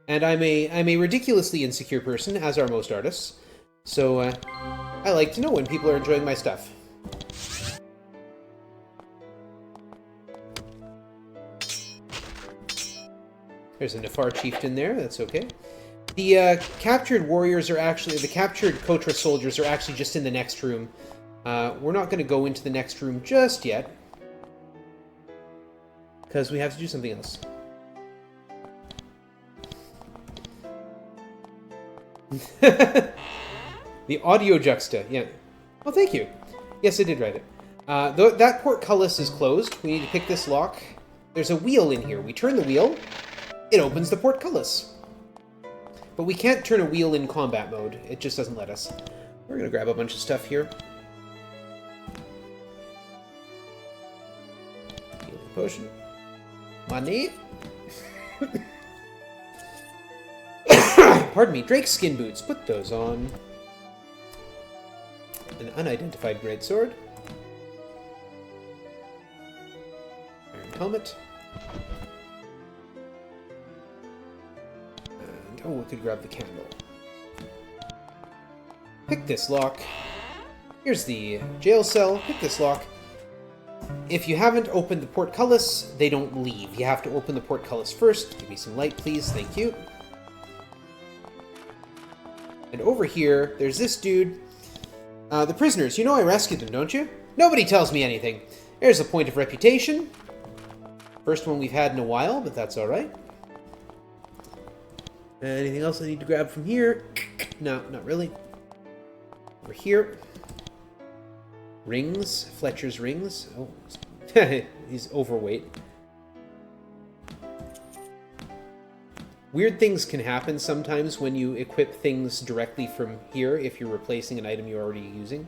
And I'm a ridiculously insecure person, as are most artists, so I like to know when people are enjoying my stuff. There's a Nefar chieftain there, that's okay. The captured warriors are actually, the captured Kotra soldiers are actually just in the next room. We're not going to go into the next room just yet, because we have to do something else. The audio juxta, yeah. Oh, thank you. Yes, I did write it. That portcullis is closed. We need to pick this lock. There's a wheel in here. We turn the wheel. It opens the portcullis. But we can't turn a wheel in combat mode. It just doesn't let us. We're going to grab a bunch of stuff here. Healing potion. Money. Pardon me. Drake's skin boots. Put those on. An unidentified greatsword. Iron helmet. Oh, we could grab the candle. Pick this lock. Here's the jail cell. Pick this lock. If you haven't opened the portcullis, they don't leave. You have to open the portcullis first. Give me some light, please. Thank you. And over here, there's this dude. The prisoners. You know I rescued them, don't you? Nobody tells me anything. There's a point of reputation. First one we've had in a while, but that's alright. Anything else I need to grab from here? No, not really. Over here. Rings. Fletcher's rings. Oh, he's overweight. Weird things can happen sometimes when you equip things directly from here if you're replacing an item you're already using.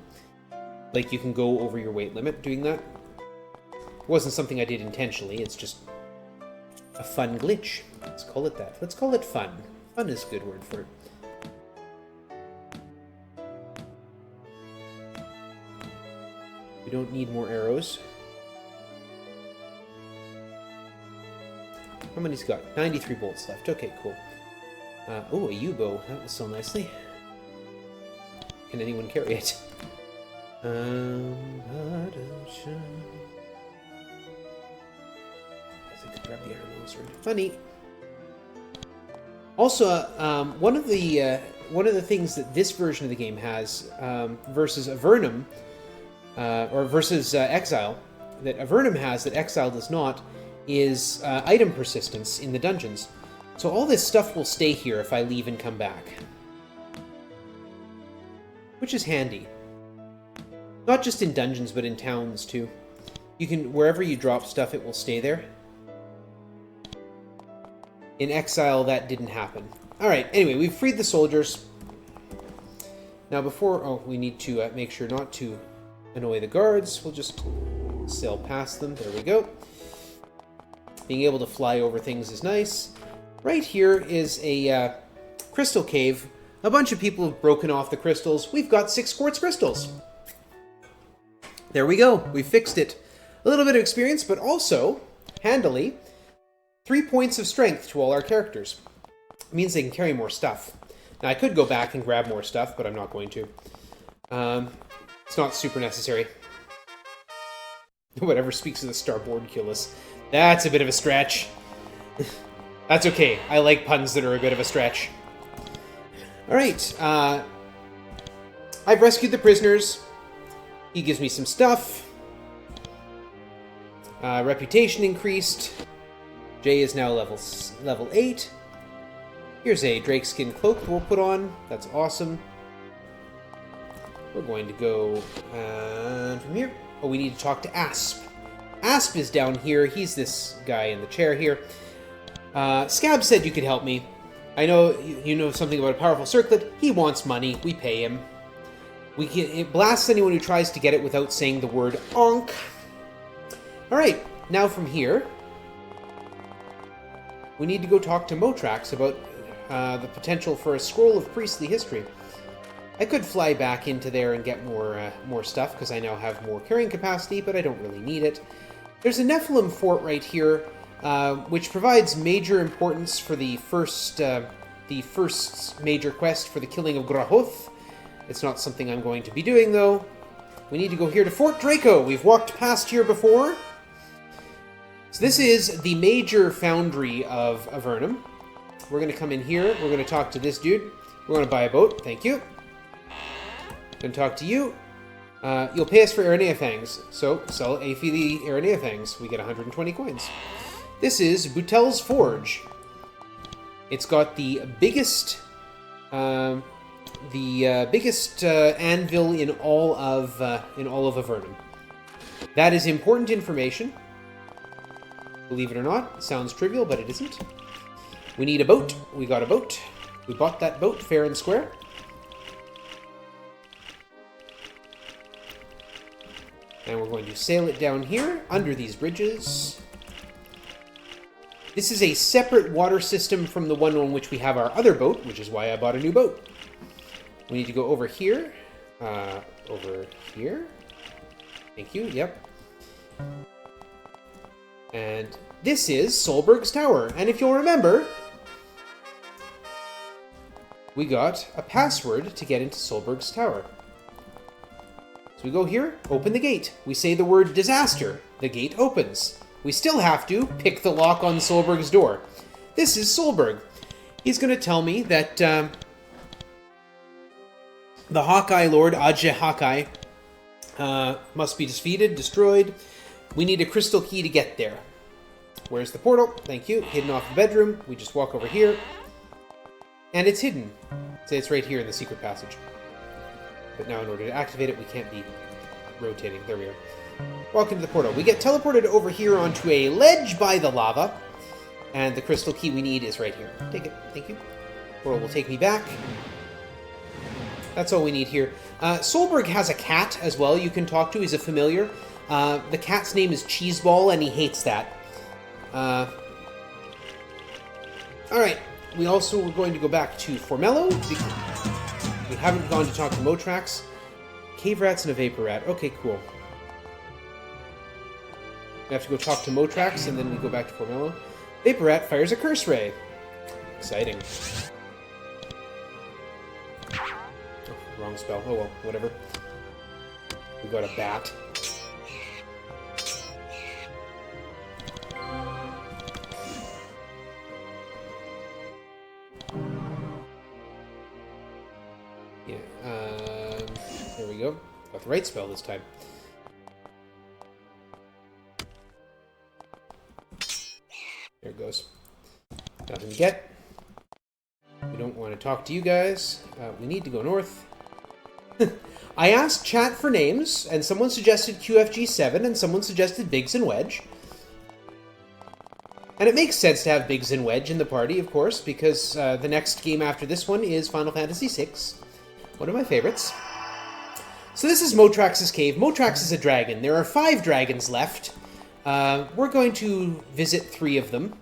Like, you can go over your weight limit doing that. It wasn't something I did intentionally, it's just a fun glitch. Let's call it that. Let's call it fun. Fun is a good word for it. We don't need more arrows. How many's got? 93 bolts left. Okay, cool. Oh, a U-bow. That will sell nicely. Can anyone carry it? I could grab the arrows. Funny. Also, one of the things that this version of the game has versus Avernum, or versus Exile, that Avernum has that Exile does not, is item persistence in the dungeons. So all this stuff will stay here if I leave and come back. Which is handy. Not just in dungeons, but in towns too. You can, wherever you drop stuff, it will stay there. In Exile, that didn't happen. Alright, anyway, we've freed the soldiers. Now before, oh, we need to make sure not to annoy the guards. We'll just sail past them. There we go. Being able to fly over things is nice. Right here is a crystal cave. A bunch of people have broken off the crystals. We've got 6 quartz crystals. There we go. We fixed it. A little bit of experience, but also, handily, 3 points of strength to all our characters. It means they can carry more stuff. Now, I could go back and grab more stuff, but I'm not going to. It's not super necessary. Whatever speaks to the starboard kill us. That's a bit of a stretch. That's okay. I like puns that are a bit of a stretch. Alright. I've rescued the prisoners. He gives me some stuff. Reputation increased. Jay is now level 8. Here's a drakeskin cloak that we'll put on. That's awesome. We're going to go from here. Oh, we need to talk to Asp. Asp is down here. He's this guy in the chair here. Scab said you could help me. I know you know something about a powerful circlet. He wants money. We pay him. It blasts anyone who tries to get it without saying the word onk. Alright, now from here, we need to go talk to Motrax about the potential for a scroll of priestly history. I could fly back into there and get more stuff, because I now have more carrying capacity, but I don't really need it. There's a Nephilim fort right here, which provides major importance for the first major quest for the killing of Grahoth. It's not something I'm going to be doing, though. We need to go here to Fort Draco. We've walked past here before. So this is the major foundry of Avernum. We're going to come in here. We're going to talk to this dude. We're going to buy a boat. Thank you. Going to talk to you. You'll pay us for Aranea Fangs. So, sell Afi the Aranea Fangs. We get 120 coins. This is Butel's Forge. It's got the biggest anvil in all of Avernum. That is important information. Believe it or not, it sounds trivial, but it isn't. We need a boat. We got a boat. We bought that boat fair and square. And we're going to sail it down here, under these bridges. This is a separate water system from the one on which we have our other boat, which is why I bought a new boat. We need to go over here. Over here. Thank you, yep. And this is Solberg's Tower. And if you'll remember, we got a password to get into Solberg's Tower. So we go here, open the gate. We say the word disaster. The gate opens. We still have to pick the lock on Solberg's door. This is Solberg. He's going to tell me that the Hawkeye Lord, Ajah Hawkeye, must be defeated, destroyed. We need a crystal key to get there. Where's the portal? Thank you. Hidden off the bedroom. We just walk over here. And it's hidden. Say it's right here in the secret passage. But now in order to activate it, we can't be rotating. There we are. Walk into the portal. We get teleported over here onto a ledge by the lava. And the crystal key we need is right here. Take it. Thank you. Portal will take me back. That's all we need here. Solberg has a cat as well you can talk to. He's a familiar. The cat's name is Cheeseball, and he hates that. Alright. We also were going to go back to Formello. We haven't gone to talk to Motrax. Cave rats and a vapor rat. Okay, cool. We have to go talk to Motrax, and then we go back to Formello. Vapor rat fires a curse ray. Exciting. Oh, wrong spell. Oh well, whatever. We got a bat. Yeah, there we go. Got the right spell this time. There it goes. Nothing to get. We don't want to talk to you guys. We need to go north. I asked chat for names, and someone suggested QFG7, and someone suggested Biggs and Wedge. And it makes sense to have Biggs and Wedge in the party, of course, because the next game after this one is Final Fantasy VI. One of my favorites. So this is Motrax's cave. Motrax is a dragon. There are 5 dragons left. We're going to visit 3 of them.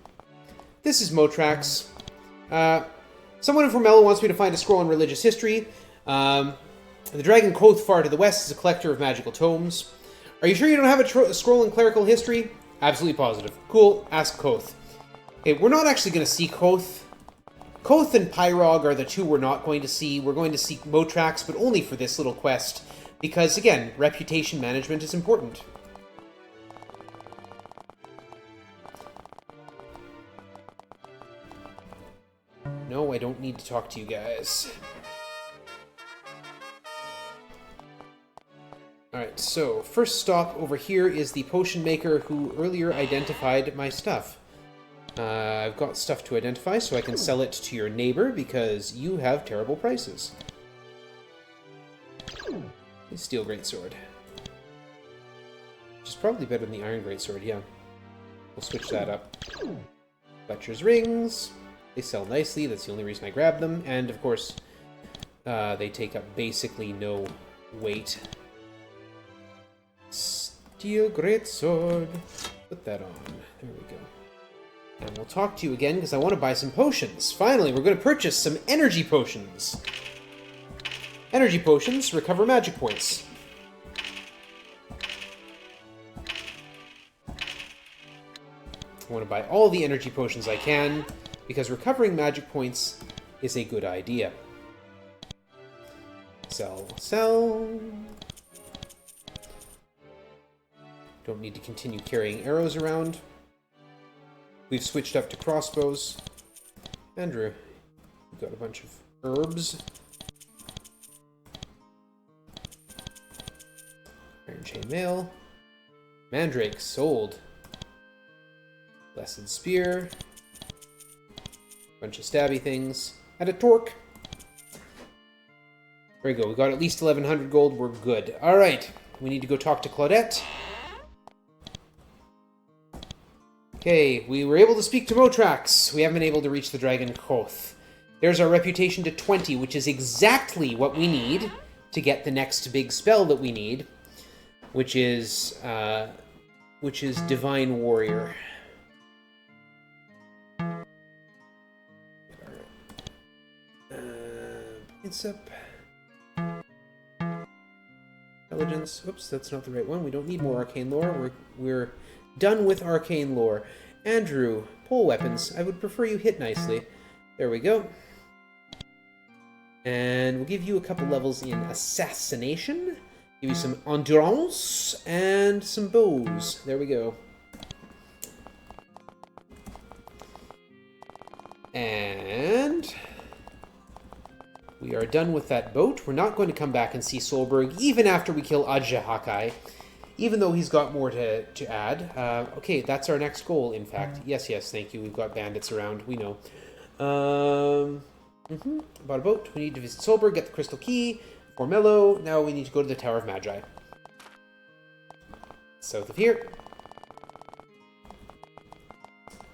This is Motrax. Someone in Formello wants me to find a scroll in religious history. The dragon Koth far to the west is a collector of magical tomes. Are you sure you don't have a scroll in clerical history? Absolutely positive. Cool. Ask Koth. Okay, we're not actually going to see Koth. Koth and Pyrog are the 2 we're not going to see. We're going to see Motrax, but only for this little quest. Because, again, reputation management is important. No, I don't need to talk to you guys. Alright, so first stop over here is the potion maker who earlier identified my stuff. I've got stuff to identify, so I can sell it to your neighbor because you have terrible prices. The steel greatsword. Which is probably better than the iron greatsword, yeah. We'll switch that up. Butcher's rings. They sell nicely, that's the only reason I grabbed them. And, of course, they take up basically no weight. Steel greatsword. Put that on. There we go. And we'll talk to you again because I want to buy some potions. Finally, we're going to purchase some energy potions. Energy potions recover magic points. I want to buy all the energy potions I can because recovering magic points is a good idea. Sell, sell. Don't need to continue carrying arrows around. We've switched up to crossbows. Andrew, we've got a bunch of herbs. Iron chain mail. Mandrake sold. Blessed spear. Bunch of stabby things. And a torque. There we go. We got at least 1,100 gold. We're good. Alright. We need to go talk to Claudette. Okay, we were able to speak to Motrax. We haven't been able to reach the dragon Koth. There's our reputation to 20, which is exactly what we need to get the next big spell that we need, which is Divine Warrior. It's up. Intelligence. Oops, that's not the right one. We don't need more arcane lore. We're done with arcane lore. Andrew, pole weapons. I would prefer you hit nicely. There we go. And we'll give you a couple levels in assassination. Give you some endurance and some bows. There we go. And we are done with that boat. We're not going to come back and see Solberg even after we kill Ajah Hakai, even though he's got more to add. Okay, that's our next goal, in fact. Yes, thank you. We've got bandits around. We know. About a boat. We need to visit Solberg, get the crystal key. Formello. Now we need to go to the Tower of Magi. South of here.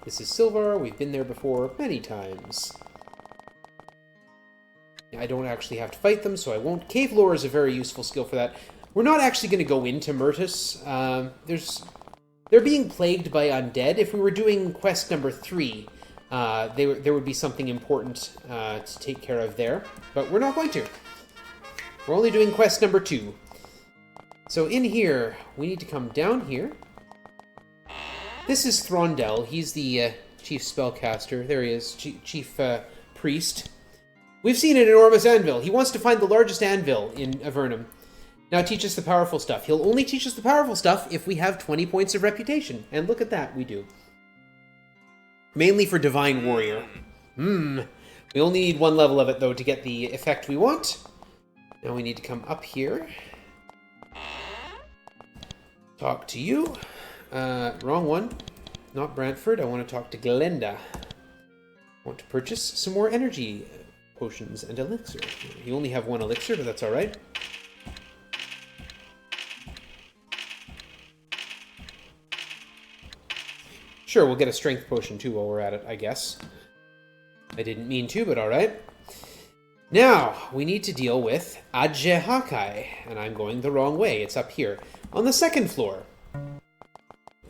This is Silvar. We've been there before many times. I don't actually have to fight them, so I won't. Cave lore is a very useful skill for that. We're not actually going to go into Myrtus. They're being plagued by undead. If we were doing quest number 3, there would be something important to take care of there. But we're not going to. We're only doing quest number 2. So in here, we need to come down here. This is Throndell. He's the chief spellcaster. There he is, chief priest. We've seen an enormous anvil. He wants to find the largest anvil in Avernum. Now teach us the powerful stuff. He'll only teach us the powerful stuff if we have 20 points of reputation. And look at that, we do. Mainly for Divine Warrior. We only need 1 level of it, though, to get the effect we want. Now we need to come up here. Talk to you. Wrong one. Not Brantford. I want to talk to Glenda. Want to purchase some more energy potions and elixir. You only have one elixir, but that's alright. Sure, we'll get a strength potion too while we're at it, I guess. I didn't mean to, but alright. Now, we need to deal with Ajehakai, and I'm going the wrong way. It's up here, on the second floor.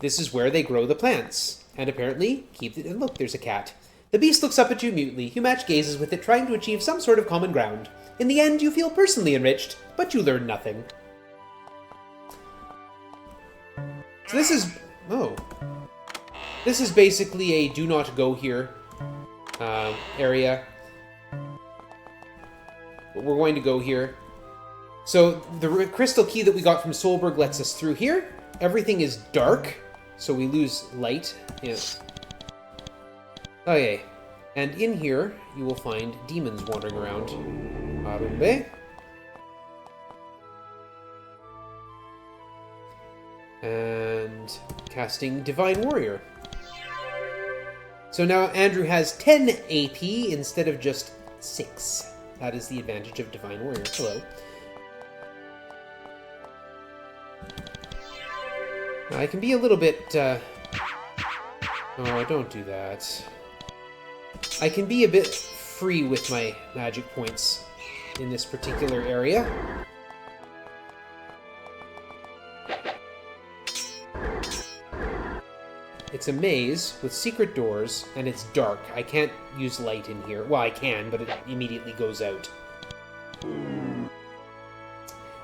This is where they grow the plants, and apparently keep it. And look, there's a cat. The beast looks up at you mutely. You match gazes with it, trying to achieve some sort of common ground. In the end, you feel personally enriched, but you learn nothing. So this is... oh. This is basically a do not go here area. But we're going to go here. So the crystal key that we got from Solberg lets us through here. Everything is dark, so we lose light. Yes. Okay. And in here, you will find demons wandering around. Arumbe. And casting Divine Warrior. So now Andrew has 10 AP instead of just 6. That is the advantage of Divine Warrior. Hello. Now, I can be a little bit... oh, don't do that. I can be a bit free with my magic points in this particular area. It's a maze with secret doors, and it's dark. I can't use light in here. Well, I can, but it immediately goes out.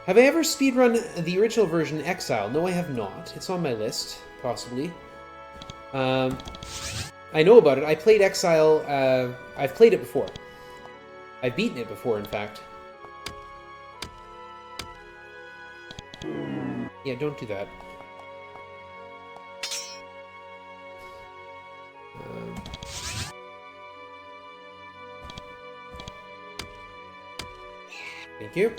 Have I ever speedrun the original version Exile? No, I have not. It's on my list, possibly. I know about it. I played Exile... I've played it before. I've beaten it before, in fact. Yeah, don't do that. Thank you.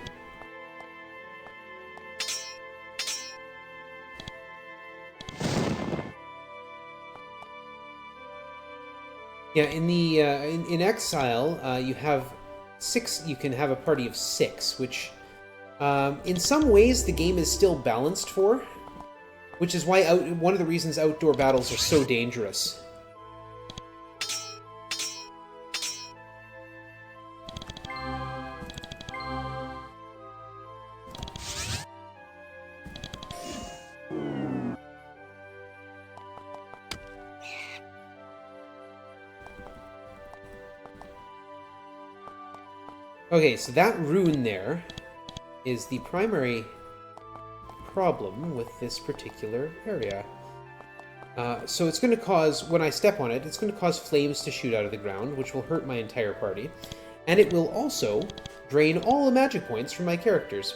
Yeah, in the in Exile, you have 6. You can have a party of 6, which in some ways the game is still balanced for, which is why one of the reasons outdoor battles are so dangerous. Okay, so that rune there is the primary problem with this particular area. So it's going to cause, when I step on it, it's going to cause flames to shoot out of the ground, which will hurt my entire party. And it will also drain all the magic points from my characters.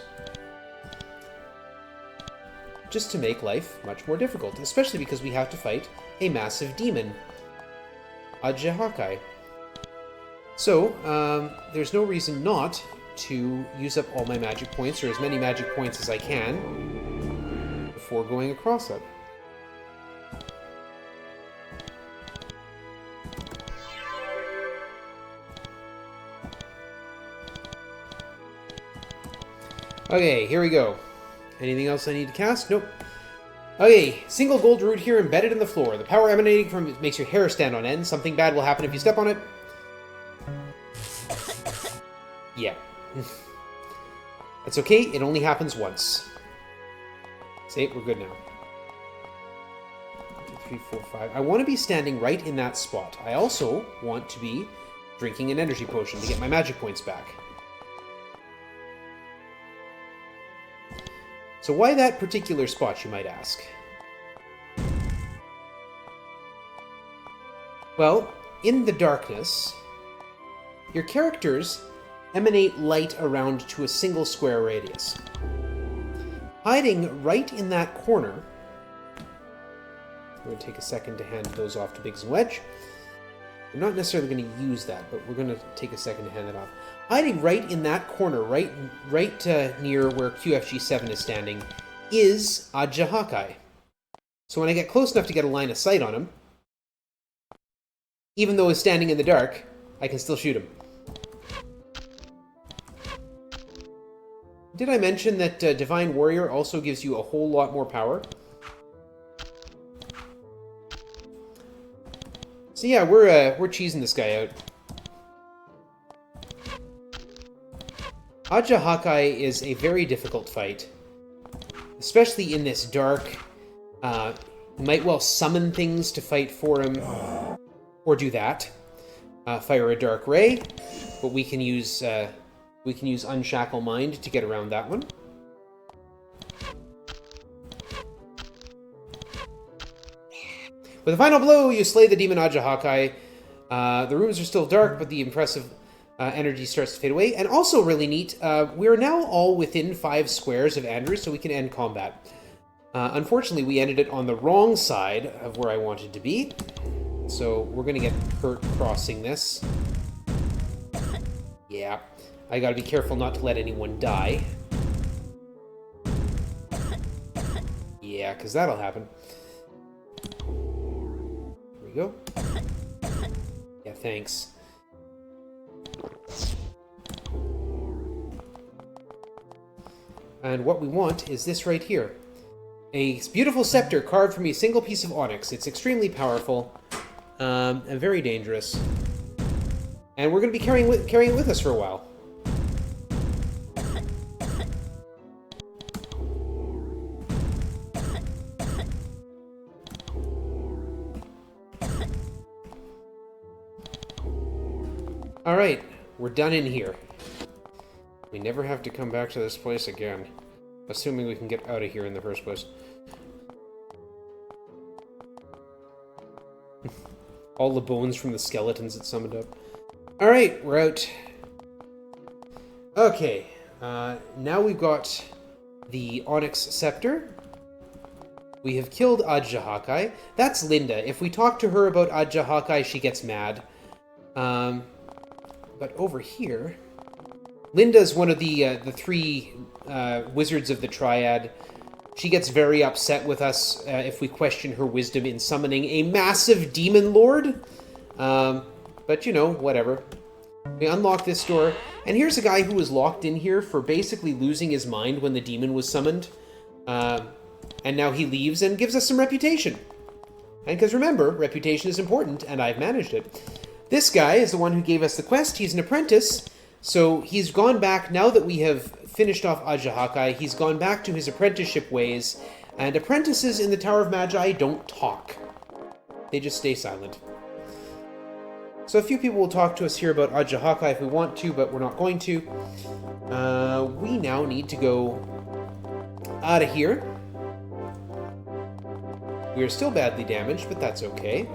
Just to make life much more difficult, especially because we have to fight a massive demon. Ajehakai. So, there's no reason not to use up all my magic points, or as many magic points as I can, before going across it. Okay, here we go. Anything else I need to cast? Nope. Okay, single gold root here embedded in the floor. The power emanating from it makes your hair stand on end. Something bad will happen if you step on it. Yeah. That's okay, it only happens once. See, we're good now. 1, 2, 3, 4, 5. I want to be standing right in that spot. I also want to be drinking an energy potion to get my magic points back. So why that particular spot, you might ask? Well, in the darkness, your characters emanate light around to a single square radius. Hiding right in that corner... We're going to take a second to hand those off to Biggs and Wedge. We're not necessarily going to use that, but we're going to take a second to hand that off. Hiding right in that corner, right near where QFG7 is standing, is Ajehakai. So when I get close enough to get a line of sight on him, Even though he's standing in the dark, I can still shoot him. Did I mention that Divine Warrior also gives you a whole lot more power? So yeah, we're cheesing this guy out. Aja Hakai is a very difficult fight, especially in this dark. You might well summon things to fight for him, or do that. Fire a Dark Ray, but we can use Unshackle Mind to get around that one. With a final blow, you slay the demon Aja Hakai. The rooms are still dark, but the impressive energy starts to fade away. And also really neat, we are now all within 5 squares of Andrew, so we can end combat. Unfortunately, we ended it on the wrong side of where I wanted to be. So we're going to get hurt crossing this. Yeah, I got to be careful not to let anyone die. Yeah, because that'll happen. Here we go. Yeah, thanks. And what we want is this right here. A beautiful scepter carved from a single piece of onyx. It's extremely powerful and very dangerous. And we're going to be carrying it with us for a while. Alright, we're done in here. We never have to come back to this place again. Assuming we can get out of here in the first place. All the bones from the skeletons it summoned up. Alright, we're out. Okay, now we've got the Onyx Scepter. We have killed Aja Hakai. That's Linda. If we talk to her about Aja Hakai, she gets mad. But over here... Linda's one of the 3 wizards of the Triad. She gets very upset with us if we question her wisdom in summoning a massive demon lord. But, you know, whatever. We unlock this door, and here's a guy who was locked in here for basically losing his mind when the demon was summoned. And now he leaves and gives us some reputation. And because remember, reputation is important, and I've managed it. This guy is the one who gave us the quest. He's an apprentice, so he's gone back, now that we have finished off Aja Hakai, he's gone back to his apprenticeship ways, and apprentices in the Tower of Magi don't talk. They just stay silent. So a few people will talk to us here about Aja Hakai if we want to, but we're not going to. We now need to go out of here. We are still badly damaged, but that's okay.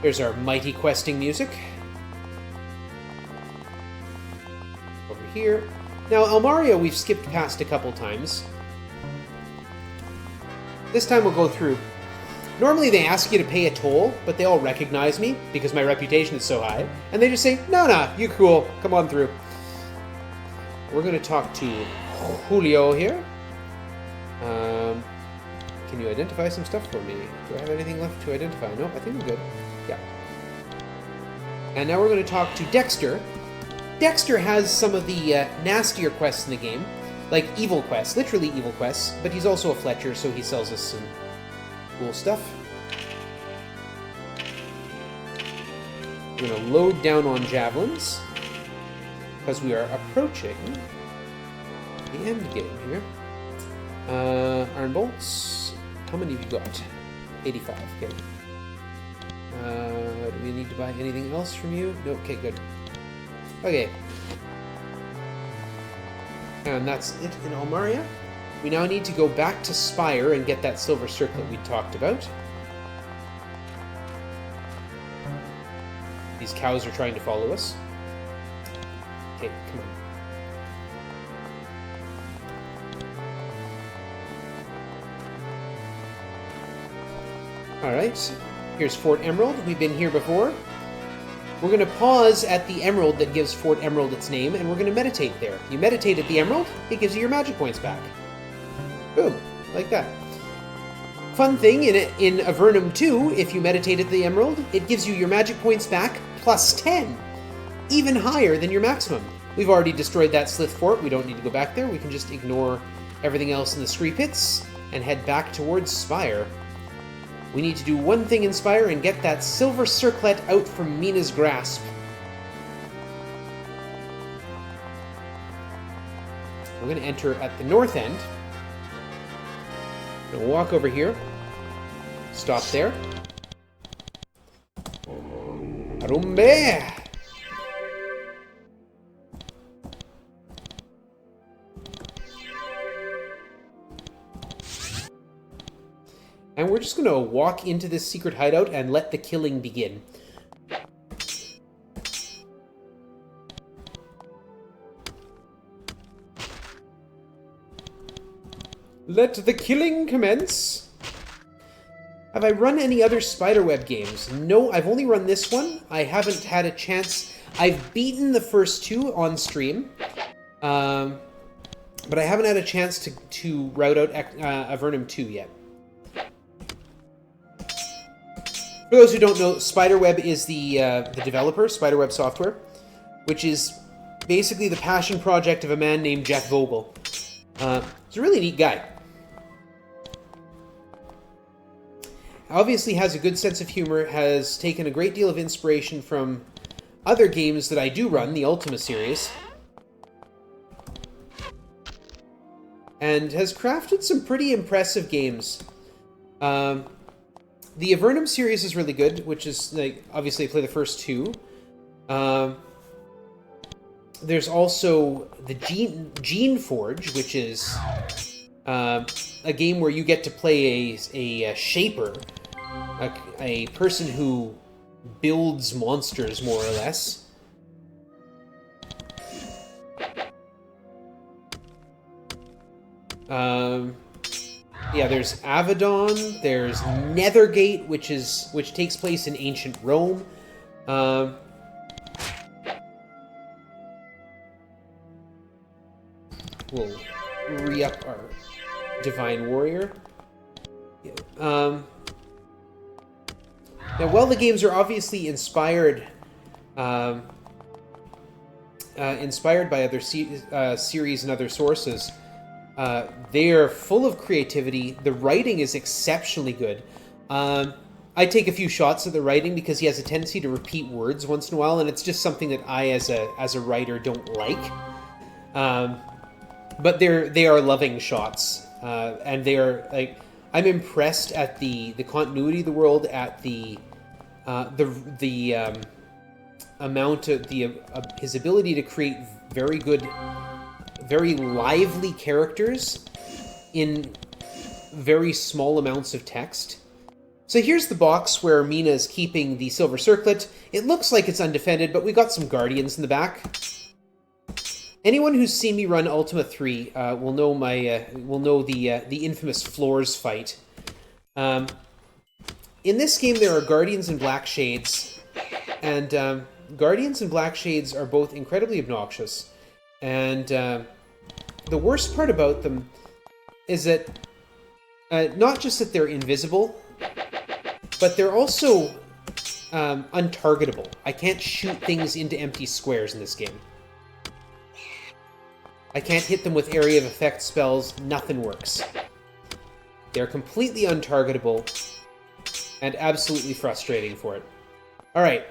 There's our mighty questing music. Over here. Now, Elmaria we've skipped past a couple times. This time we'll go through. Normally they ask you to pay a toll, but they all recognize me because my reputation is so high. And they just say, no, you're cool. Come on through. We're going to talk to Julio here. Can you identify some stuff for me? Do I have anything left to identify? Nope, I think we're good. Yeah. And now we're going to talk to Dexter. Dexter has some of the nastier quests in the game, like evil quests, literally evil quests, but he's also a Fletcher, so he sells us some cool stuff. We're going to load down on javelins, because we are approaching the end game here. Iron bolts. How many have you got? 85, okay. Do we need to buy anything else from you? No, okay, good. Okay. And that's it in Elmaria. We now need to go back to Spire and get that silver circlet we talked about. These cows are trying to follow us. Okay, come on. Alright, here's Fort Emerald. We've been here before. We're going to pause at the emerald that gives Fort Emerald its name, and we're going to meditate there. You meditate at the emerald, it gives you your magic points back. Boom, like that. Fun thing, in Avernum 2, if you meditate at the Emerald, it gives you your magic points back plus 10. Even higher than your maximum. We've already destroyed that Slith Fort. We don't need to go back there. We can just ignore everything else in the Scree Pits and head back towards Spire. We need to do one thing in Spire and get that silver circlet out from Mina's grasp. We're going to enter at the north end. We're going to walk over here. Stop there. Arumbe! And we're just going to walk into this secret hideout and let the killing begin. Let the killing commence. Have I run any other spiderweb games? No, I've only run this one. I haven't had a chance. I've beaten the first two on stream. But I haven't had a chance to route out Avernum 2 yet. For those who don't know, Spiderweb is the developer, Spiderweb Software, which is basically the passion project of a man named Jeff Vogel. He's a really neat guy. Obviously has a good sense of humor, has taken a great deal of inspiration from other games that I do run, the Ultima series, and has crafted some pretty impressive games. The Avernum series is really good, which is, like, obviously I play the first two. There's also the Gene Forge, which is a game where you get to play a shaper, a person who builds monsters, more or less. Yeah, there's Avedon, there's Nethergate, which takes place in ancient Rome. We'll re-up our Divine Warrior. Now, while the games are obviously inspired by other series and other sources, they are full of creativity. The writing is exceptionally good. I take a few shots at the writing because he has a tendency to repeat words once in a while, and it's just something that I, as a writer, don't like. But they are loving shots, and they are, like, I'm impressed at the continuity of the world, at the amount of his ability to create very good, very lively characters in very small amounts of text. So here's the box where Mina is keeping the silver circlet. It looks like it's undefended, but we got some guardians in the back. Anyone who's seen me run Ultima 3 will know the infamous floors fight. In this game, there are guardians and black shades, and guardians and black shades are both incredibly obnoxious. And the worst part about them is that not just that they're invisible, but they're also untargetable. I can't shoot things into empty squares in this game. I can't hit them with area of effect spells. Nothing works. They're completely untargetable and absolutely frustrating for it. All right.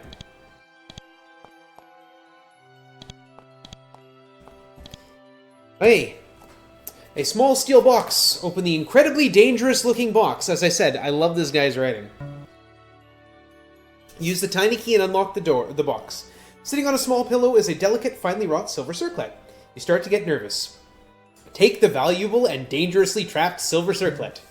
Hey, a small steel box. Open the incredibly dangerous-looking box. As I said, I love this guy's writing. Use the tiny key and unlock the box. Sitting on a small pillow is a delicate, finely wrought silver circlet. You start to get nervous. Take the valuable and dangerously trapped silver circlet.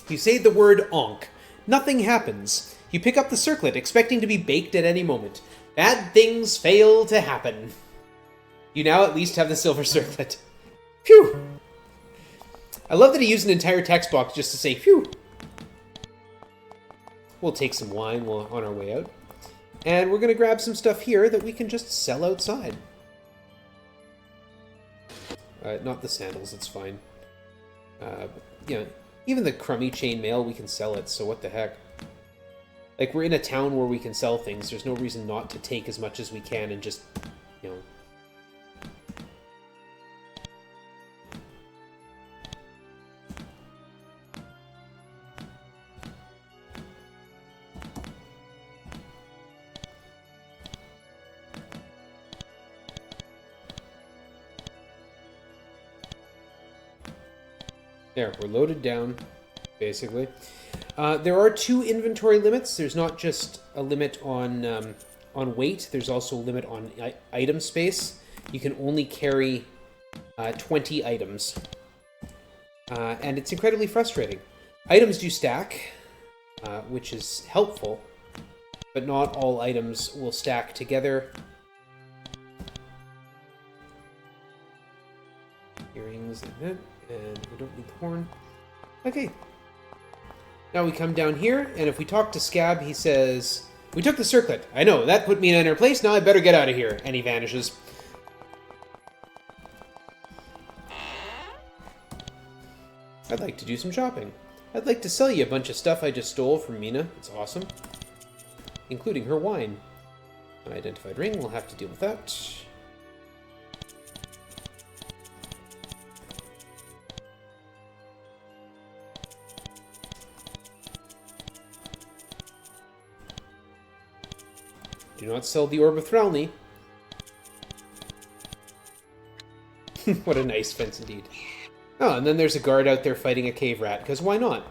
You say the word onk. Nothing happens. You pick up the circlet, expecting to be baked at any moment. Bad things fail to happen. You now at least have the silver circlet. Phew! I love that he used an entire text box just to say phew. We'll take some wine on our way out. And we're going to grab some stuff here that we can just sell outside. Not the sandals, it's fine. Yeah, Even the crummy chainmail, we can sell it, so what the heck. Like, we're in a town where we can sell things. There's no reason not to take as much as we can and just, you know... There, we're loaded down, basically. There are 2 inventory limits. There's not just a limit on weight. There's also a limit on item space. You can only carry 20 items. And it's incredibly frustrating. Items do stack, which is helpful, but not all items will stack together. Earrings like that. And we don't need the horn. Okay. Now we come down here, and if we talk to Scab, he says, "We took the circlet. I know, that put me in an inner place, now I better get out of here." And he vanishes. I'd like to do some shopping. I'd like to sell you a bunch of stuff I just stole from Mina. It's awesome. Including her wine. Unidentified ring, we'll have to deal with that. Do not sell the Orb of Thralny. What a nice fence indeed. Oh, and then there's a guard out there fighting a cave rat, because why not?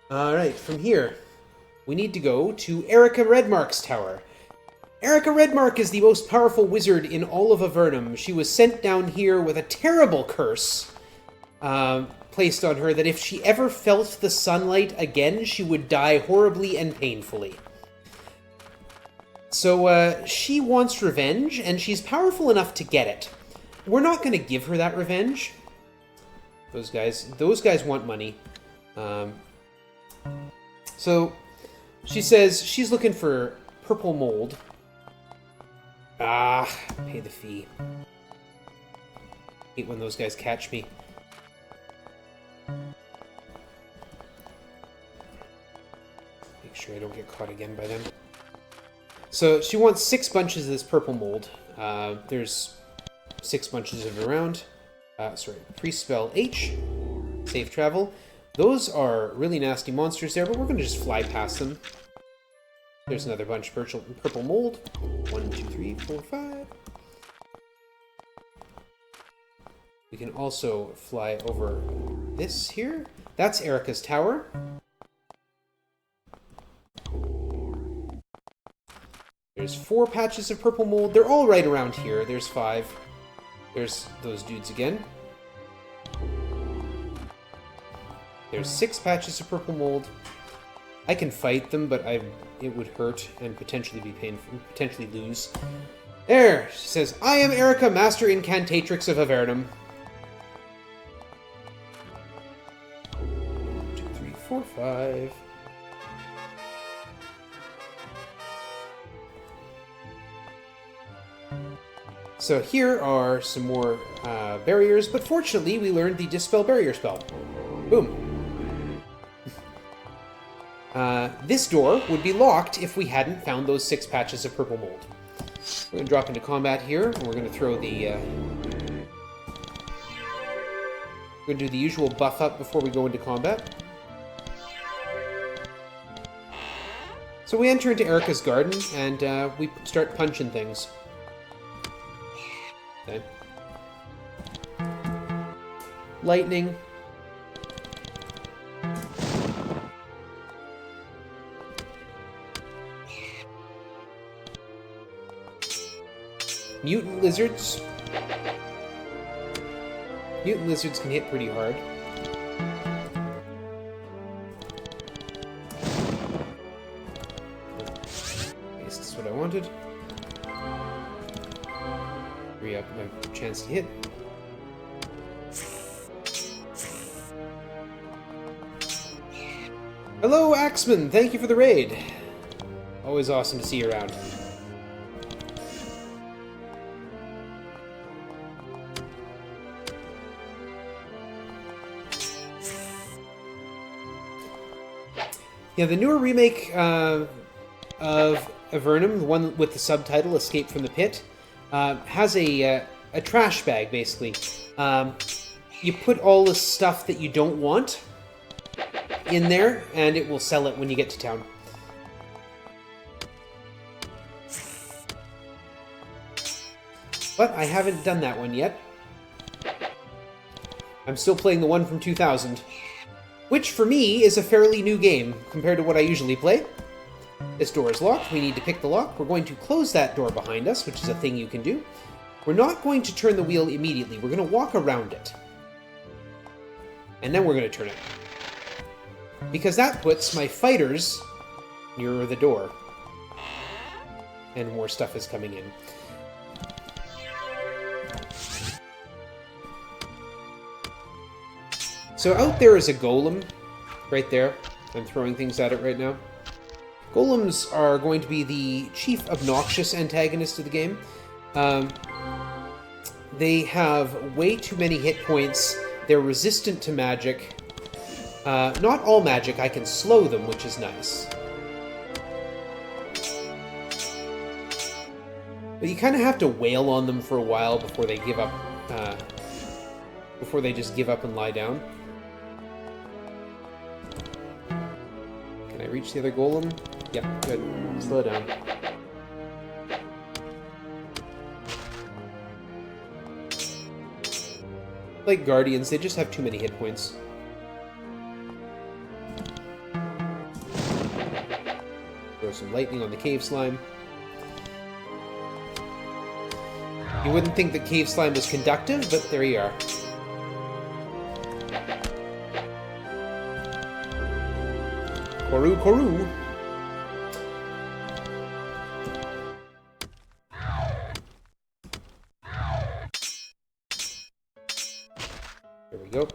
Alright, from here, we need to go to Erica Redmark's tower. Erica Redmark is the most powerful wizard in all of Avernum. She was sent down here with a terrible curse placed on her that if she ever felt the sunlight again, she would die horribly and painfully. So she wants revenge, and she's powerful enough to get it. We're not going to give her that revenge. Those guys want money. So she says she's looking for purple mold. Ah, pay the fee. Hate when those guys catch me. Make sure I don't get caught again by them. So she wants 6 bunches of this purple mold. There's 6 bunches of it around. Pre-spell H. Safe travel. Those are really nasty monsters there, but we're going to just fly past them. There's another bunch of purple mold. 1, 2, 3, 4, 5. We can also fly over this here. That's Erica's tower. There's 4 patches of purple mold. They're all right around here. There's 5. There's those dudes again. There's 6 patches of purple mold. I can fight them, but it would hurt and potentially be painful, potentially lose. There! She says, "I am Erica, Master Incantatrix of Avernum." 1, 2, 3, 4, 5. So here are some more barriers, but fortunately we learned the Dispel Barrier spell. Boom. This door would be locked if we hadn't found those 6 patches of purple mold. We're going to drop into combat here, and we're going to throw the... we're going to do the usual buff up before we go into combat. So we enter into Erica's garden, and we start punching things. Okay. Lightning. Mutant lizards. Mutant lizards can hit pretty hard. I guess that's what I wanted. Hurry up my chance to hit. Hello, Axeman! Thank you for the raid. Always awesome to see you around. Yeah, the newer remake of Avernum, the one with the subtitle "Escape from the Pit," has a trash bag basically. You put all the stuff that you don't want in there, and it will sell it when you get to town. But I haven't done that one yet. I'm still playing the one from 2000, which for me is a fairly new game compared to what I usually play. This door is locked. We need to pick the lock. We're going to close that door behind us, which is a thing you can do. We're not going to turn the wheel immediately. We're going to walk around it. And then we're going to turn it. Because that puts my fighters nearer the door. And more stuff is coming in. So out there is a golem, right there. I'm throwing things at it right now. Golems are going to be the chief obnoxious antagonist of the game. They have way too many hit points. They're resistant to magic. Not all magic. I can slow them, which is nice. But you kind of have to wail on them for a while before they give up. Before they just give up and lie down. Can I reach the other golem? Yep, good. Slow down. Like guardians, they just have too many hit points. Throw some lightning on the cave slime. You wouldn't think that cave slime was conductive, but there you are. Koru, Koru. There we go.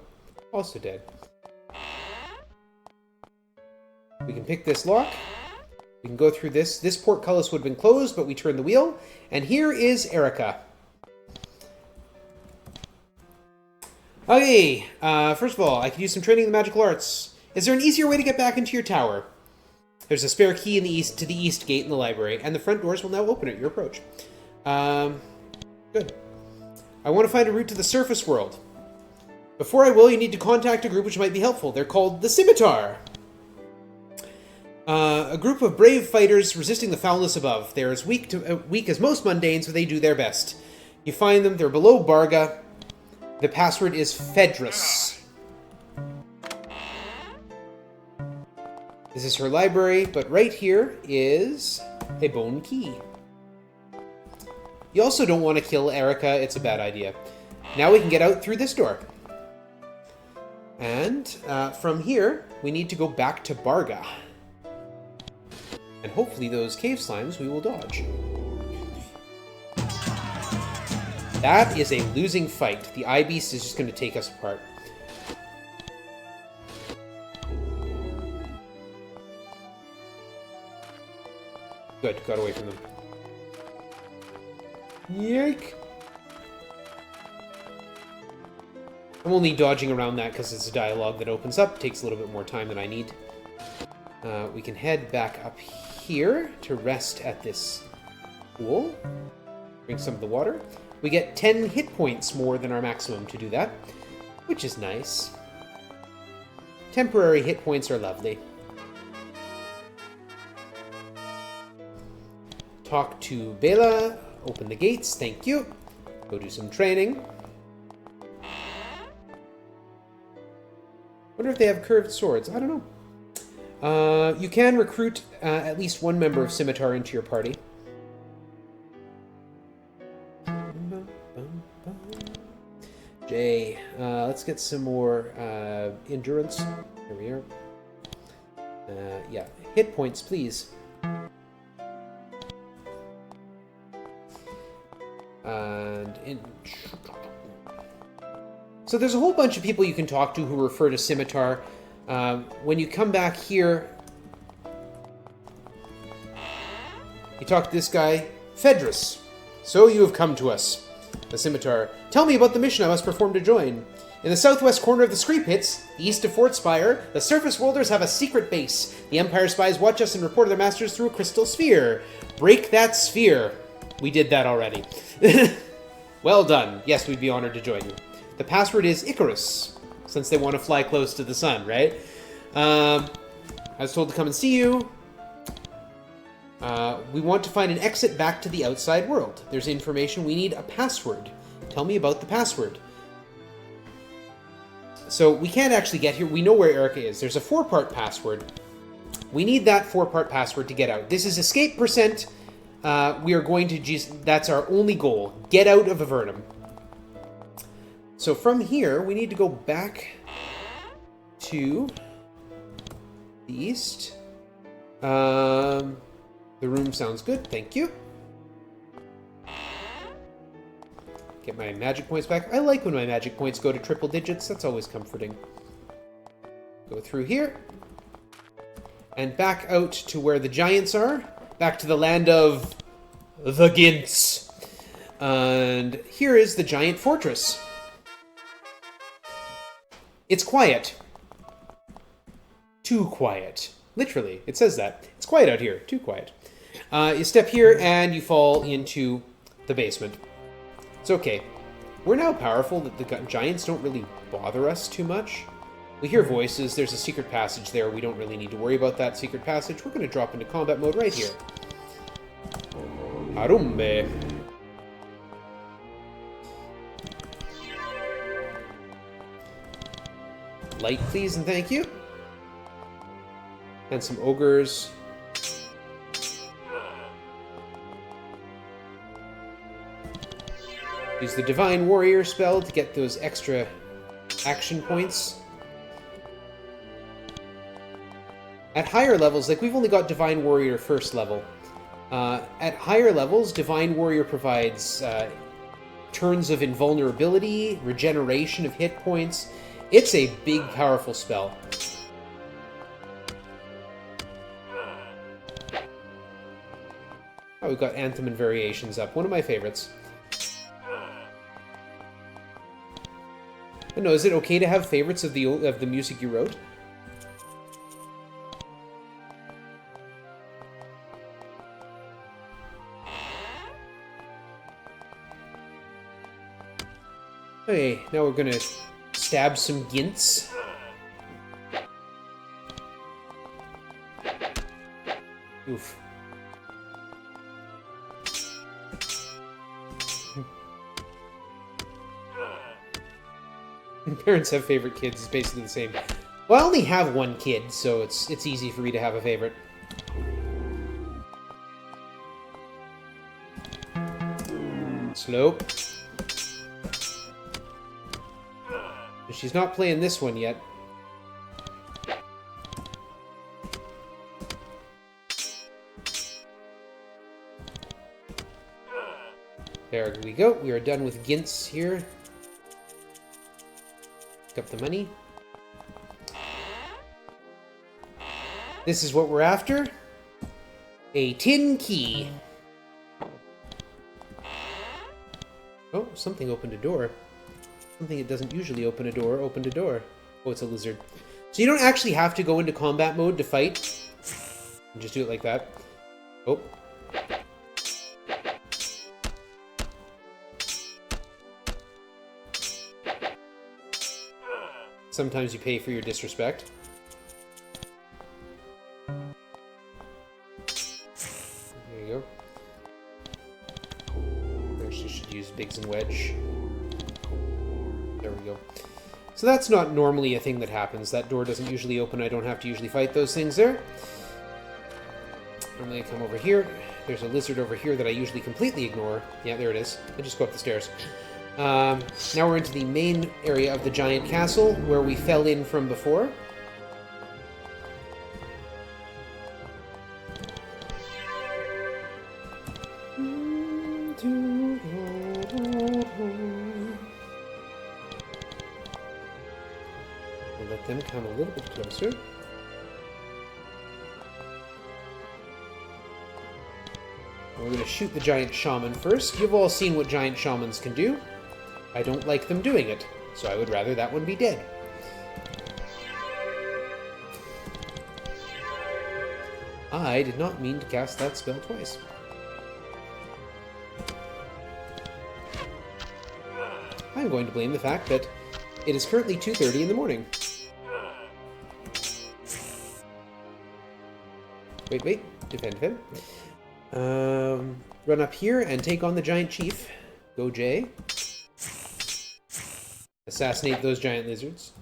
Also dead. We can pick this lock. We can go through this. This portcullis would have been closed, but we turn the wheel. And here is Erica. Okay, first of all, I could use some training in the magical arts. Is there an easier way to get back into your tower? There's a spare key in the east to the east gate in the library, and the front doors will now open at your approach. Good. I want to find a route to the surface world. Before I will, you need to contact a group which might be helpful. They're called the Scimitar. A group of brave fighters resisting the foulness above. They're as weak as most mundanes, but they do their best. You find them. They're below Barga. The password is Fedrus. This is her library, but right here is a bone key. You also don't want to kill Erica. It's a bad idea. Now we can get out through this door. And from here, we need to go back to Barga. And hopefully those cave slimes we will dodge. That is a losing fight. The eye beast is just going to take us apart. Good, got away from them. Yike! I'm only dodging around that because it's a dialogue that opens up. Takes a little bit more time than I need. We can head back up here to rest at this pool. Drink some of the water. We get 10 hit points more than our maximum to do that, which is nice. Temporary hit points are lovely. Talk to Bela. Open the gates. Thank you. Go do some training. Wonder if they have curved swords. I don't know. You can recruit at least one member of Scimitar into your party. Jay, let's get some more endurance. Here we are. Yeah, hit points, please. So there's a whole bunch of people you can talk to who refer to Scimitar. When you come back here, you talk to this guy, Fedrus. So you have come to us, the Scimitar. Tell me about the mission I must perform to join. In the southwest corner of the Scree Pits, east of Fort Spire, the Surface Worlders have a secret base. The Empire spies watch us and report to their masters through a crystal sphere. Break that sphere. We did that already. Well done. Yes, we'd be honored to join you. The password is Icarus, since they want to fly close to the sun, right? I was told to come and see you. We want to find an exit back to the outside world. There's information. We need a password. Tell me about the password. So we can't actually get here. We know where Erica is. There's a 4-part password. We need that 4-part password to get out. This is escape %. We are going to just... That's our only goal. Get out of Avernum. So from here, we need to go back to the east. The room sounds good. Thank you. Get my magic points back. I like when my magic points go to triple digits. That's always comforting. Go through here. And back out to where the giants are. Back to the land of the Gints. And here is the giant fortress. It's quiet. Too quiet. Literally, it says that. It's quiet out here. Too quiet. You step here and you fall into the basement. It's okay. We're now powerful that the giants don't really bother us too much. We hear voices. There's a secret passage there. We don't really need to worry about that secret passage. We're going to drop into combat mode right here. Arumbe. Light, please, and thank you. And some ogres. Use the Divine Warrior spell to get those extra action points. At higher levels, like we've only got Divine Warrior first level. At higher levels, Divine Warrior provides turns of invulnerability, regeneration of hit points. It's a big, powerful spell. Oh, we've got Anthem and Variations up. One of my favorites. I don't know, is it okay to have favorites of the music you wrote? Okay, now we're gonna stab some gints. Oof. Parents have favorite kids. It's basically the same. Well, I only have one kid, so it's easy for me to have a favorite. Slope. She's not playing this one yet. There we go. We are done with gints here. Pick up the money. This is what we're after. A tin key. Oh, something opened a door. Something that doesn't usually open a door opened a door. Oh, it's a lizard. So you don't actually have to go into combat mode to fight. You just do it like that. Oh. Sometimes you pay for your disrespect. There you go. Actually should use Biggs and Wedge. There we go. So that's not normally a thing that happens. That door doesn't usually open. I don't have to usually fight those things there. I'm going to come over here. There's a lizard over here that I usually completely ignore. Yeah, there it is. I just go up the stairs. Now we're into the main area of the giant castle, where we fell in from before. We'll let them come a little bit closer. We're going to shoot the giant shaman first. You've all seen what giant shamans can do. I don't like them doing it. So I would rather that one be dead. I did not mean to cast that spell twice. I'm going to blame the fact that it is currently 2:30 in the morning. Wait. Defend. Run up here and take on the giant chief. Go, Jay. Assassinate those giant lizards.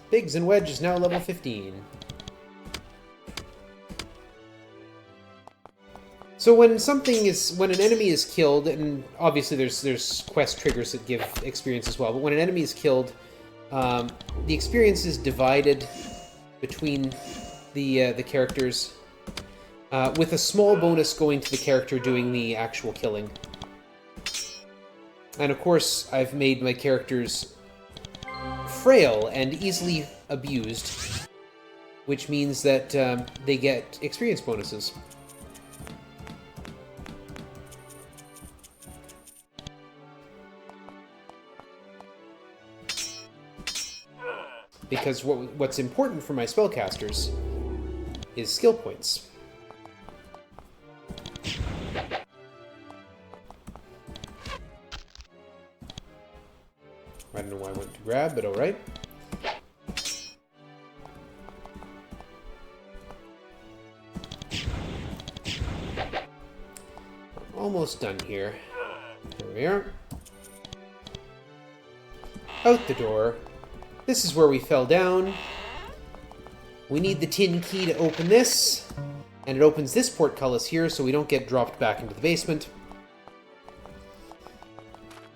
Biggs and Wedge is now level 15. So when an enemy is killed, and obviously there's quest triggers that give experience as well, but when an enemy is killed, the experience is divided between the characters, with a small bonus going to the character doing the actual killing. And of course, I've made my characters frail and easily abused, which means that they get experience bonuses. Because what's important for my spellcasters is skill points. I don't know why I went to grab, but alright. Almost done here. There we are. Out the door. This is where we fell down. We need the tin key to open this. And it opens this portcullis here so we don't get dropped back into the basement.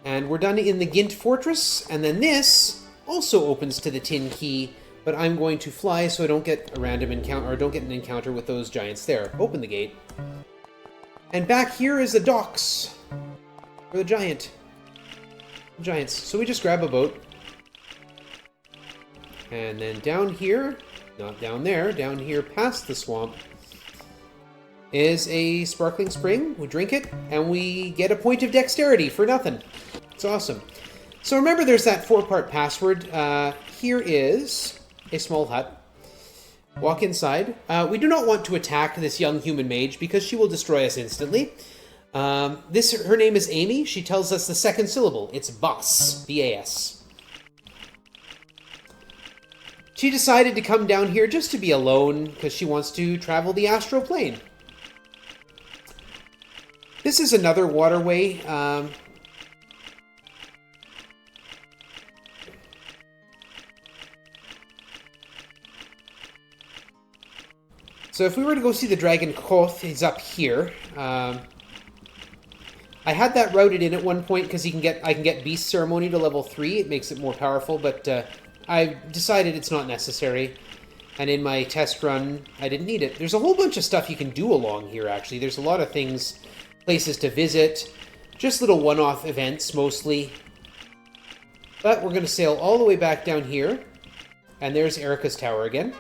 And we're done in the Gint Fortress. And then this also opens to the tin key. But I'm going to fly so I don't get a random encounter, or don't get an encounter with those giants there. Open the gate. And back here is the docks. For the giants. So we just grab a boat. And then down here, not down there, down here past the swamp, is a sparkling spring. We drink it, and we get a point of dexterity for nothing. It's awesome. So remember, there's that 4-part password. Here is a small hut. Walk inside. We do not want to attack this young human mage because she will destroy us instantly. Her name is Amy. She tells us the second syllable. It's Bas. B-A-S. She decided to come down here just to be alone because she wants to travel the astral plane. This is another waterway. So if we were to go see the dragon Koth, he's up here. I had that routed in at one point because I can get Beast Ceremony to level 3. It makes it more powerful, but I decided it's not necessary, and in my test run, I didn't need it. There's a whole bunch of stuff you can do along here, actually. There's a lot of things, places to visit, just little one-off events, mostly. But we're going to sail all the way back down here, and there's Erica's tower again.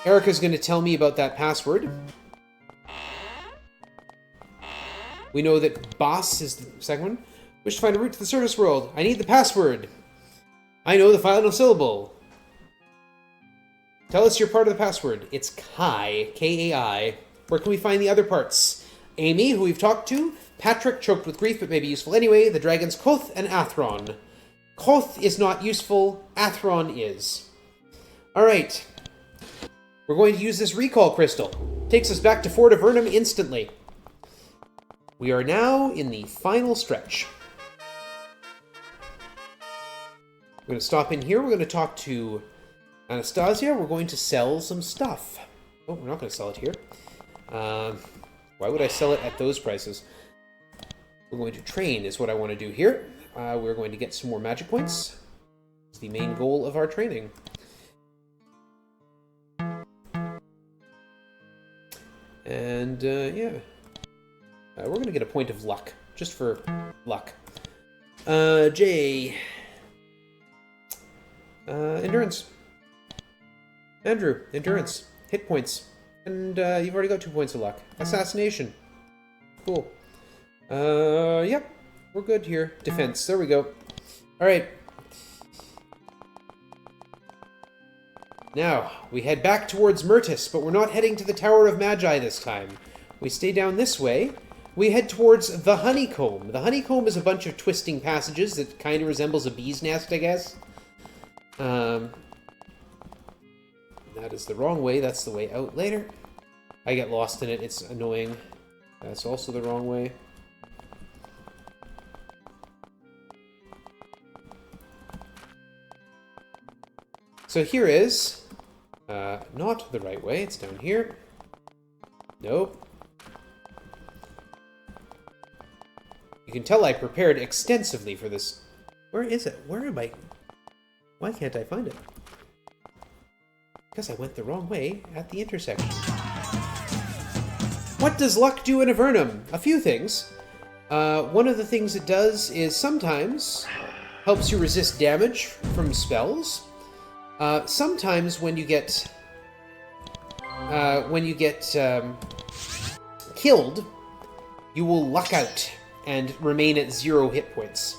Erica's going to tell me about that password. We know that Bas is the second one. Wish to find a route to the surface world. I need the password. I know the final syllable. Tell us your part of the password. It's Kai, K-A-I. Where can we find the other parts? Amy, who we've talked to. Patrick, choked with grief but may be useful anyway. The dragons Koth and Athron. Koth is not useful. Athron is. Alright. We're going to use this recall crystal. Takes us back to Fort Avernum instantly. We are now in the final stretch. We're going to stop in here. We're going to talk to Anastasia. We're going to sell some stuff. Oh, we're not going to sell it here. Why would I sell it at those prices? We're going to train is what I want to do here. We're going to get some more magic points. It's the main goal of our training. And, yeah. We're going to get a point of luck. Just for luck. Jay. Endurance. Andrew, endurance. Hit points. And you've already got 2 points of luck. Assassination. Cool. Yep. We're good here. Defense. There we go. Alright. Now, we head back towards Myrtis, but we're not heading to the Tower of Magi this time. We stay down this way. We head towards the Honeycomb. The Honeycomb is a bunch of twisting passages that kind of resembles a bee's nest, I guess. That is the wrong way. That's the way out later. I get lost in it. It's annoying. That's also the wrong way. So here is... not the right way. It's down here. Nope. You can tell I prepared extensively for this. Where is it? Where am I? Why can't I find it? Because I went the wrong way at the intersection. What does luck do in Avernum? A few things. One of the things it does is sometimes helps you resist damage from spells. Sometimes when you get killed, you will luck out and remain at 0 hit points.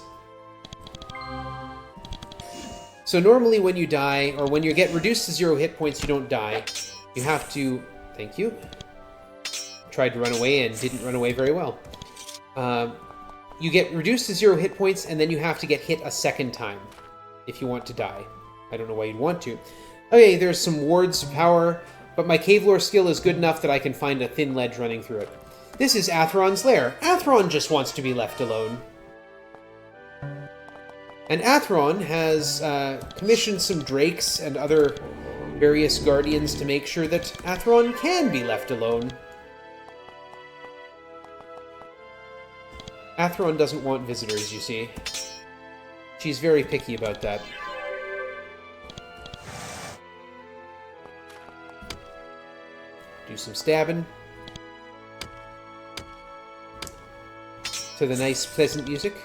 So normally when you die, or when you get reduced to 0 hit points, you don't die. You have to... Thank you. Tried to run away and didn't run away very well. You get reduced to 0 hit points, and then you have to get hit a second time if you want to die. I don't know why you'd want to. Okay, there's some wards of power, but my cave lore skill is good enough that I can find a thin ledge running through it. This is Atheron's lair. Atheron just wants to be left alone. And Atheron has commissioned some drakes and other various guardians to make sure that Atheron can be left alone. Atheron doesn't want visitors, you see. She's very picky about that. Do some stabbing. To the nice, pleasant music.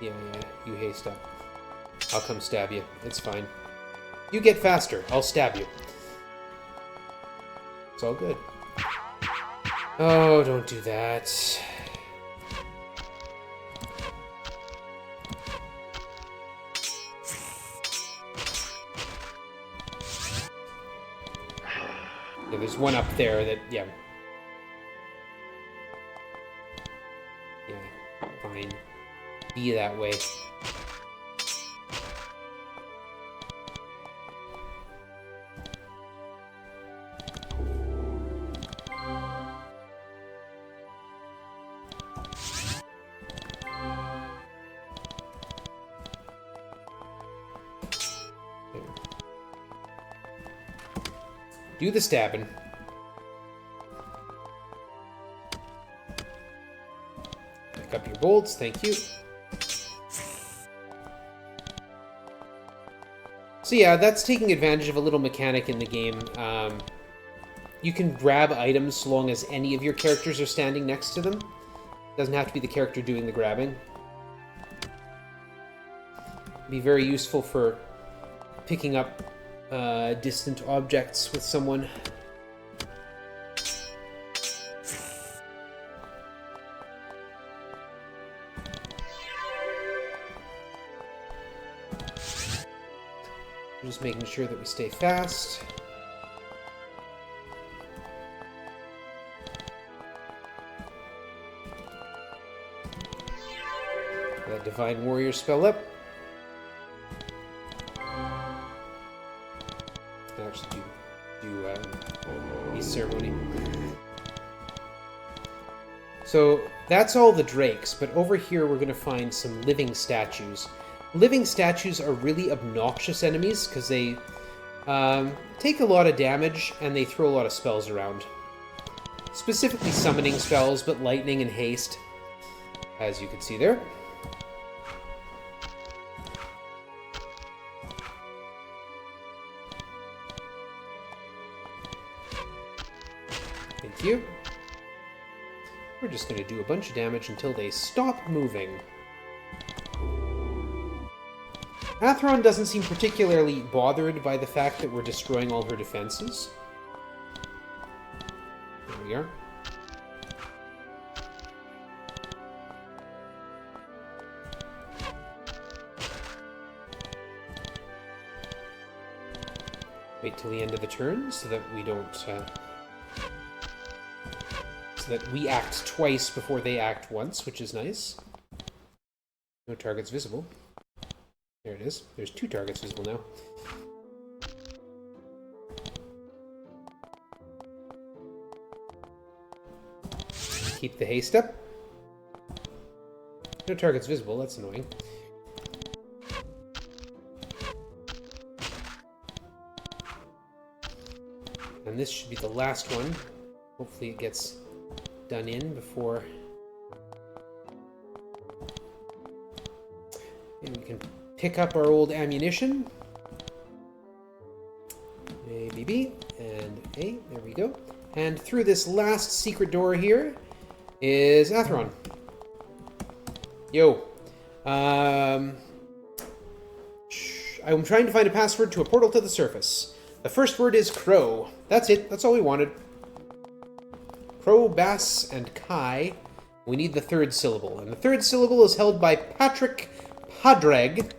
Yeah, you haste up. I'll come stab you. It's fine. You get faster. I'll stab you. It's all good. Oh, don't do that. Yeah, there's one up there that, yeah. Yeah, fine. Be that way. Do the stabbing. Pick up your bolts, thank you. So yeah, that's taking advantage of a little mechanic in the game. You can grab items so long as any of your characters are standing next to them. It doesn't have to be the character doing the grabbing. Be very useful for picking up distant objects with someone. Just making sure that we stay fast. That Divine Warrior spell up. Actually do peace ceremony. So that's all the drakes, but over here we're going to find some living statues. Living statues are really obnoxious enemies because they take a lot of damage and they throw a lot of spells around. Specifically summoning spells, but lightning and haste, as you can see there. Thank you. We're just going to do a bunch of damage until they stop moving. Atheron doesn't seem particularly bothered by the fact that we're destroying all her defenses. There we are. Wait till the end of the turn so that we don't... so that we act twice before they act once, which is nice. No targets visible. There it is. There's 2 targets visible now. Keep the haste up. No targets visible, that's annoying. And this should be the last one. Hopefully it gets done in before... And we can pick up our old ammunition. A, B, B, and A. There we go. And through this last secret door here is Atheron. Yo. I'm trying to find a password to a portal to the surface. The first word is crow. That's it. That's all we wanted. Crow, bass, and kai. We need the 3rd syllable. And the 3rd syllable is held by Patrick Padraig.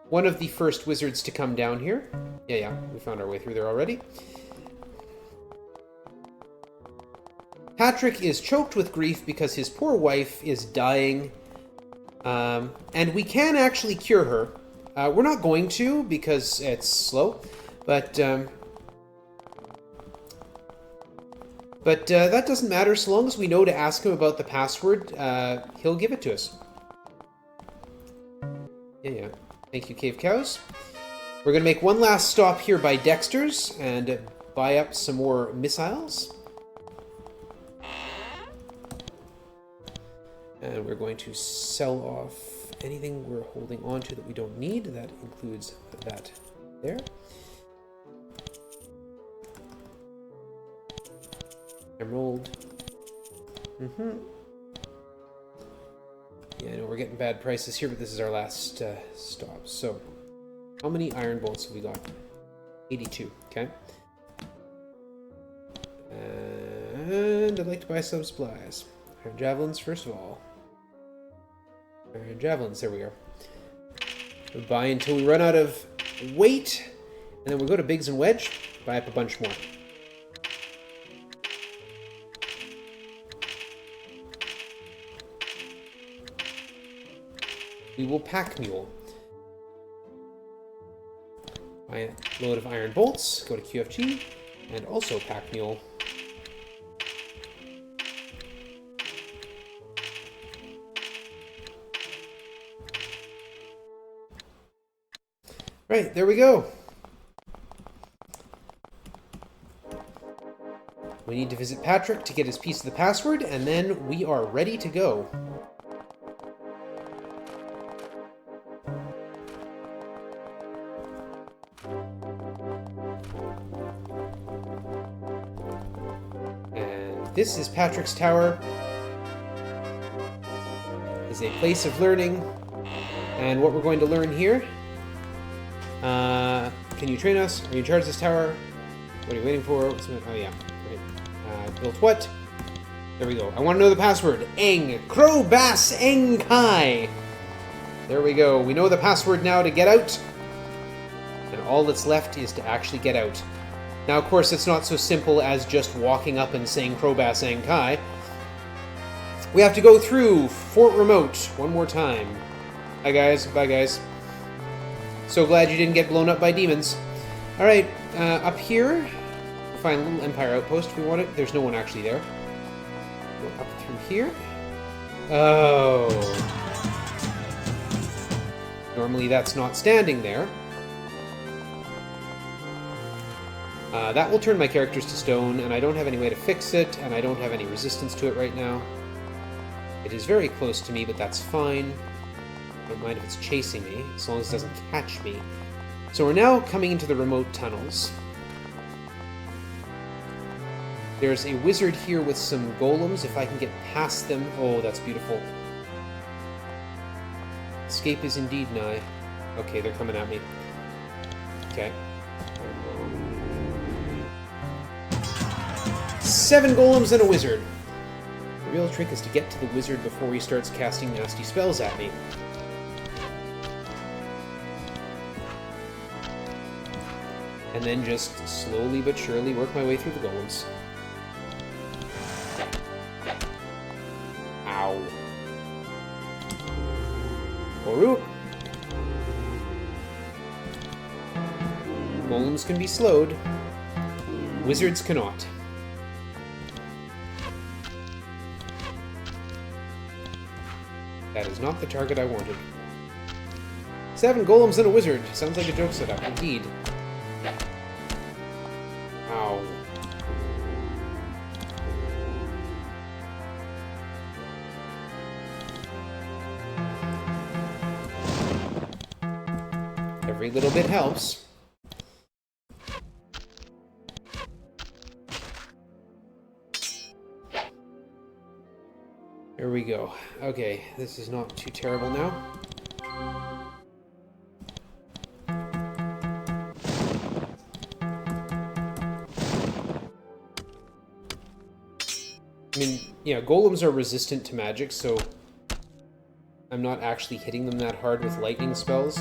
One of the first wizards to come down here. Yeah, we found our way through there already. Patrick is choked with grief because his poor wife is dying. And we can actually cure her. We're not going to because it's slow, but that doesn't matter. So long as we know to ask him about the password, he'll give it to us. Yeah. Thank you, Cave Cows. We're going to make one last stop here by Dexter's and buy up some more missiles. And we're going to sell off anything we're holding on to that we don't need. That includes that there. Emerald. Yeah, I know we're getting bad prices here, but this is our last stop. So, how many iron bolts have we got? 82, okay. And I'd like to buy some supplies. Iron javelins, first of all. Iron javelins, there we are. We'll buy until we run out of weight, and then we'll go to Biggs and Wedge, buy up a bunch more. We will pack mule. Buy a load of iron bolts, go to QFG, and also pack mule. Right, there we go. We need to visit Patrick to get his piece of the password, and then we are ready to go. And this is Patrick's Tower. It's a place of learning. And what we're going to learn here... can you train us? Are you in charge of this tower? What are you waiting for? Oh, yeah. Right. Built what? There we go. I want to know the password. Eng. Crow, bass, eng, kai. There we go. We know the password now to get out. And all that's left is to actually get out. Now, of course, it's not so simple as just walking up and saying crow, bass, eng, kai. We have to go through Fort Remote one more time. Hi, guys. Bye, guys. So glad you didn't get blown up by demons. Alright, up here, we'll find a little Empire outpost if we want it. There's no one actually there. Go up through here. Oh. Normally that's not standing there. That will turn my characters to stone, and I don't have any way to fix it, and I don't have any resistance to it right now. It is very close to me, but that's fine. I don't mind if it's chasing me, as long as it doesn't catch me. So we're now coming into the remote tunnels. There's a wizard here with some golems. If I can get past them... Oh, that's beautiful. Escape is indeed nigh. Okay, they're coming at me. Okay. 7 golems and a wizard. The real trick is to get to the wizard before he starts casting nasty spells at me. And then just slowly but surely work my way through the golems. Ow. Boru. Golems can be slowed. Wizards cannot. That is not the target I wanted. 7 golems and a wizard. Sounds like a joke setup, indeed. Ow. Every little bit helps. Here we go. Okay, this is not too terrible now. I mean, yeah, golems are resistant to magic, so I'm not actually hitting them that hard with lightning spells.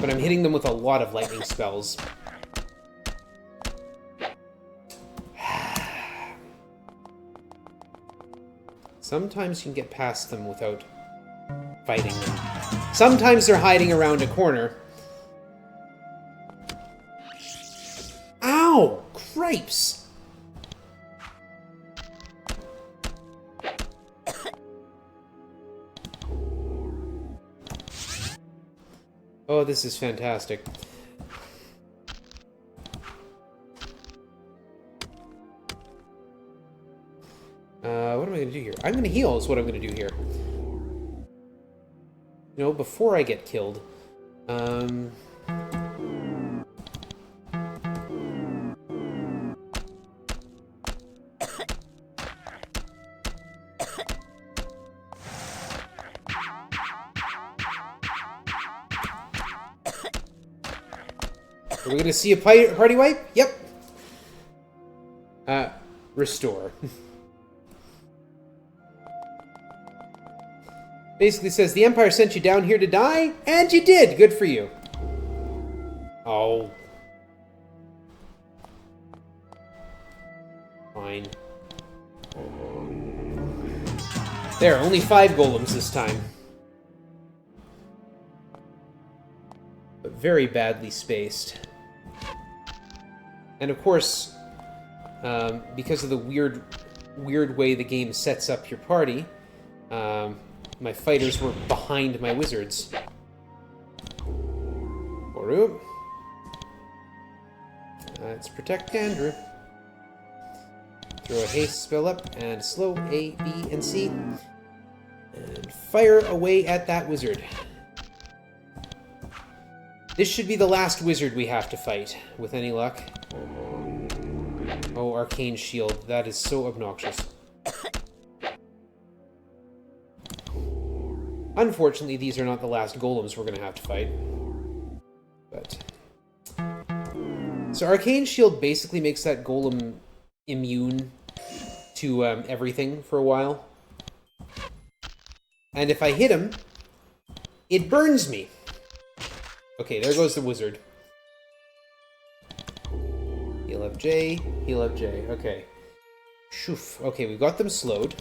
But I'm hitting them with a lot of lightning spells. Sometimes you can get past them without fighting them. Sometimes they're hiding around a corner. Ow! Cripes! Oh, this is fantastic. What am I going to do here? I'm going to heal is what I'm going to do here. You know, before I get killed. We're going to see a party wipe? Yep. Restore. Basically says, the Empire sent you down here to die, and you did! Good for you. Oh. Fine. There, only 5 golems this time. But very badly spaced. And of course, because of the weird way the game sets up your party, my fighters were behind my wizards. Boru. Let's protect Andrew. Throw a haste spell up and slow A, B, and C. And fire away at that wizard. This should be the last wizard we have to fight, with any luck. Oh, Arcane Shield. That is so obnoxious. Unfortunately, these are not the last golems we're going to have to fight. But... So Arcane Shield basically makes that golem immune to everything for a while. And if I hit him, it burns me. Okay, there goes the wizard. Heal up J, heal up J. Okay. Shoof. Okay, we've got them slowed.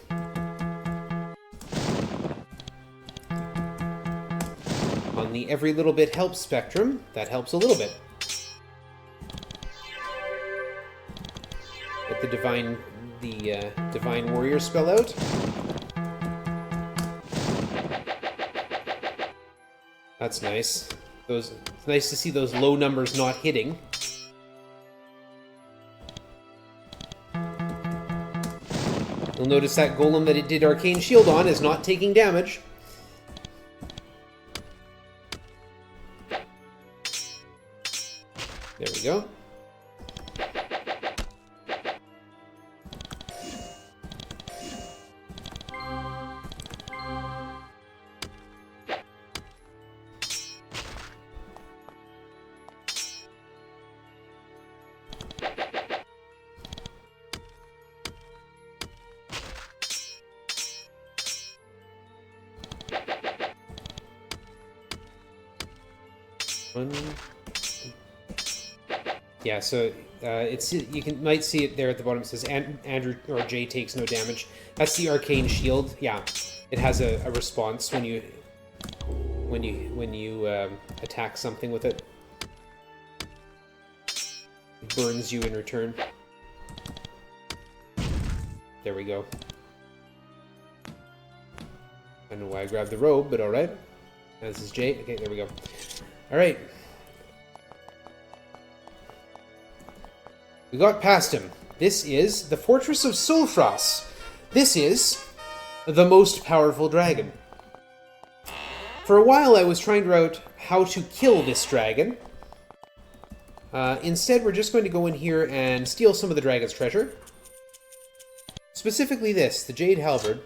On the every little bit helps spectrum, that helps a little bit. Get the divine warrior spell out. That's nice. It's nice to see those low numbers not hitting. You'll notice that golem that it did Arcane Shield on is not taking damage. There we go. One. Yeah, so might see it there at the bottom. It says Andrew or Jay takes no damage. That's the arcane shield. Yeah, it has a response when you attack something with it. It burns you in return. There we go. I don't know why I grabbed the robe, but alright. This is Jay. Okay, there we go. Alright. We got past him. This is the Fortress of Sulfras. This is the most powerful dragon. For a while I was trying to figure out how to kill this dragon. Instead, we're just going to go in here and steal some of the dragon's treasure. Specifically this, the Jade Halberd.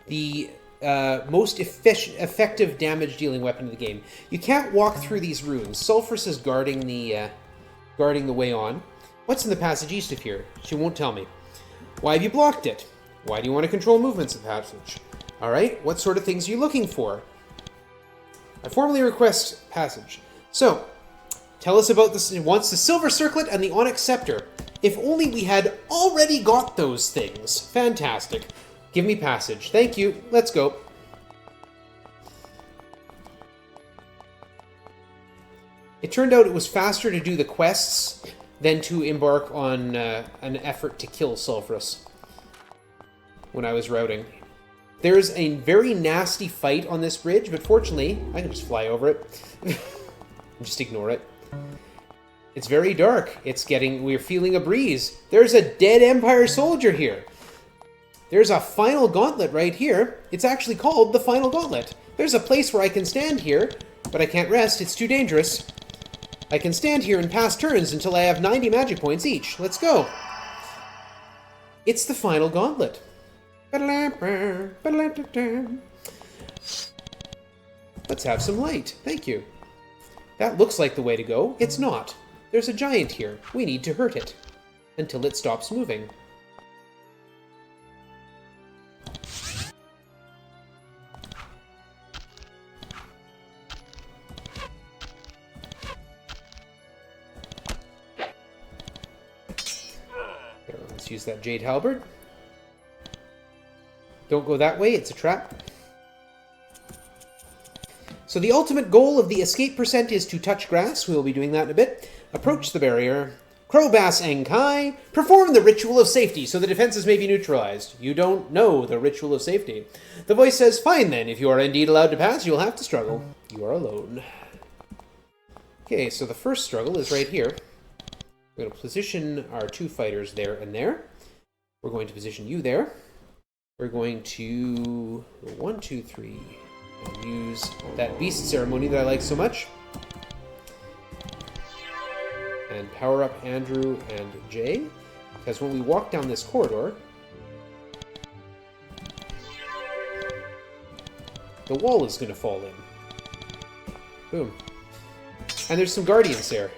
The most effective damage-dealing weapon in the game. You can't walk through these ruins. Sulfurus is guarding the way on. What's in the passage east of here? She won't tell me. Why have you blocked it? Why do you want to control movements of the passage? Alright, what sort of things are you looking for? I formally request passage. So, tell us about this. It wants the Silver Circlet and the Onyx Scepter. If only we had already got those things. Fantastic. Give me passage. Thank you. Let's go. It turned out it was faster to do the quests than to embark on an effort to kill Sulfurus when I was routing. There's a very nasty fight on this bridge, but fortunately, I can just fly over it. Just ignore it. It's very dark. We're feeling a breeze. There's a dead Empire soldier here. There's a final gauntlet right here. It's actually called the Final Gauntlet. There's a place where I can stand here, but I can't rest. It's too dangerous. I can stand here and pass turns until I have 90 magic points each. Let's go. It's the Final Gauntlet. Let's have some light. Thank you. That looks like the way to go. It's not. There's a giant here. We need to hurt it until it stops moving. There, let's use that Jade Halberd. Don't go that way, it's a trap. So the ultimate goal of the escape percent is to touch grass. We'll be doing that in a bit. Approach the barrier. Crowbass Enkai. Perform the ritual of safety so the defenses may be neutralized. You don't know the ritual of safety. The voice says, fine then, if you are indeed allowed to pass, you'll have to struggle. You are alone. Okay, so the first struggle is right here. We're going to position our two fighters there and there. We're going to position you there. We're going to go 1, 2, 3, and use that beast ceremony that I like so much. And power up Andrew and Jay, because when we walk down this corridor, the wall is going to fall in. Boom. And there's some guardians there.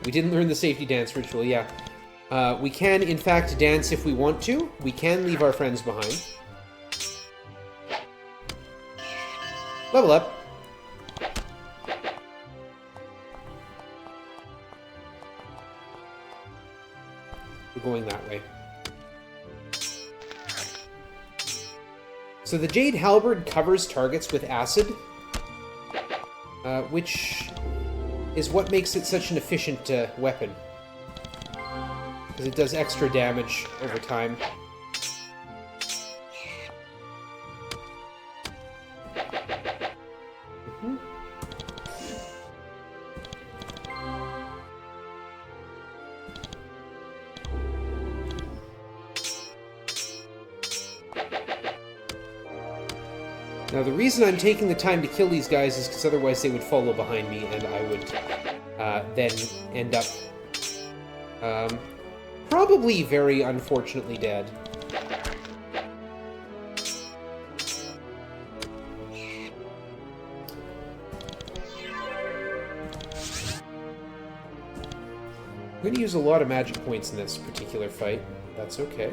We didn't learn the safety dance ritual, yeah. We can, in fact, dance if we want to. We can leave our friends behind. Level up. We're going that way. So the Jade Halberd covers targets with acid, which is what makes it such an efficient weapon. Because it does extra damage over time. Now the reason I'm taking the time to kill these guys is because otherwise they would follow behind me and I would then end up probably very unfortunately dead. I'm going to use a lot of magic points in this particular fight. That's okay.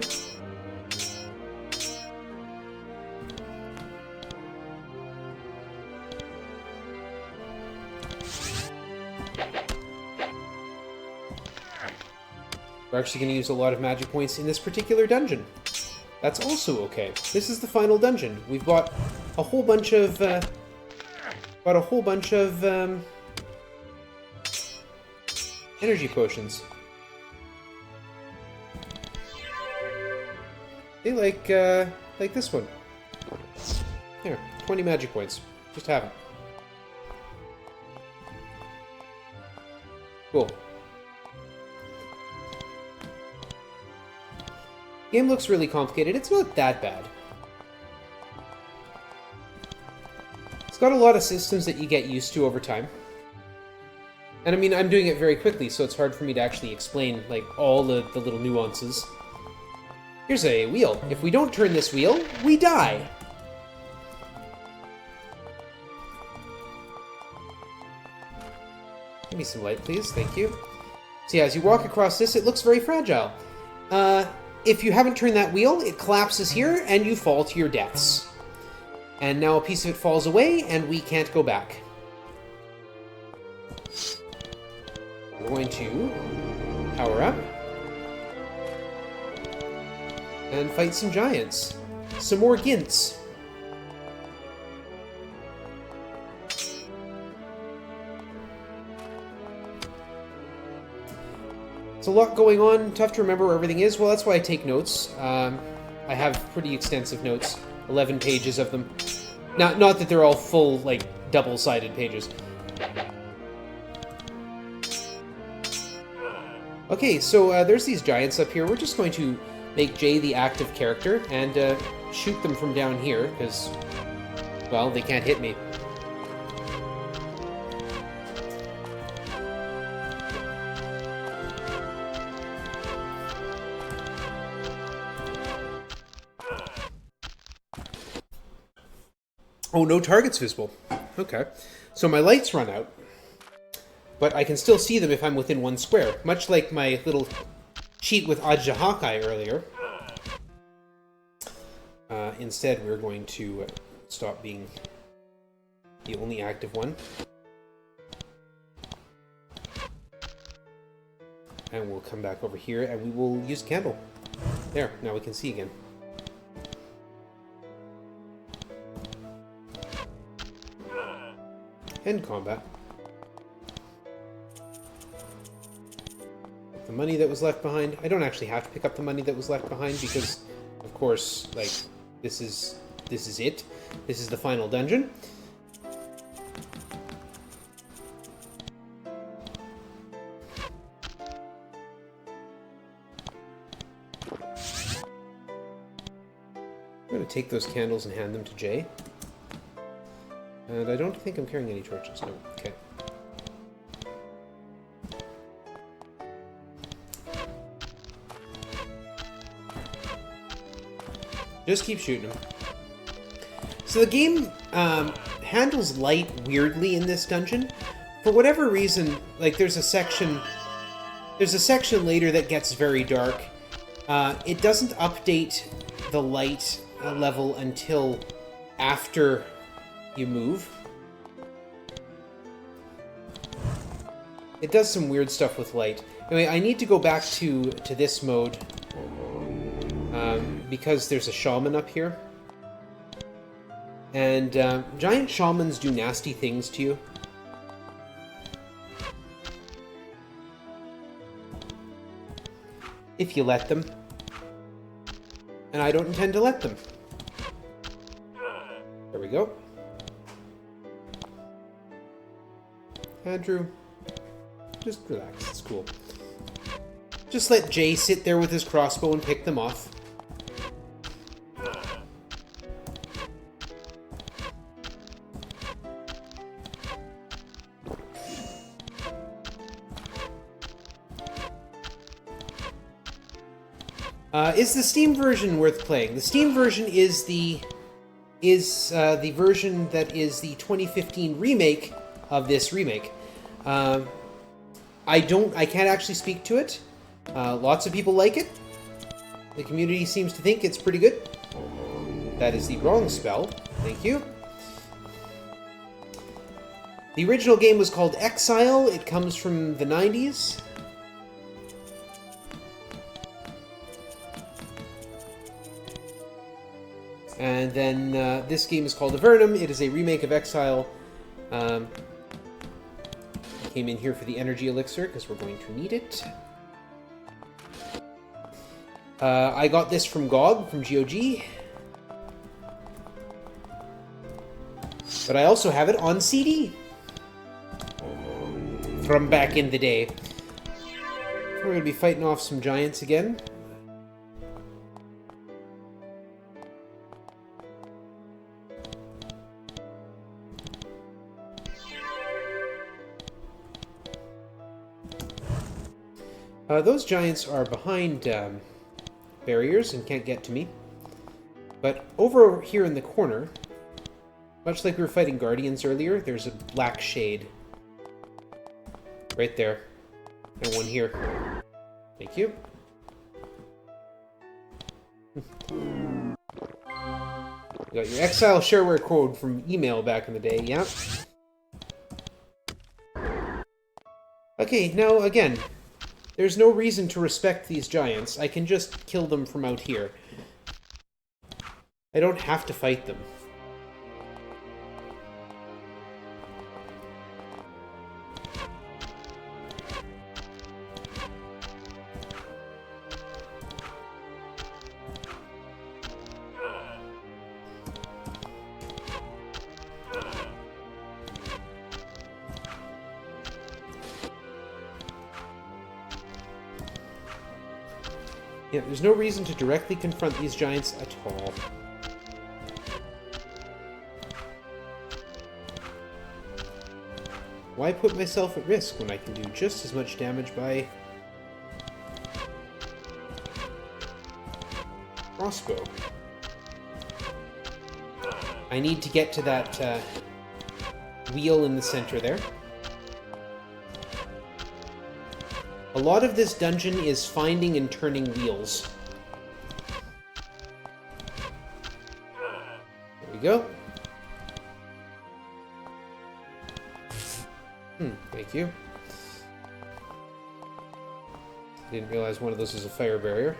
We're actually going to use a lot of magic points in this particular dungeon. That's also okay. This is the final dungeon. We've got a whole bunch of energy potions. They like this one. Here, 20 magic points. Just have them. Cool. Game looks really complicated. It's not that bad. It's got a lot of systems that you get used to over time. And I mean, I'm doing it very quickly, so it's hard for me to actually explain, like, all the little nuances. Here's a wheel. If we don't turn this wheel, we die. Give me some light, please. Thank you. So yeah, as you walk across this, it looks very fragile. If you haven't turned that wheel, it collapses here, and you fall to your deaths. And now a piece of it falls away, and we can't go back. We're going to power up. And fight some giants. Some more gints. It's a lot going on, tough to remember where everything is. Well, that's why I take notes. I have pretty extensive notes, 11 pages of them. Not that they're all full, like, double-sided pages. Okay, so there's these giants up here. We're just going to make Jay the active character and shoot them from down here, because, well, they can't hit me. Oh, no targets visible. Okay. So my lights run out, but I can still see them if I'm within 1 square, much like my little cheat with Ajahakai earlier. Instead, we're going to stop being the only active one. And we'll come back over here, and we will use candle. There, now we can see again. End combat. The money that was left behind. I don't actually have to pick up the money that was left behind because, of course, like, this is it. This is the final dungeon. I'm going to take those candles and hand them to Jay. And I don't think I'm carrying any torches. No. Okay. Just keep shooting them. So the game handles light weirdly in this dungeon. For whatever reason, like there's a section later that gets very dark. It doesn't update the light level until after you move. It does some weird stuff with light. Anyway, I need to go back to this mode because there's a shaman up here. And giant shamans do nasty things to you. If you let them. And I don't intend to let them. There we go. Andrew, just relax, it's cool. Just let Jay sit there with his crossbow and pick them off. Is the Steam version worth playing? The Steam version is the version that is the 2015 remake of this remake. I can't actually speak to it. Lots of people like it. The community seems to think it's pretty good. That is the wrong spell. Thank you. The original game was called Exile. It comes from the 90s. And then this game is called Avernum. It is a remake of Exile. Came in here for the energy elixir because we're going to need it. I got this from GOG, from GOG. But I also have it on CD. From back in the day. We're going to be fighting off some giants again. Those giants are behind barriers and can't get to me. But over here in the corner, much like we were fighting guardians earlier, there's a black shade. Right there. And one here. Thank you. You got your Exile shareware code from email back in the day, yeah. Okay, now again, there's no reason to respect these giants. I can just kill them from out here. I don't have to fight them. Yeah, there's no reason to directly confront these giants at all. Why put myself at risk when I can do just as much damage by crossbow? I need to get to that wheel in the center there. A lot of this dungeon is finding and turning wheels. There we go. Thank you. Didn't realize one of those is a fire barrier.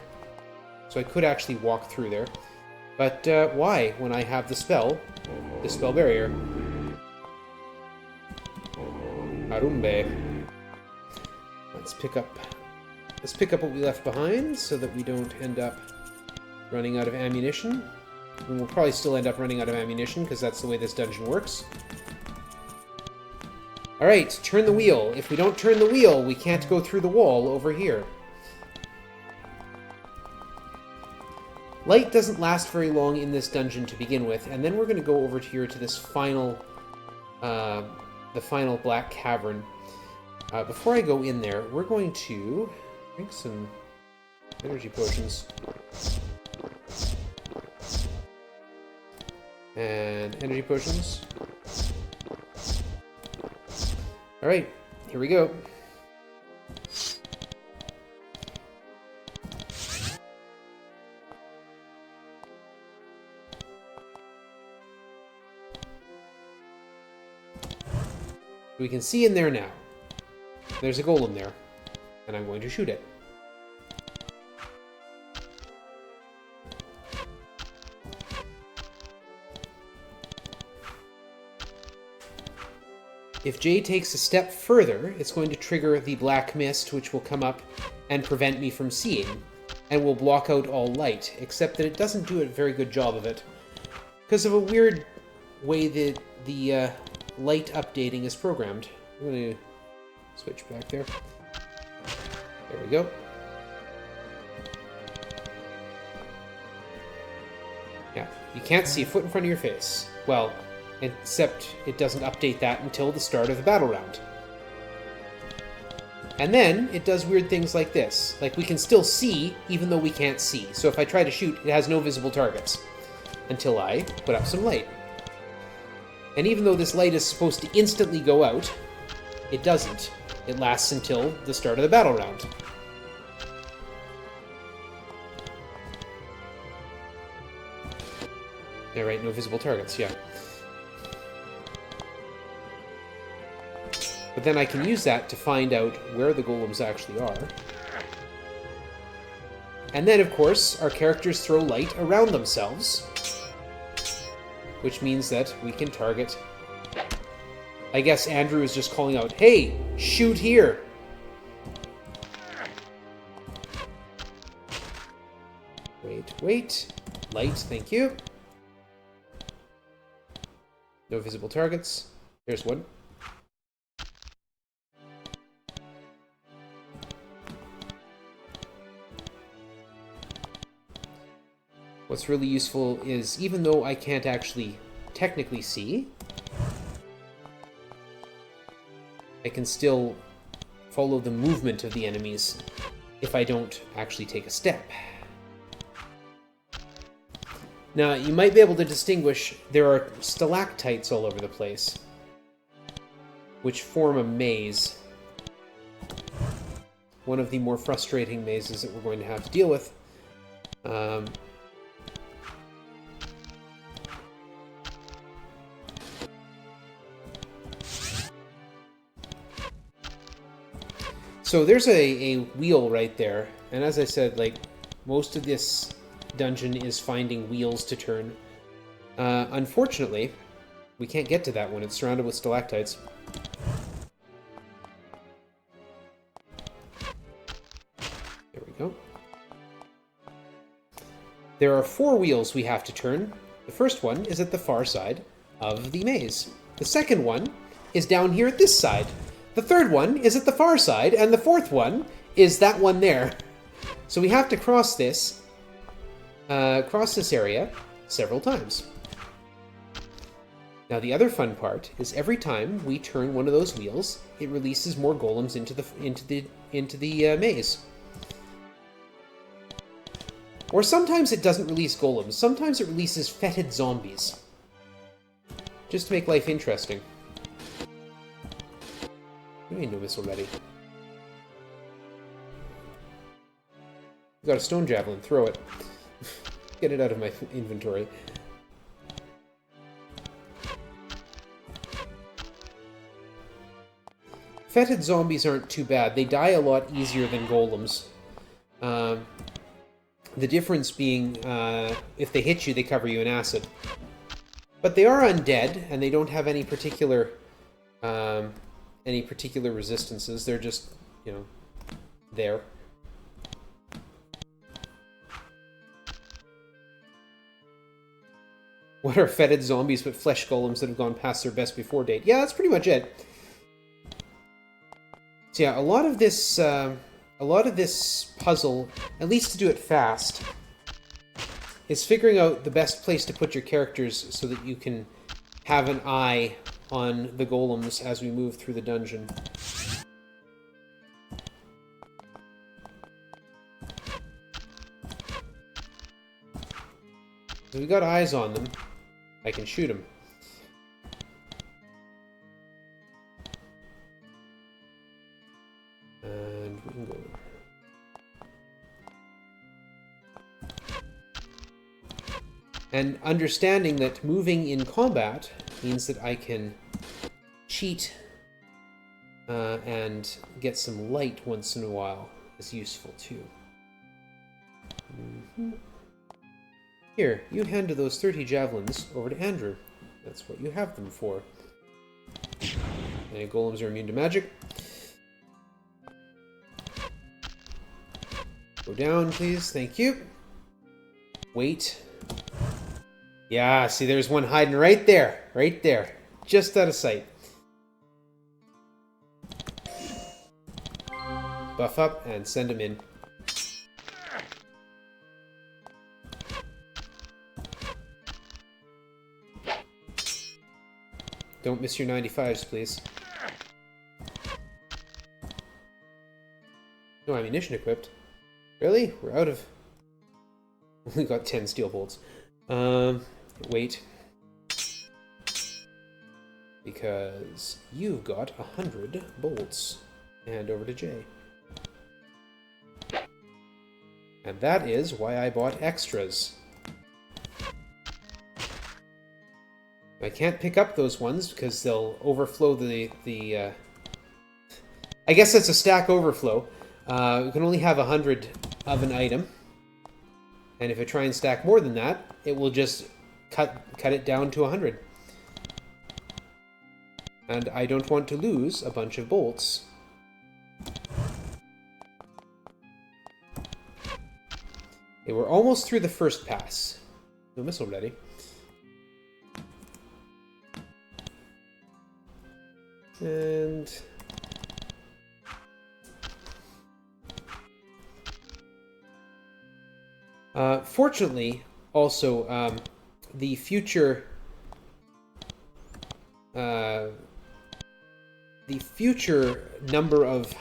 So I could actually walk through there. But why, when I have the spell barrier? Harumbe. Let's pick up what we left behind so that we don't end up running out of ammunition. And we'll probably still end up running out of ammunition because that's the way this dungeon works. Alright, turn the wheel. If we don't turn the wheel, we can't go through the wall over here. Light doesn't last very long in this dungeon to begin with, and then we're going to go over here to this final, the final black cavern. Before I go in there, we're going to drink some energy potions. And energy potions. Alright, here we go. We can see in there now. There's a golem there, and I'm going to shoot it. If Jay takes a step further, it's going to trigger the black mist, which will come up and prevent me from seeing, and will block out all light, except that it doesn't do a very good job of it, because of a weird way that the light updating is programmed. I'm going to switch back there. There we go. Yeah, you can't see a foot in front of your face. Well, except it doesn't update that until the start of the battle round. And then it does weird things like this. Like, we can still see, even though we can't see. So if I try to shoot, it has no visible targets. Until I put up some light. And even though this light is supposed to instantly go out, it doesn't. It lasts until the start of the battle round. Yeah, right, no visible targets, yeah. But then I can use that to find out where the golems actually are. And then, of course, our characters throw light around themselves. which means that we can target... I guess Andrew is just calling out, hey, shoot here! Wait. Light, thank you. No visible targets. Here's one. What's really useful is, even though I can't actually technically see, I can still follow the movement of the enemies if I don't actually take a step. Now, you might be able to distinguish there are stalactites all over the place, which form a maze. One of the more frustrating mazes that we're going to have to deal with. So there's a wheel right there, and as I said, like, most of this dungeon is finding wheels to turn. Unfortunately, we can't get to that one. It's surrounded with stalactites. There we go. There are 4 wheels we have to turn. The first one is at the far side of the maze. The second one is down here at this side. The third one is at the far side, and the fourth one is that one there. So we have to cross this area several times. Now the other fun part is every time we turn one of those wheels, it releases more golems into the maze. Or sometimes it doesn't release golems. Sometimes it releases fetid zombies. Just to make life interesting. I know this already. Got a stone javelin, throw it. Get it out of my inventory. Fetid zombies aren't too bad. They die a lot easier than golems. The difference being, if they hit you, they cover you in acid. But they are undead, and they don't have any particular resistances. They're just, you know, there. What are fetid zombies but flesh golems that have gone past their best before date? Yeah, that's pretty much it. So yeah, a lot of this puzzle, at least to do it fast, is figuring out the best place to put your characters so that you can have an eye on the golems as we move through the dungeon. If we got eyes on them, I can shoot them. And we can go. And understanding that moving in combat means that I can cheat and get some light once in a while is useful too. Here, you hand those 30 javelins over to Andrew. That's what you have them for. And golems are immune to magic. Go down, please. Thank you. Wait. Yeah, see, there's one hiding right there. Right there. Just out of sight. Buff up and send him in. Don't miss your 95s, please. No ammunition equipped. Really? We're out of... Only got 10 steel bolts. Wait. Because you've got 100 bolts. And over to Jay. And that is why I bought extras. I can't pick up those ones because they'll overflow the I guess that's a stack overflow. We can only have 100 of an item. And if I try and stack more than that, it will just cut it down to 100. And I don't want to lose a bunch of bolts. Okay, we're almost through the first pass. No missile ready. And... fortunately, also, the future number of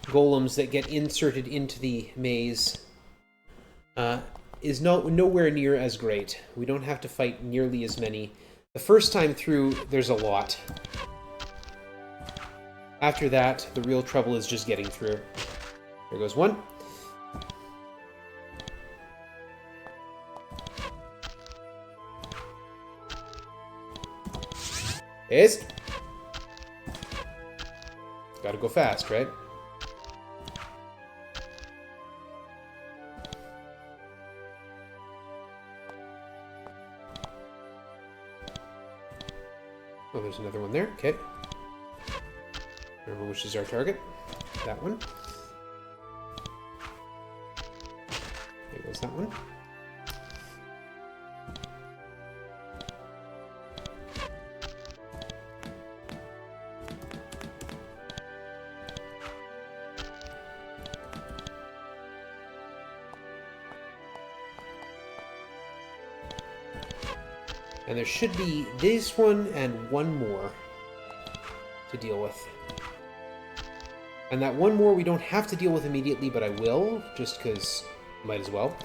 golems that get inserted into the maze is nowhere near as great. We don't have to fight nearly as many. The first time through, there's a lot. After that, the real trouble is just getting through. There goes one. Is. Gotta go fast, right? Oh, there's another one there. Okay. Remember which is our target. That one. There goes that one. And there should be this one and one more to deal with. And that one more we don't have to deal with immediately, but I will, just because might as well.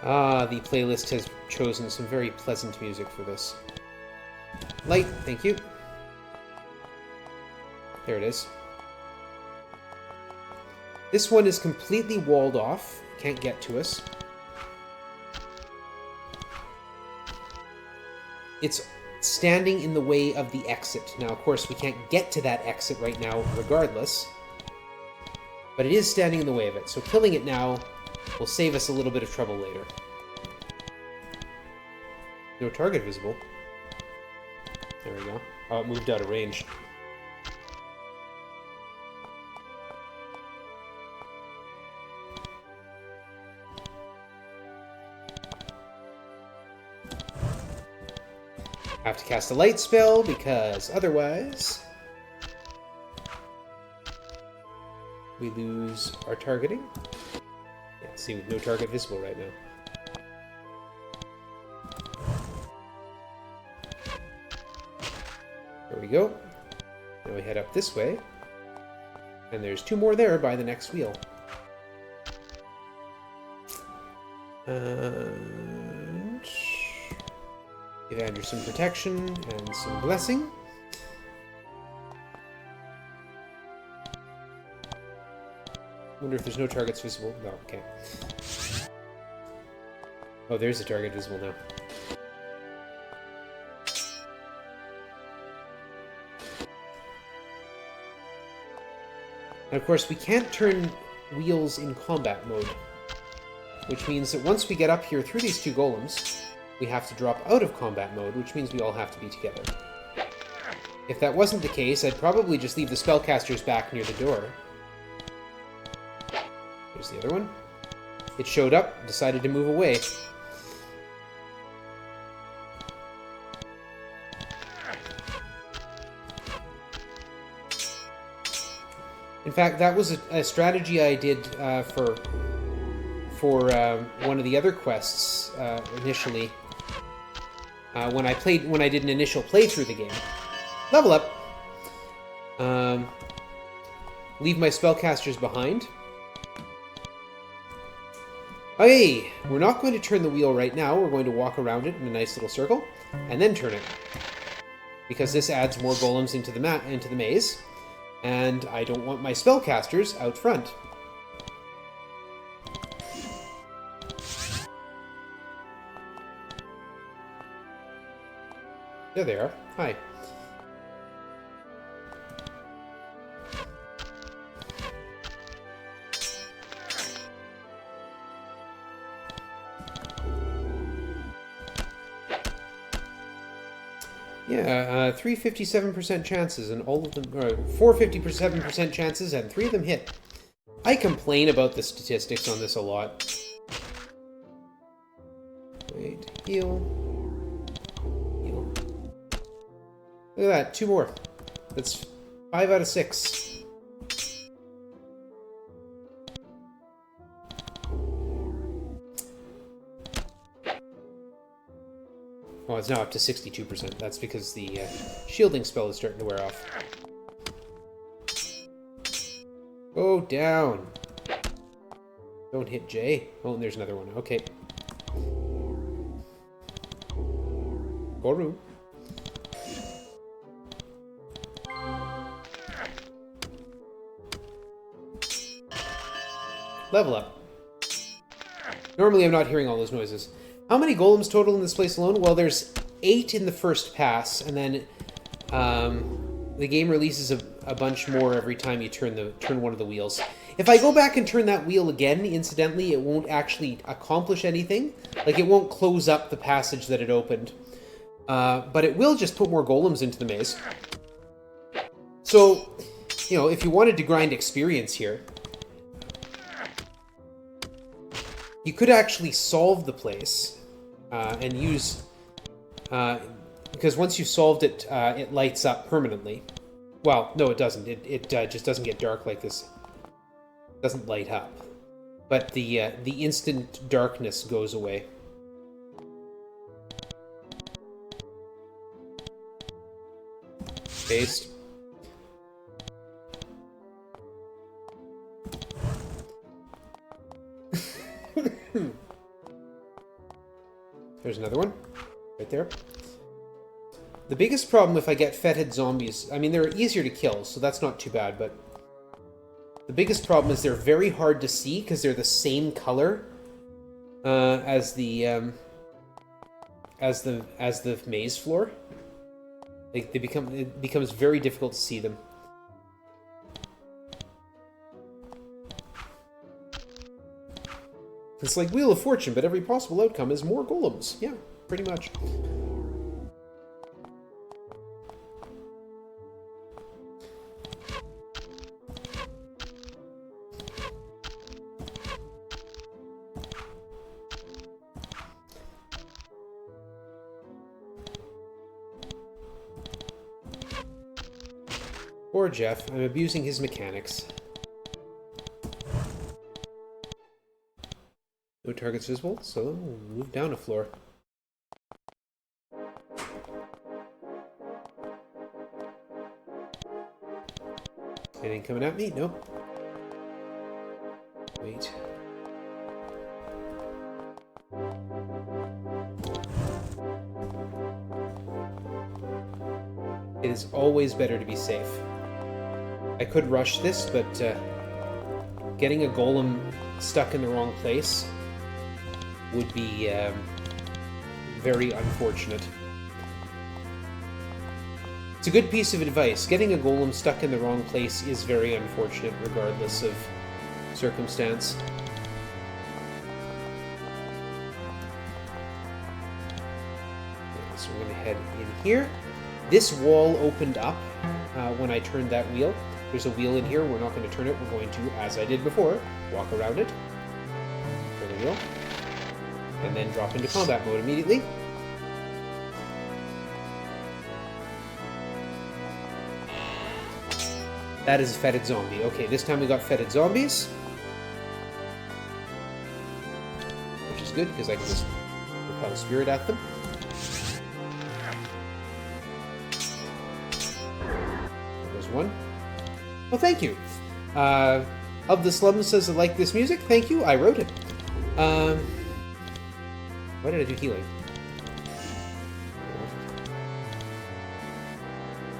Ah, the playlist has chosen some very pleasant music for this. Light, thank you. There it is. This one is completely walled off. Can't get to us. It's standing in the way of the exit. Now, of course, we can't get to that exit right now regardless. But it is standing in the way of it. So killing it now will save us a little bit of trouble later. No target visible. There we go. Oh, it moved out of range. Have to cast a light spell, because otherwise we lose our targeting. Yeah, see, no target visible right now. There we go. Now we head up this way. And there's two more there by the next wheel. And give Andrew some protection and some blessing. Wonder if there's no targets visible. No, okay. Oh, there's a target visible now. And of course, we can't turn wheels in combat mode, which means that once we get up here through these two golems, we have to drop out of combat mode, which means we all have to be together. If that wasn't the case, I'd probably just leave the spellcasters back near the door. There's the other one. It showed up, decided to move away. In fact, that was a strategy I did for one of the other quests initially. When I did an initial playthrough of the game. Level up. Leave my spellcasters behind. Okay, we're not going to turn the wheel right now. We're going to walk around it in a nice little circle, and then turn it, because this adds more golems into the maze, and I don't want my spellcasters out front. There they are. Hi. Yeah, 357% chances, and all of them, or 457% chances, and 3 of them hit. I complain about the statistics on this a lot. Wait, heal. Heal. Look at that, 2 more. That's 5 out of 6. Oh, it's now up to 62%. That's because the shielding spell is starting to wear off. Go down. Don't hit J. Oh, and there's another one. Okay. Go room. Level up. Normally I'm not hearing all those noises. How many golems total in this place alone? Well, there's 8 in the first pass, and then the game releases a bunch more every time you turn one of the wheels. If I go back and turn that wheel again, incidentally, it won't actually accomplish anything. Like, it won't close up the passage that it opened. But it will just put more golems into the maze. So, you know, if you wanted to grind experience here, you could actually solve the place and use... because once you've solved it, it lights up permanently. Well, no, it doesn't. It just doesn't get dark like this. It doesn't light up. But the instant darkness goes away. Paste. There's another one. Right there. The biggest problem if I get fetid zombies... I mean, they're easier to kill, so that's not too bad, but... The biggest problem is they're very hard to see, because they're the same color as the maze floor. It becomes very difficult to see them. It's like Wheel of Fortune, but every possible outcome is more golems. Yeah, pretty much. Poor Jeff, I'm abusing his mechanics. No targets visible, so we'll move down a floor. Anything coming at me? Nope. Wait. It is always better to be safe. I could rush this, but getting a golem stuck in the wrong place would be very unfortunate. It's a good piece of advice. Getting a golem stuck in the wrong place is very unfortunate, regardless of circumstance. Okay, so we're going to head in here. This wall opened up when I turned that wheel. There's a wheel in here. We're not going to turn it. We're going to, as I did before, walk around it. Turn the wheel. And then drop into combat mode immediately. That is a fetid zombie. Okay, this time we got fetid zombies. Which is good, because I can just repel spirit at them. There's one. Well, thank you. Of the Slum says I like this music. Thank you, I wrote it. Why did I do healing?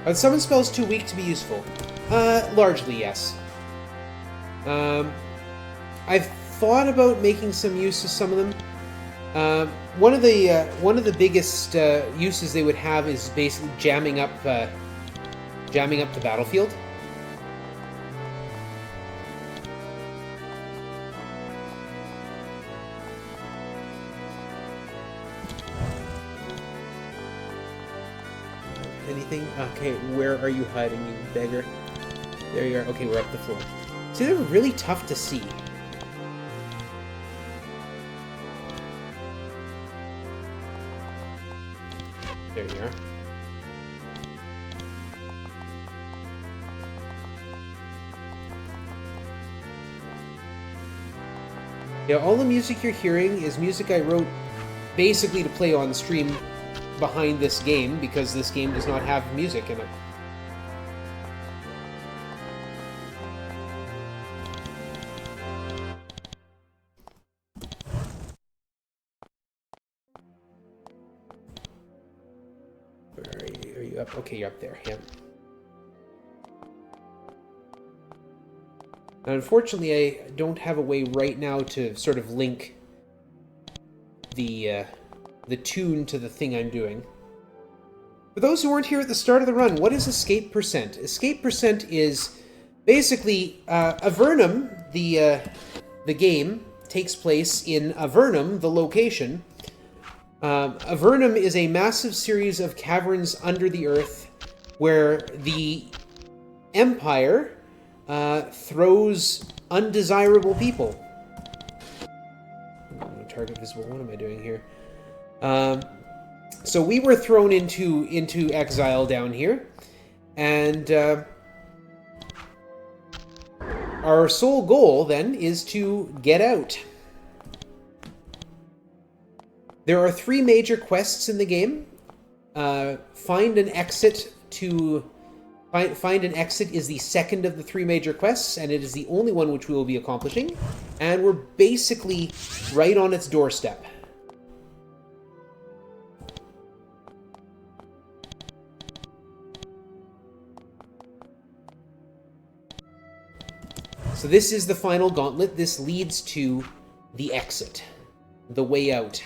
Are the summon spells too weak to be useful? Largely, yes. I've thought about making some use of some of them. One of the biggest uses they would have is basically jamming up the battlefield. Anything? Okay, where are you hiding, you beggar? There you are. Okay, we're up the floor. See, they're really tough to see. There you are. Yeah, all the music you're hearing is music I wrote basically to play on stream behind this game, because this game does not have music in it. Where are you? Are you up? Okay, you're up there. Yeah. Now, unfortunately, I don't have a way right now to sort of link the tune to the thing I'm doing. For those who weren't here at the start of the run, what is escape percent? Escape percent is basically Avernum, the game, takes place in Avernum, the location. Avernum is a massive series of caverns under the earth where the Empire throws undesirable people. Target visible. What am I doing here? So we were thrown into exile down here, and our sole goal then is to get out. There are 3 major quests in the game. Find an exit is the second of the 3 major quests, and it is the only one which we will be accomplishing. And we're basically right on its doorstep. So this is the final gauntlet. This leads to the exit, the way out.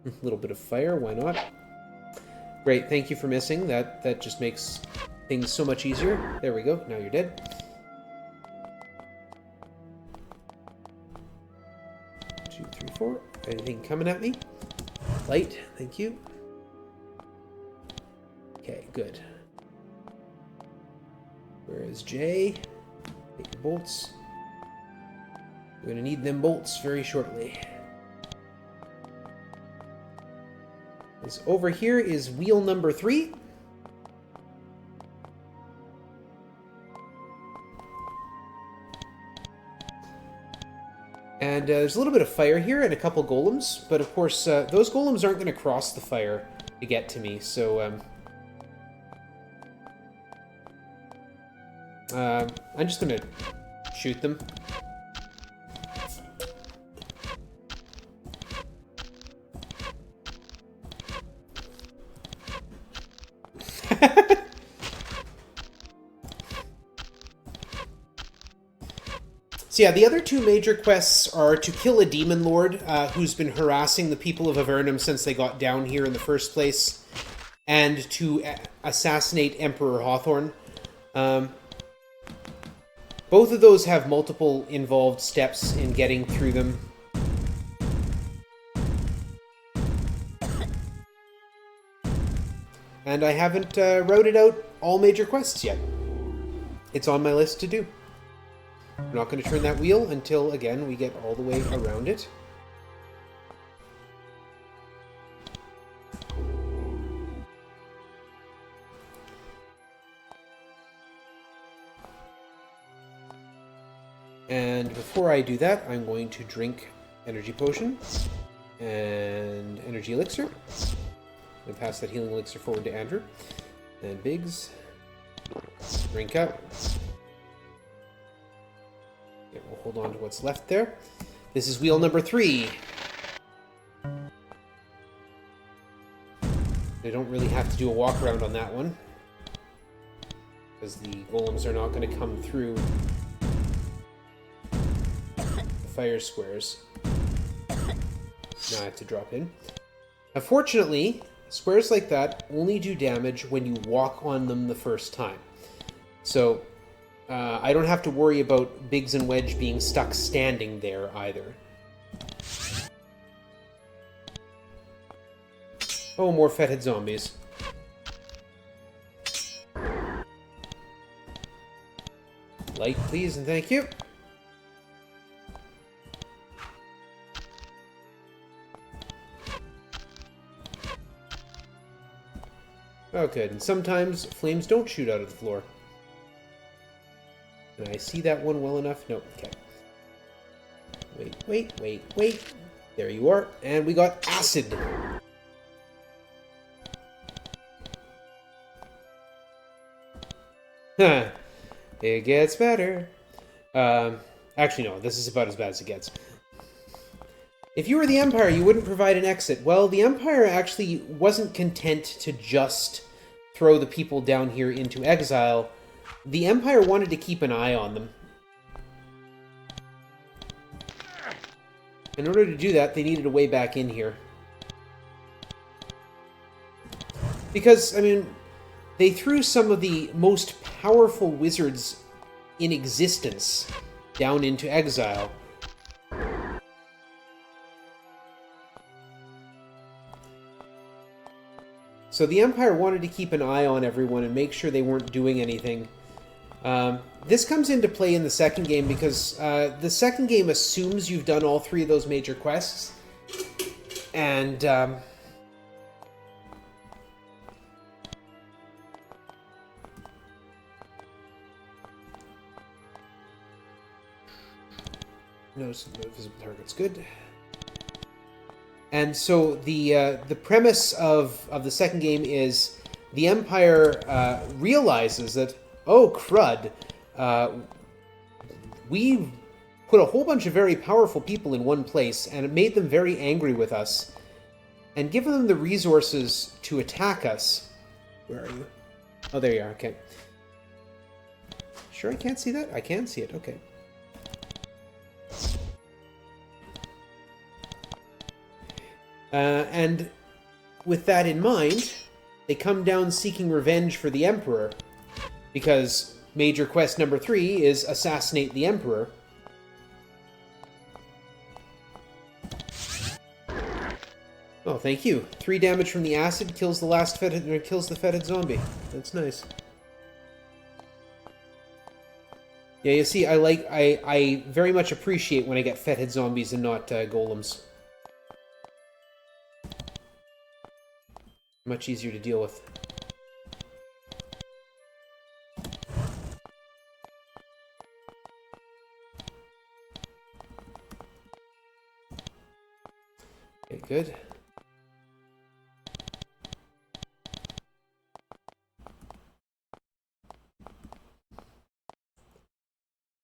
A little bit of fire, why not? Great, thank you for missing. That just makes things so much easier. There we go, now you're dead. Two, three, four. Anything coming at me? Light, thank you. Okay, good. Where is Jay? Take your bolts. We're gonna need them bolts very shortly. Over here is wheel number 3. And there's a little bit of fire here and a couple golems, but of course those golems aren't going to cross the fire to get to me, so I'm just going to shoot them. So yeah, the other 2 major quests are to kill a demon lord who's been harassing the people of Avernum since they got down here in the first place, and to assassinate Emperor Hawthorne. Both of those have multiple involved steps in getting through them. And I haven't routed out all major quests yet. It's on my list to do. I'm not going to turn that wheel until, again, we get all the way around it. And before I do that, I'm going to drink energy potion and energy elixir. And pass that healing elixir forward to Andrew. And Biggs. Drink up. Okay, we'll hold on to what's left there. This is wheel number 3. I don't really have to do a walk around on that one, because the golems are not going to come through the fire squares. Now I have to drop in. Unfortunately, squares like that only do damage when you walk on them the first time. So I don't have to worry about Biggs and Wedge being stuck standing there either. Oh, more fathead zombies. Light, please, and thank you. Oh, good. And sometimes flames don't shoot out of the floor. Can I see that one well enough? Nope. Okay. Wait. There you are. And we got acid. Huh. It gets better. Actually, no. This is about as bad as it gets. If you were the Empire, you wouldn't provide an exit. Well, the Empire actually wasn't content to just throw the people down here into exile. The Empire wanted to keep an eye on them. In order to do that, they needed a way back in here. Because, I mean, they threw some of the most powerful wizards in existence down into exile. So the Empire wanted to keep an eye on everyone and make sure they weren't doing anything. This comes into play in the second game because the second game assumes you've done all 3 of those major quests. And no visible targets, good. And so the premise of the second game is the Empire realizes that, oh crud, we put a whole bunch of very powerful people in one place, and it made them very angry with us, and given them the resources to attack us. Where are you? Oh, there you are. Okay. Sure, I can't see that. I can see it. Okay. And with that in mind, they come down seeking revenge for the Emperor, because major quest number 3 is assassinate the Emperor. Oh, thank you. 3 damage from the acid kills the last fetid, or kills the fetid zombie. That's nice. Yeah, you see, I very much appreciate when I get fetid zombies and not golems. Much easier to deal with. Okay, good.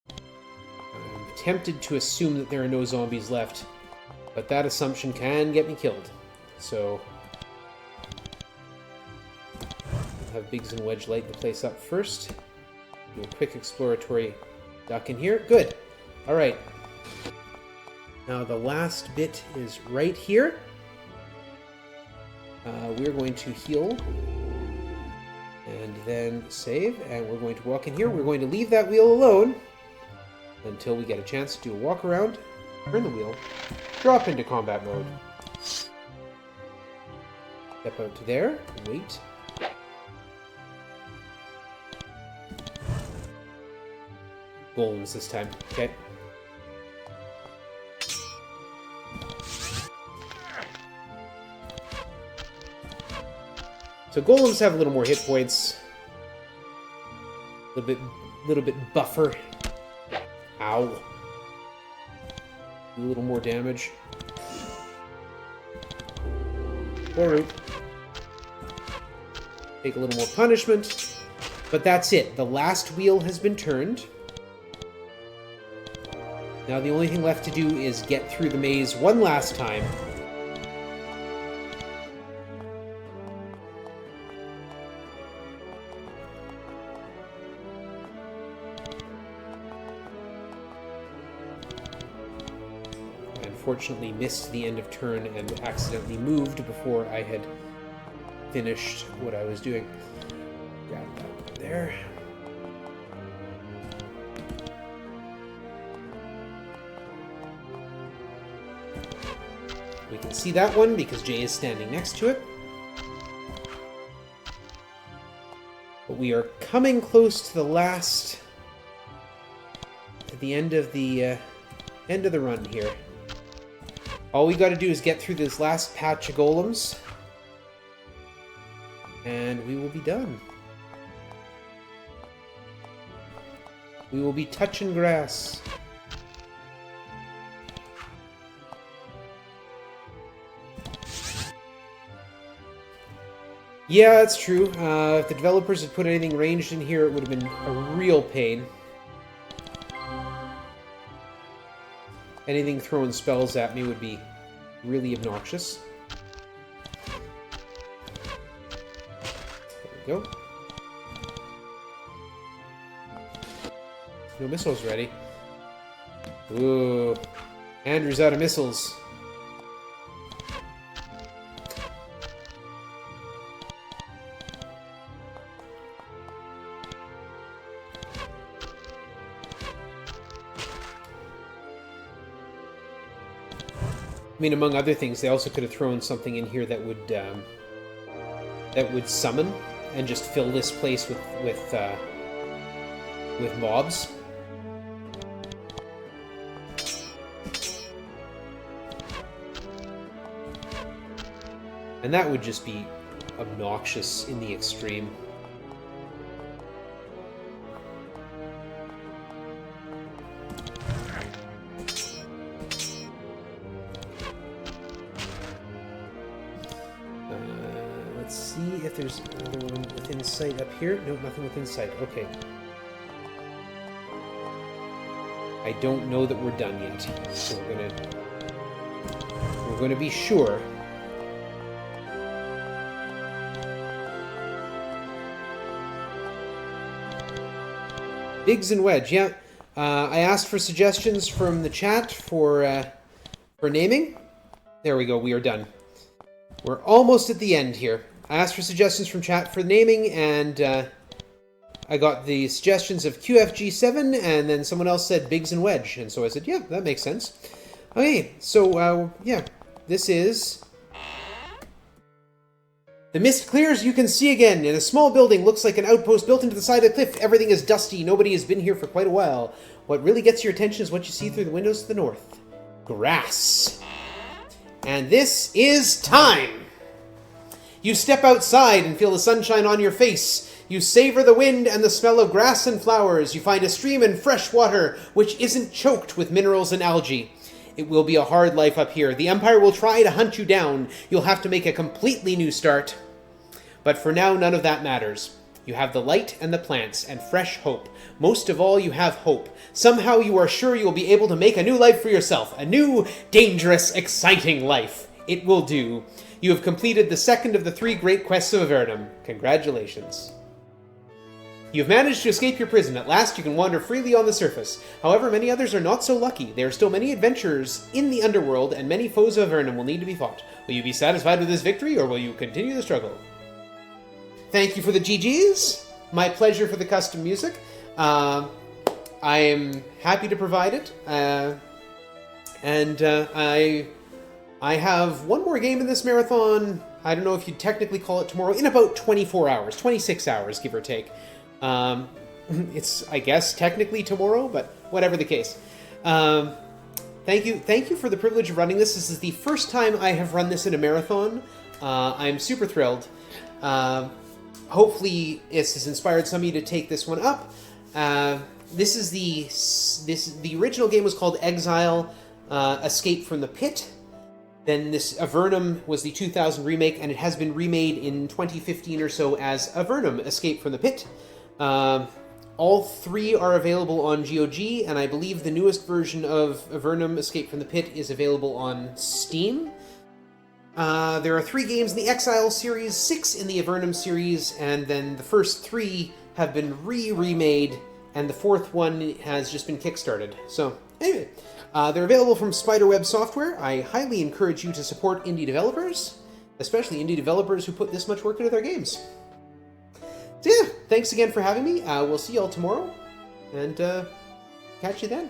I'm tempted to assume that there are no zombies left, but that assumption can get me killed. So have Biggs and Wedge light the place up first. Do a quick exploratory duck in here. Good. All right. Now the last bit is right here. We're going to heal and then save, and we're going to walk in here. We're going to leave that wheel alone until we get a chance to do a walk around, turn the wheel, drop into combat mode. Step out to there, wait. Golems this time, okay. So golems have a little more hit points, a little bit buffer. Ow! Do a little more damage. Or take a little more punishment, but that's it. The last wheel has been turned. Now the only thing left to do is get through the maze one last time. I unfortunately missed the end of turn and accidentally moved before I had finished what I was doing. Grab that there. We can see that one because Jay is standing next to it. But we are coming close to the last... at the end of the run here. All we got to do is get through this last patch of golems, and we will be done. We will be touching grass. Yeah, that's true. If the developers had put anything ranged in here, it would have been a real pain. Anything throwing spells at me would be really obnoxious. There we go. No missiles ready. Ooh. Andrew's out of missiles. I mean, among other things, they also could have thrown something in here that would summon and just fill this place with mobs. And that would just be obnoxious in the extreme. Let's see if there's another one within sight up here. No, nothing within sight. Okay. I don't know that we're done yet, so we're gonna be sure. Biggs and Wedge, yeah. I asked for suggestions from the chat for naming. There we go, we are done. We're almost at the end here. I asked for suggestions from chat for naming, and I got the suggestions of QFG7, and then someone else said Biggs and Wedge, and so I said, yeah, that makes sense. Okay, so, yeah, this is... The mist clears, you can see again. In a small building, looks like an outpost built into the side of the cliff. Everything is dusty. Nobody has been here for quite a while. What really gets your attention is what you see through the windows to the north. Grass. And this is time! You step outside and feel the sunshine on your face. You savor the wind and the smell of grass and flowers. You find a stream and fresh water, which isn't choked with minerals and algae. It will be a hard life up here. The Empire will try to hunt you down. You'll have to make a completely new start. But for now, none of that matters. You have the light and the plants and fresh hope. Most of all, you have hope. Somehow you are sure you'll be able to make a new life for yourself. A new, dangerous, exciting life. It will do. You have completed the second of the 3 great quests of Avernum. Congratulations. You've managed to escape your prison. At last you can wander freely on the surface. However, many others are not so lucky. There are still many adventurers in the underworld, and many foes of Avernum will need to be fought. Will you be satisfied with this victory, or will you continue the struggle? Thank you for the GGs. My pleasure for the custom music. I am happy to provide it. I have one more game in this marathon. I don't know if you'd technically call it tomorrow. In about 24 hours. 26 hours, give or take. It's, I guess, technically tomorrow, but whatever the case. Thank you for the privilege of running this. This is the first time I have run this in a marathon. I'm super thrilled. Hopefully this has inspired some of you to take this one up. The original game was called Exile, Escape from the Pit. Then this Avernum was the 2000 remake, and it has been remade in 2015 or so as Avernum, Escape from the Pit. All 3 are available on GOG, and I believe the newest version of Avernum, Escape from the Pit is available on Steam. There are 3 games in the Exile series, 6 in the Avernum series, and then the first 3 have been remade, and the 4th one has just been kickstarted. So, anyway, they're available from Spiderweb Software. I highly encourage you to support indie developers, especially indie developers who put this much work into their games. So yeah, thanks again for having me. We'll see y'all tomorrow, and catch you then.